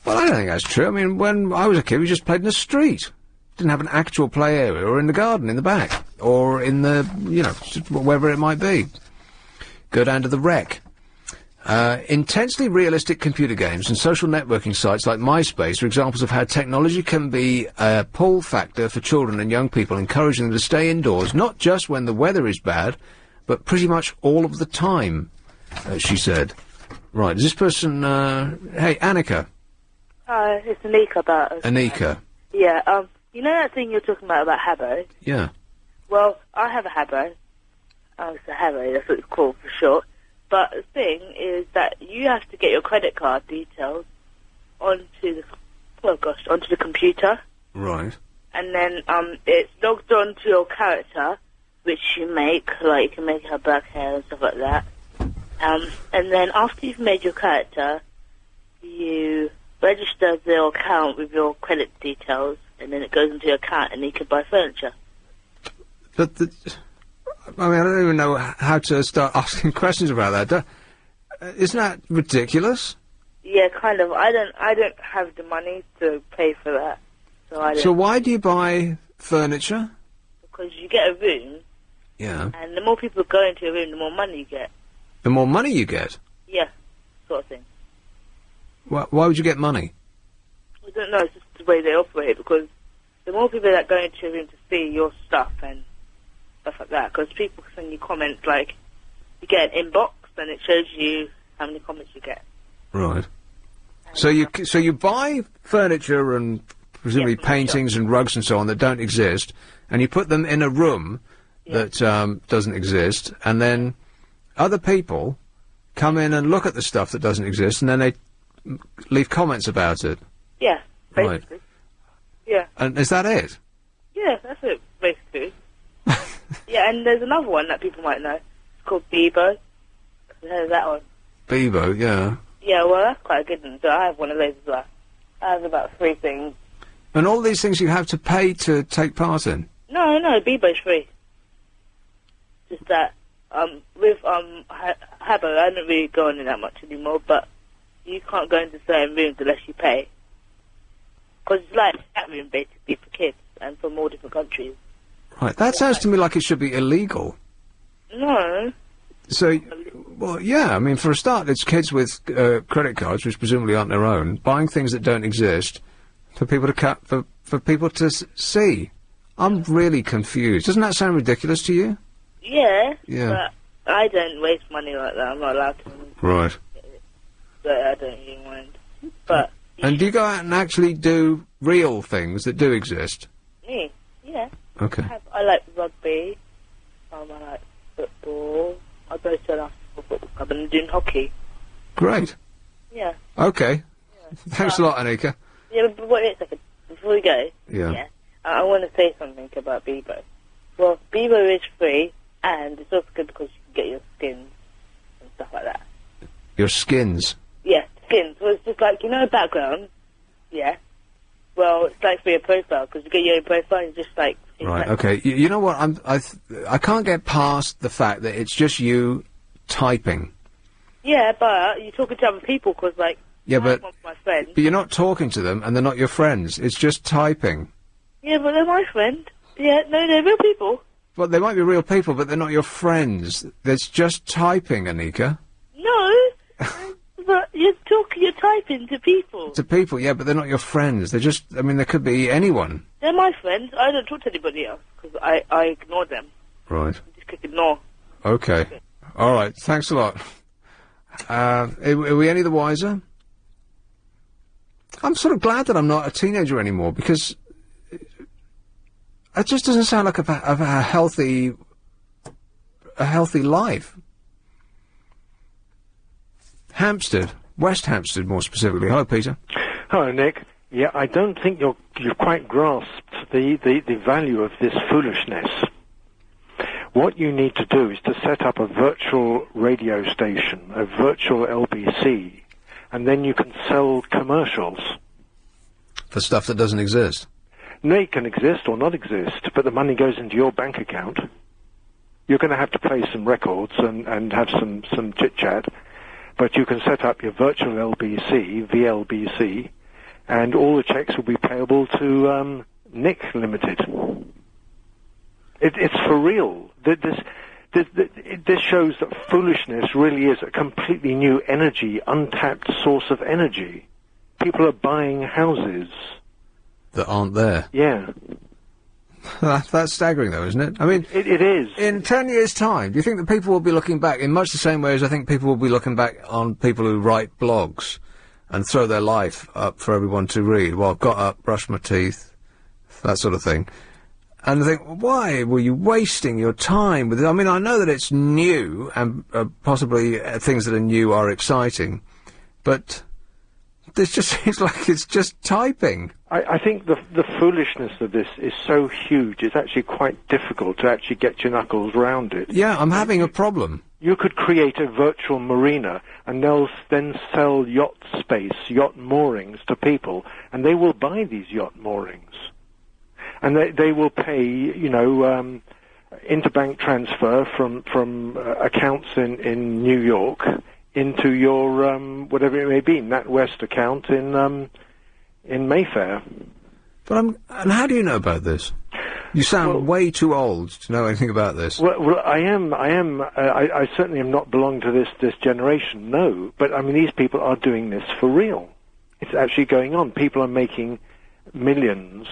Well, I don't think that's true. I mean, when I was a kid, we just played in the street. Didn't have an actual play area, or in the garden in the back, or in the, just wherever it might be. Go down to the rec. Intensely realistic computer games and social networking sites like MySpace are examples of how technology can be a pull factor for children and young people, encouraging them to stay indoors, not just when the weather is bad, but pretty much all of the time, she said. Right, is this person, hey, Annika.
It's Anika about...
Anika.
Yeah, you know that thing you're talking about Habbo?
Yeah.
Well, I have a Habbo. It's a Habbo, that's what it's called for short. But the thing is that you have to get your credit card details onto the computer. Right. And then it's logged onto your character, which you make, like you can make her black hair and stuff like that. And then after you've made your character, you register your account with your credit details, and then it goes into your account, and you can buy furniture.
But I mean, I don't even know how to start asking questions about that. Isn't that ridiculous?
Yeah, kind of. I don't have the money to pay for that, so I don't.
So why do you buy furniture?
Because you get a room.
Yeah.
And the more people go into a room, the more money you get.
The more money you get?
Yeah, sort of thing.
Why would you get money?
I don't know. It's just the way they operate. Because the more people that go into a room to see your stuff and stuff like that, because people send you comments like, you get an inbox and it shows you how many comments you get.
Right. So you buy furniture and presumably paintings and rugs and so on that don't exist, and you put them in a room that doesn't exist, and then other people come in and look at the stuff that doesn't exist, and then they leave comments about it.
Yeah,
Right.
basically. Yeah.
And is that it?
Yeah, that's it, basically. Yeah, and there's another one that people might know. It's called Bebo. You heard of that one?
Bebo, yeah.
Yeah, well, that's quite a good one. So I have one of those as well. I have about 3 things.
And all these things you have to pay to take part in?
No, Bebo's free. Just that, with, Habbo, I don't really go on in that much anymore, but you can't go into certain rooms unless you pay. Because it's like a chat room, basically, for kids, and from all different countries.
Right, that sounds to me like it should be illegal.
No.
So, well, yeah, I mean, for a start, it's kids with credit cards, which presumably aren't their own, buying things that don't exist for people to for people to see. I'm really confused. Doesn't that sound ridiculous to you?
Yeah.
Yeah.
But I don't waste money like that. I'm not allowed to.
Right.
But I don't really mind. But
And do you go out and actually do real things that do exist?
me, yeah.
Okay.
I like rugby. I like football. I go to an after-school football club and I'm doing hockey.
Great.
Yeah.
Okay. Thanks a lot, Anika.
Yeah, but wait a second. Before we go,
Yeah.
I want to say something about Bebo. Well, Bebo is free, and it's also good because you can get your skins and stuff like that.
Your skins.
Yeah, skins. Well, it's just like, you know, a background. Yeah. Well, it's like for your profile, because you get your own profile and just like...
Right, okay. You know what, I can't get past the fact that it's just you typing.
Yeah, but you're talking to other people, because, like,
Yeah,
I
but
want my friend.
you're not talking to them, and they're not your friends. It's just typing.
Yeah, but they're my friend. Yeah, no, they're real people.
Well, they might be real people, but they're not your friends. It's just typing, Anika.
No, but you're typing to people.
To people, yeah, but they're not your friends. They're just, I mean, they could be anyone.
They're my friends. I don't talk to anybody else, because I ignore them.
Right.
Just click ignore.
Okay. All right. Thanks a lot. Are we any the wiser? I'm sort of glad that I'm not a teenager anymore, because it just doesn't sound like a healthy life. Hampstead, West Hampstead, more specifically. Hello, Peter.
Hello, Nick. Yeah, I don't think you've quite grasped the value of this foolishness. What you need to do is to set up a virtual radio station, a virtual LBC, and then you can sell commercials.
For stuff that doesn't exist?
No, it can exist or not exist, but the money goes into your bank account. You're going to have to play some records and have some chit-chat, but you can set up your virtual LBC, VLBC, and all the checks will be payable to Nick Limited. It's for real. This shows that foolishness really is a completely new energy, untapped source of energy. People are buying houses.
That aren't there?
Yeah.
That's staggering, though, isn't it? I mean...
It is.
In 10 years' time, do you think that people will be looking back in much the same way as I think people will be looking back on people who write blogs and throw their life up for everyone to read? Well, got up, brushed my teeth, that sort of thing. And I think, why were you wasting your time with it? I mean, I know that it's new, and possibly things that are new are exciting, but this just seems like it's just typing.
I think the foolishness of this is so huge, it's actually quite difficult to actually get your knuckles round it.
Yeah, I'm having a problem.
You could create a virtual marina, and they'll then sell yacht space, yacht moorings to people, and they will buy these yacht moorings. And they will pay, you know, interbank transfer from accounts in New York into your whatever it may be, NatWest account in Mayfair.
But and how do you know about this? You sound way too old to know anything about this.
Well, I certainly am not belong to this generation. No, but I mean these people are doing this for real. It's actually going on. People are making millions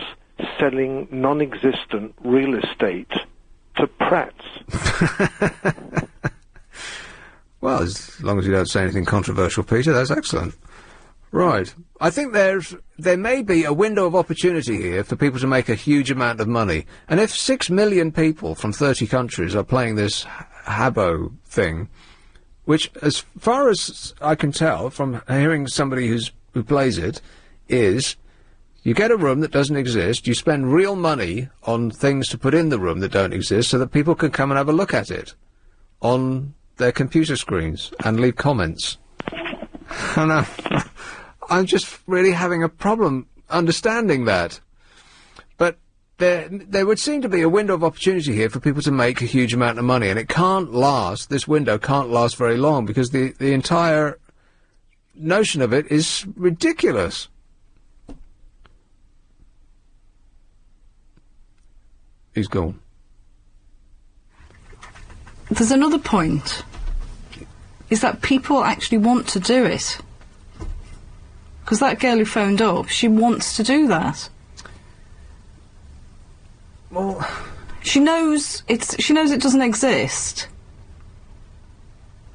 selling non-existent real estate to Pratts.
Well, as long as you don't say anything controversial, Peter, that's excellent. Right. I think there may be a window of opportunity here for people to make a huge amount of money. And if 6 million people from 30 countries are playing this Habbo thing, which, as far as I can tell from hearing somebody who plays it, is you get a room that doesn't exist, you spend real money on things to put in the room that don't exist so that people can come and have a look at it on their computer screens and leave comments. And I'm just really having a problem understanding that. But there would seem to be a window of opportunity here for people to make a huge amount of money, and it can't last, this window can't last very long, because the entire notion of it is ridiculous. He's gone.
There's another point, is that people actually want to do it. Because that girl who phoned up, she wants to do that.
Well,
she knows it doesn't exist,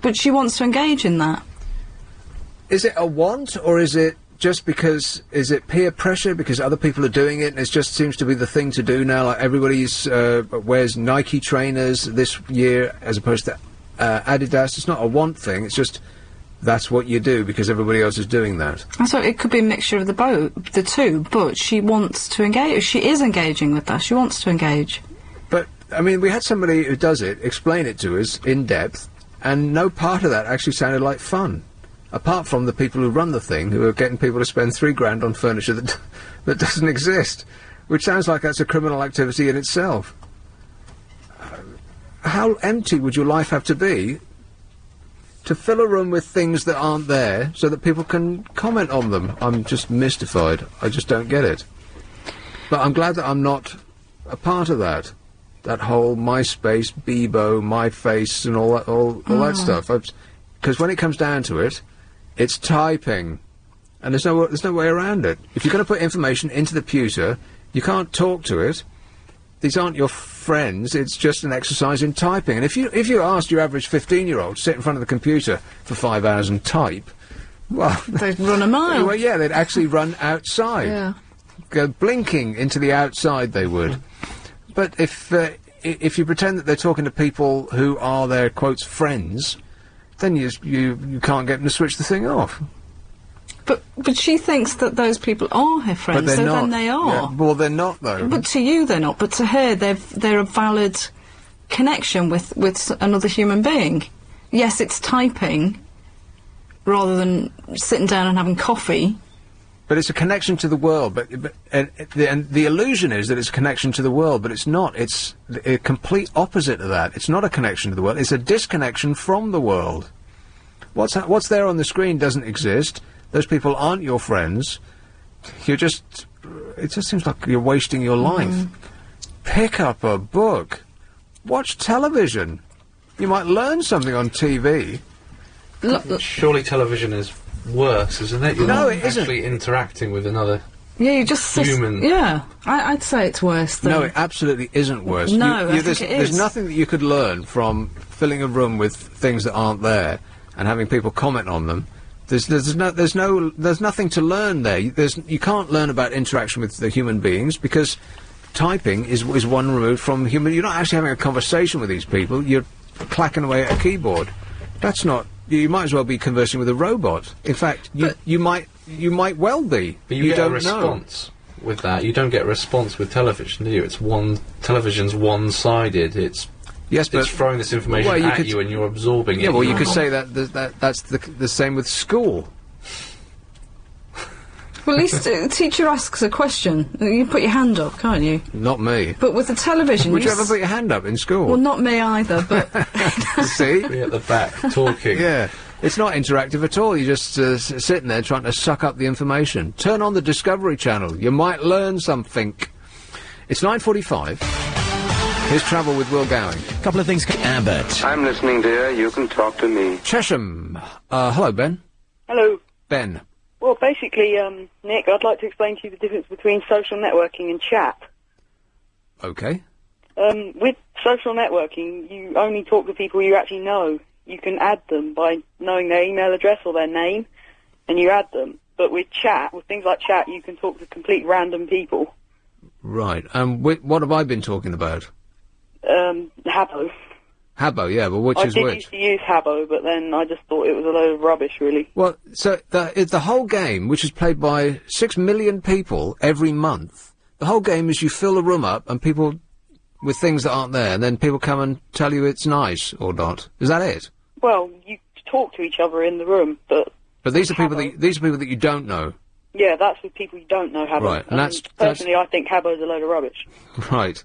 but she wants to engage in that.
Is it a want, or is it just because, is it peer pressure because other people are doing it and it just seems to be the thing to do now? Like everybody's wears Nike trainers this year as opposed to Adidas. It's not a want thing, it's just that's what you do because everybody else is doing that.
So it could be a mixture of the two, but she wants to engage. She is engaging with that. She wants to engage.
But, I mean, we had somebody who does it explain it to us in depth, and no part of that actually sounded like fun. Apart from the people who run the thing, who are getting people to spend £3 on furniture that doesn't exist, which sounds like that's a criminal activity in itself. How empty would your life have to be to fill a room with things that aren't there so that people can comment on them? I'm just mystified. I just don't get it. But I'm glad that I'm not a part of that. That whole MySpace, Bebo, MyFace and all that stuff. Because when it comes down to it, it's typing. And there's no way around it. If you're going to put information into the computer, you can't talk to it. These aren't your friends, it's just an exercise in typing. And if you asked your average 15-year-old to sit in front of the computer for 5 hours and type, well...
they'd run a mile.
Well, yeah, they'd actually run outside.
Yeah.
Go blinking into the outside, they would. But if you pretend that they're talking to people who are their, quotes, friends, then you can't get them to switch the thing off.
But she thinks that those people are her friends,
but they're
so
not.
then they are.
Yeah, well, they're not, though.
But to you, they're not. But to her, they're a valid connection with another human being. Yes, it's typing rather than sitting down and having coffee.
But it's a connection to the world. And the illusion is that it's a connection to the world, but it's not. It's a complete opposite of that. It's not a connection to the world. It's a disconnection from the world. What's there on the screen doesn't exist. Those people aren't your friends. It just seems like you're wasting your life. Pick up a book. Watch television. You might learn something on TV.
Surely television is worse, isn't it? You're
no,
not
it isn't.
actually interacting with another
you just
human.
Yeah, I'd say it's worse than...
No, it absolutely isn't worse.
No, I think it is.
There's nothing that you could learn from filling a room with things that aren't there and having people comment on them. There's nothing to learn there. You can't learn about interaction with the human beings because typing is one removed from human. You're not actually having a conversation with these people. You're clacking away at a keyboard. That's not. You might as well be conversing with a robot. In fact, you might well be.
But you get
don't
a response with that. You don't get a response with television, do you? Television's one-sided. It's throwing this information at you and you're absorbing it.
Yeah, well, you could say that's the same with school.
Well, at least a teacher asks a question. You put your hand up, can't you?
Not me.
But with the television...
Would you ever put your hand up in school?
Well, not me either, but...
See?
Be at the back, talking.
Yeah. It's not interactive at all. You're just sitting there trying to suck up the information. Turn on the Discovery Channel. You might learn something. It's 9:45. Here's Travel with Will Gowing.
Couple of things. Abbott.
I'm listening, dear. You can talk to me.
Chesham. Hello, Ben.
Hello.
Ben.
Well, basically, Nick, I'd like to explain to you the difference between social networking and chat.
Okay.
With social networking, you only talk to people you actually know. You can add them by knowing their email address or their name, and you add them. But with chat, with things like chat, you can talk to complete random people.
Right. What have I been talking about?
Habbo.
Habbo, yeah, but which is
I did
which?
used to use Habbo, but then I just thought it was a load of rubbish, really.
Well, so the whole game, which is played by 6 million people every month, the whole game is you fill the room up and people with things that aren't there, and then people come and tell you it's nice or not. Is that it?
Well, you talk to each other in the room, but
these are people that you don't know.
yeah, that's with people you don't know Habbo.
Right, and that's
personally, I think Habbo's a load of rubbish.
right.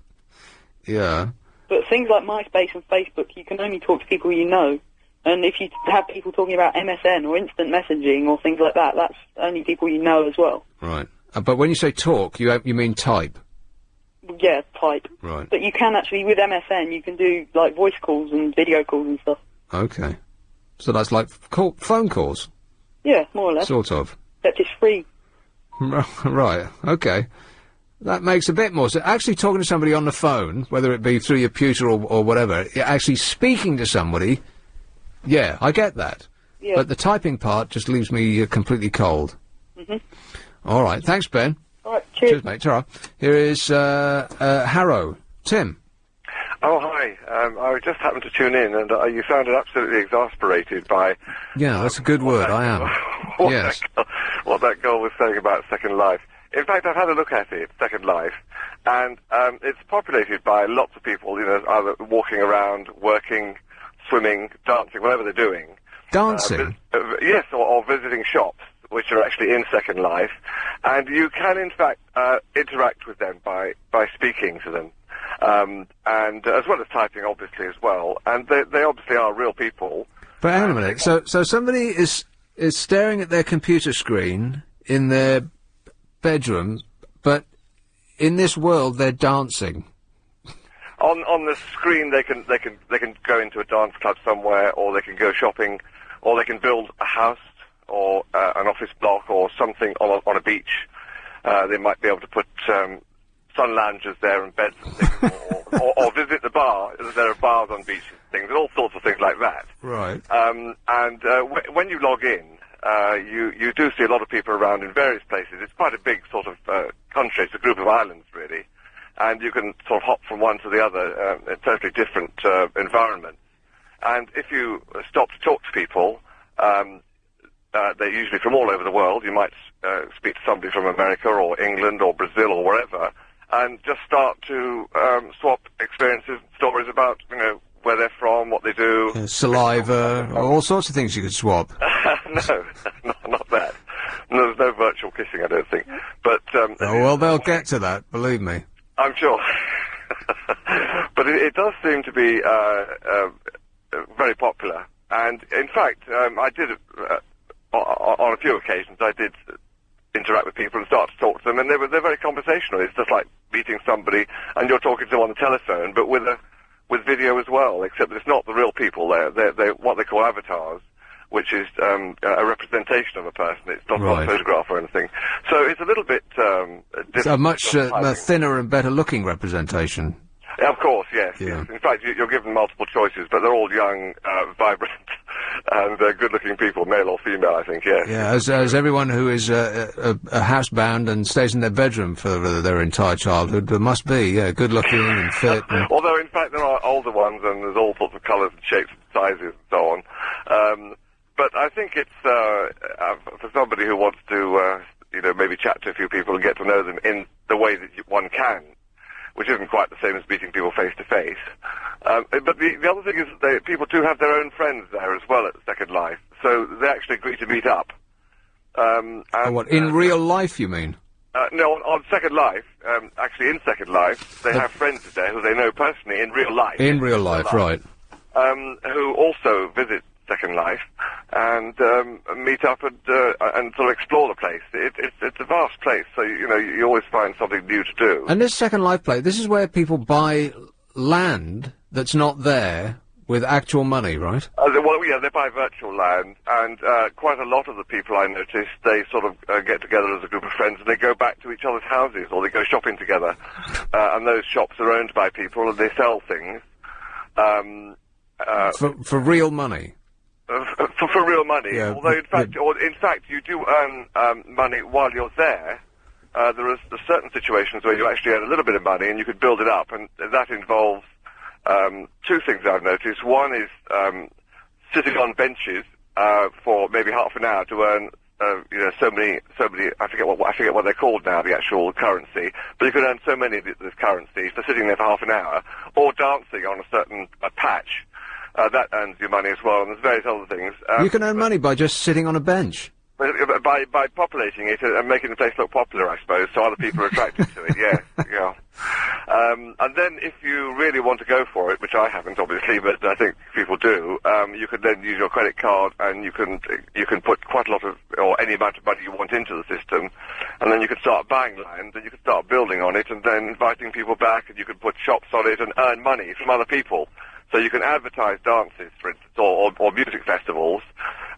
Yeah.
But things like MySpace and Facebook, you can only talk to people you know. And if you have people talking about MSN or instant messaging or things like that, that's only people you know as well.
Right. But when you say talk, you mean type?
Yeah, type.
Right.
But you can actually, with MSN, you can do, like, voice calls and video calls and stuff.
Okay. So that's like phone calls?
Yeah, more or less.
Sort of.
Except it's free.
Right, okay. That makes a bit more sense. Actually talking to somebody on the phone, whether it be through your computer or whatever, actually speaking to somebody, yeah, I get that.
Yeah.
But the typing part just leaves me completely cold.
Mm-hmm.
All right, thanks, Ben.
All right, cheers.
Cheers, mate. Ta-ra. Here is Harrow. Tim.
Oh, hi. I just happened to tune in, and you sounded absolutely exasperated by...
Yeah, that's a good word, I am. Yes.
What that girl was saying about Second Life. In fact, I've had a look at it, Second Life, and it's populated by lots of people, you know, either walking around, working, swimming, dancing, whatever they're doing.
Dancing?
Yes, or visiting shops, which are actually in Second Life, and you can, in fact, interact with them by speaking to them. And as well as typing, obviously, as well. And they obviously are real people.
But hang on a minute. So somebody is staring at their computer screen in their bedroom, but in this world they're dancing.
On the screen, they can go into a dance club somewhere, or they can go shopping, or they can build a house or an office block or something on a beach. They might be able to put sun loungers there and beds and things, or visit the bar. There are bars on beaches and things, and all sorts of things like that.
Right.
And when you log in, you do see a lot of people around in various places. It's quite a big sort of country. It's a group of islands, really. And you can sort of hop from one to the other in totally different environments. And if you stop to talk to people, they're usually from all over the world. You might speak to somebody from America or England or Brazil or wherever, and just start to swap experiences and stories about, you know, where they're from, what they do.
Saliva, all sorts of things you could swap.
No, not that. No, there's no virtual kissing, I don't think. But
oh, well, they'll get to that, believe me.
I'm sure. But it does seem to be very popular. And, in fact, I did, on a few occasions, I did interact with people and start to talk to them, and they're very conversational. It's just like meeting somebody, and you're talking to them on the telephone, but with video as well, except that it's not the real people there. They're what they call avatars, which is a representation of a person. It's not a photograph or anything. So it's a little bit different.
It's a much thinner and better looking representation.
Of course, yes.
Yeah.
Yes. In fact, you're given multiple choices, but they're all young, vibrant, and good-looking people, male or female, I think, yes.
Yeah, as everyone who is housebound and stays in their bedroom for their entire childhood must be, yeah, good-looking and fit.
Although, in fact, there are older ones, and there's all sorts of colours and shapes and sizes and so on. But I think it's, for somebody who wants to, maybe chat to a few people and get to know them in the way that one can, which isn't quite the same as meeting people face-to-face. But the other thing is that people do have their own friends there as well at Second Life, so they actually agree to meet up.
In real life, you mean?
No, on Second Life, actually in Second Life, they have friends there who they know personally in real life.
In real life, right.
Who also visit Second Life and meet up and sort of explore the place. It's a vast place, so you always find something new to do.
And this Second Life place, this is where people buy land that's not there with actual money, right?
Well, yeah, they buy virtual land, and quite a lot of the people I noticed, they sort of get together as a group of friends and they go back to each other's houses, or they go shopping together, and those shops are owned by people and they sell things.
For real money?
For real money.
Yeah,
although in fact you do earn money while you're there. There are certain situations where you actually earn a little bit of money and you could build it up, and that involves Two things I've noticed. One is sitting on benches for maybe half an hour to earn so many. I forget what they're called now, the actual currency. But you can earn so many of this currency for sitting there for half an hour, or dancing on a certain patch. That earns you money as well, and there's various other things.
You can earn money by just sitting on a bench.
By populating it and making the place look popular, I suppose, so other people are attracted to it. Yeah. And then, if you really want to go for it, which I haven't, obviously, but I think people do, you could then use your credit card, and you can put quite a lot of, or any amount of money you want into the system, and then you could start buying land, and you could start building on it, and then inviting people back, and you could put shops on it and earn money from other people. So you can advertise dances, for instance, or music festivals,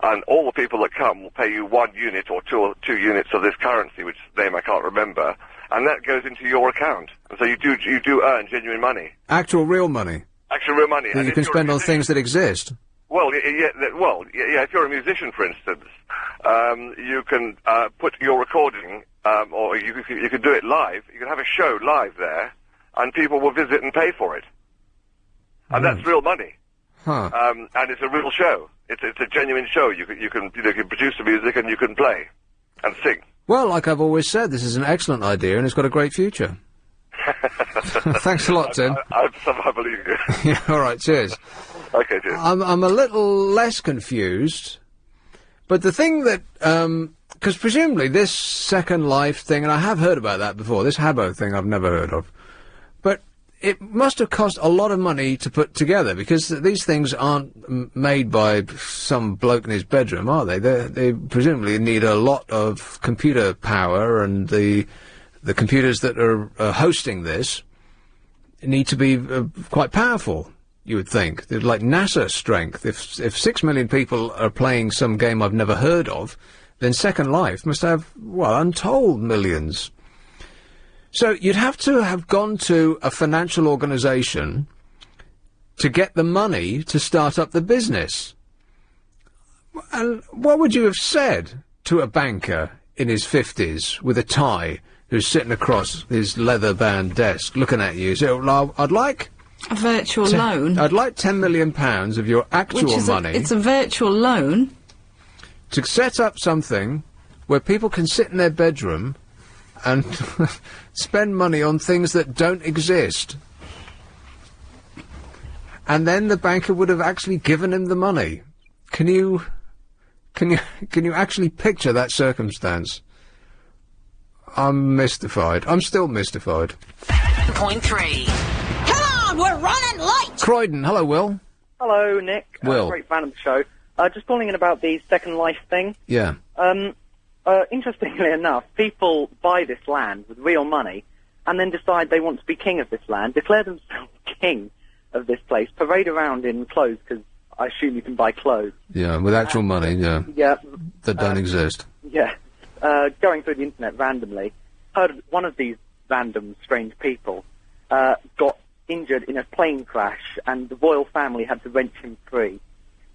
and all the people that come will pay you 1 unit or two units of this currency, which name I can't remember, and that goes into your account. And so you do earn genuine money.
Actual real money.
Actual real money.
That you can spend on things that exist.
Well, yeah. If you're a musician, for instance, you can put your recording, or you can do it live. You can have a show live there, and people will visit and pay for it. And that's real money.
Huh.
And it's a real show. It's a genuine show. You can produce the music, and you can play and sing.
Well, like I've always said, this is an excellent idea, and it's got a great future. Thanks a lot, Tim.
I believe you.
Yeah, all right, cheers.
Okay, cheers.
I'm a little less confused, but the thing that, because presumably this Second Life thing, and I have heard about that before, this Abbot thing I've never heard of, but it must have cost a lot of money to put together, because these things aren't made by some bloke in his bedroom, are they? They presumably need a lot of computer power, and the computers that are hosting this need to be quite powerful, you would think. They're like NASA strength. If 6 million people are playing some game I've never heard of, then Second Life must have, well, untold millions. So you'd have to have gone to a financial organisation to get the money to start up the business. And what would you have said to a banker in his 50s with a tie who's sitting across his leather-bound desk looking at you? So, well, I'd like
a virtual loan.
I'd like £10 million of your actual money.
It's a virtual loan.
To set up something where people can sit in their bedroom and spend money on things that don't exist. And then the banker would have actually given him the money. Can you actually picture that circumstance? I'm mystified. I'm still mystified.
0.3. Come on, we're running late!
Croydon, hello, Will.
Hello, Nick.
Will.
Great fan of the show. Just calling in about the Second Life thing.
Yeah.
Interestingly enough, people buy this land with real money and then decide they want to be king of this land, declare themselves king of this place, parade around in clothes, because I assume you can buy clothes.
Yeah, with actual money, yeah.
Yeah.
That don't exist.
Yeah. Going through the internet randomly, heard one of these random strange people got injured in a plane crash, and the royal family had to wrench him free.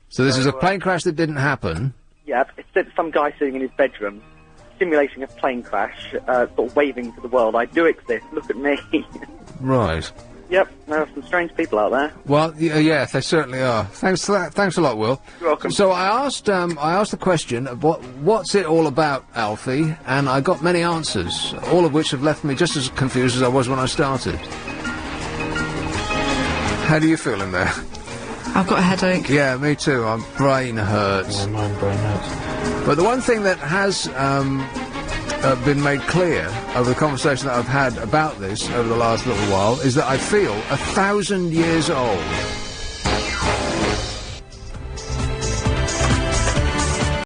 So this is a plane crash that didn't happen?
Yeah, it's some guy sitting in his bedroom, simulating a plane crash, sort of waving to the world, I do exist, look at me.
Right.
Yep, there are some strange people out there.
Well, yeah, they certainly are. Thanks for that. Thanks a lot, Will.
You're welcome.
So I asked the question of what's it all about, Alfie, and I got many answers, all of which have left me just as confused as I was when I started. How do you feel in there?
I've got a headache.
Yeah, me too. My brain hurts.
My brain hurts.
But the one thing that has been made clear over the conversation that I've had about this over the last little while is that I feel 1,000 years old.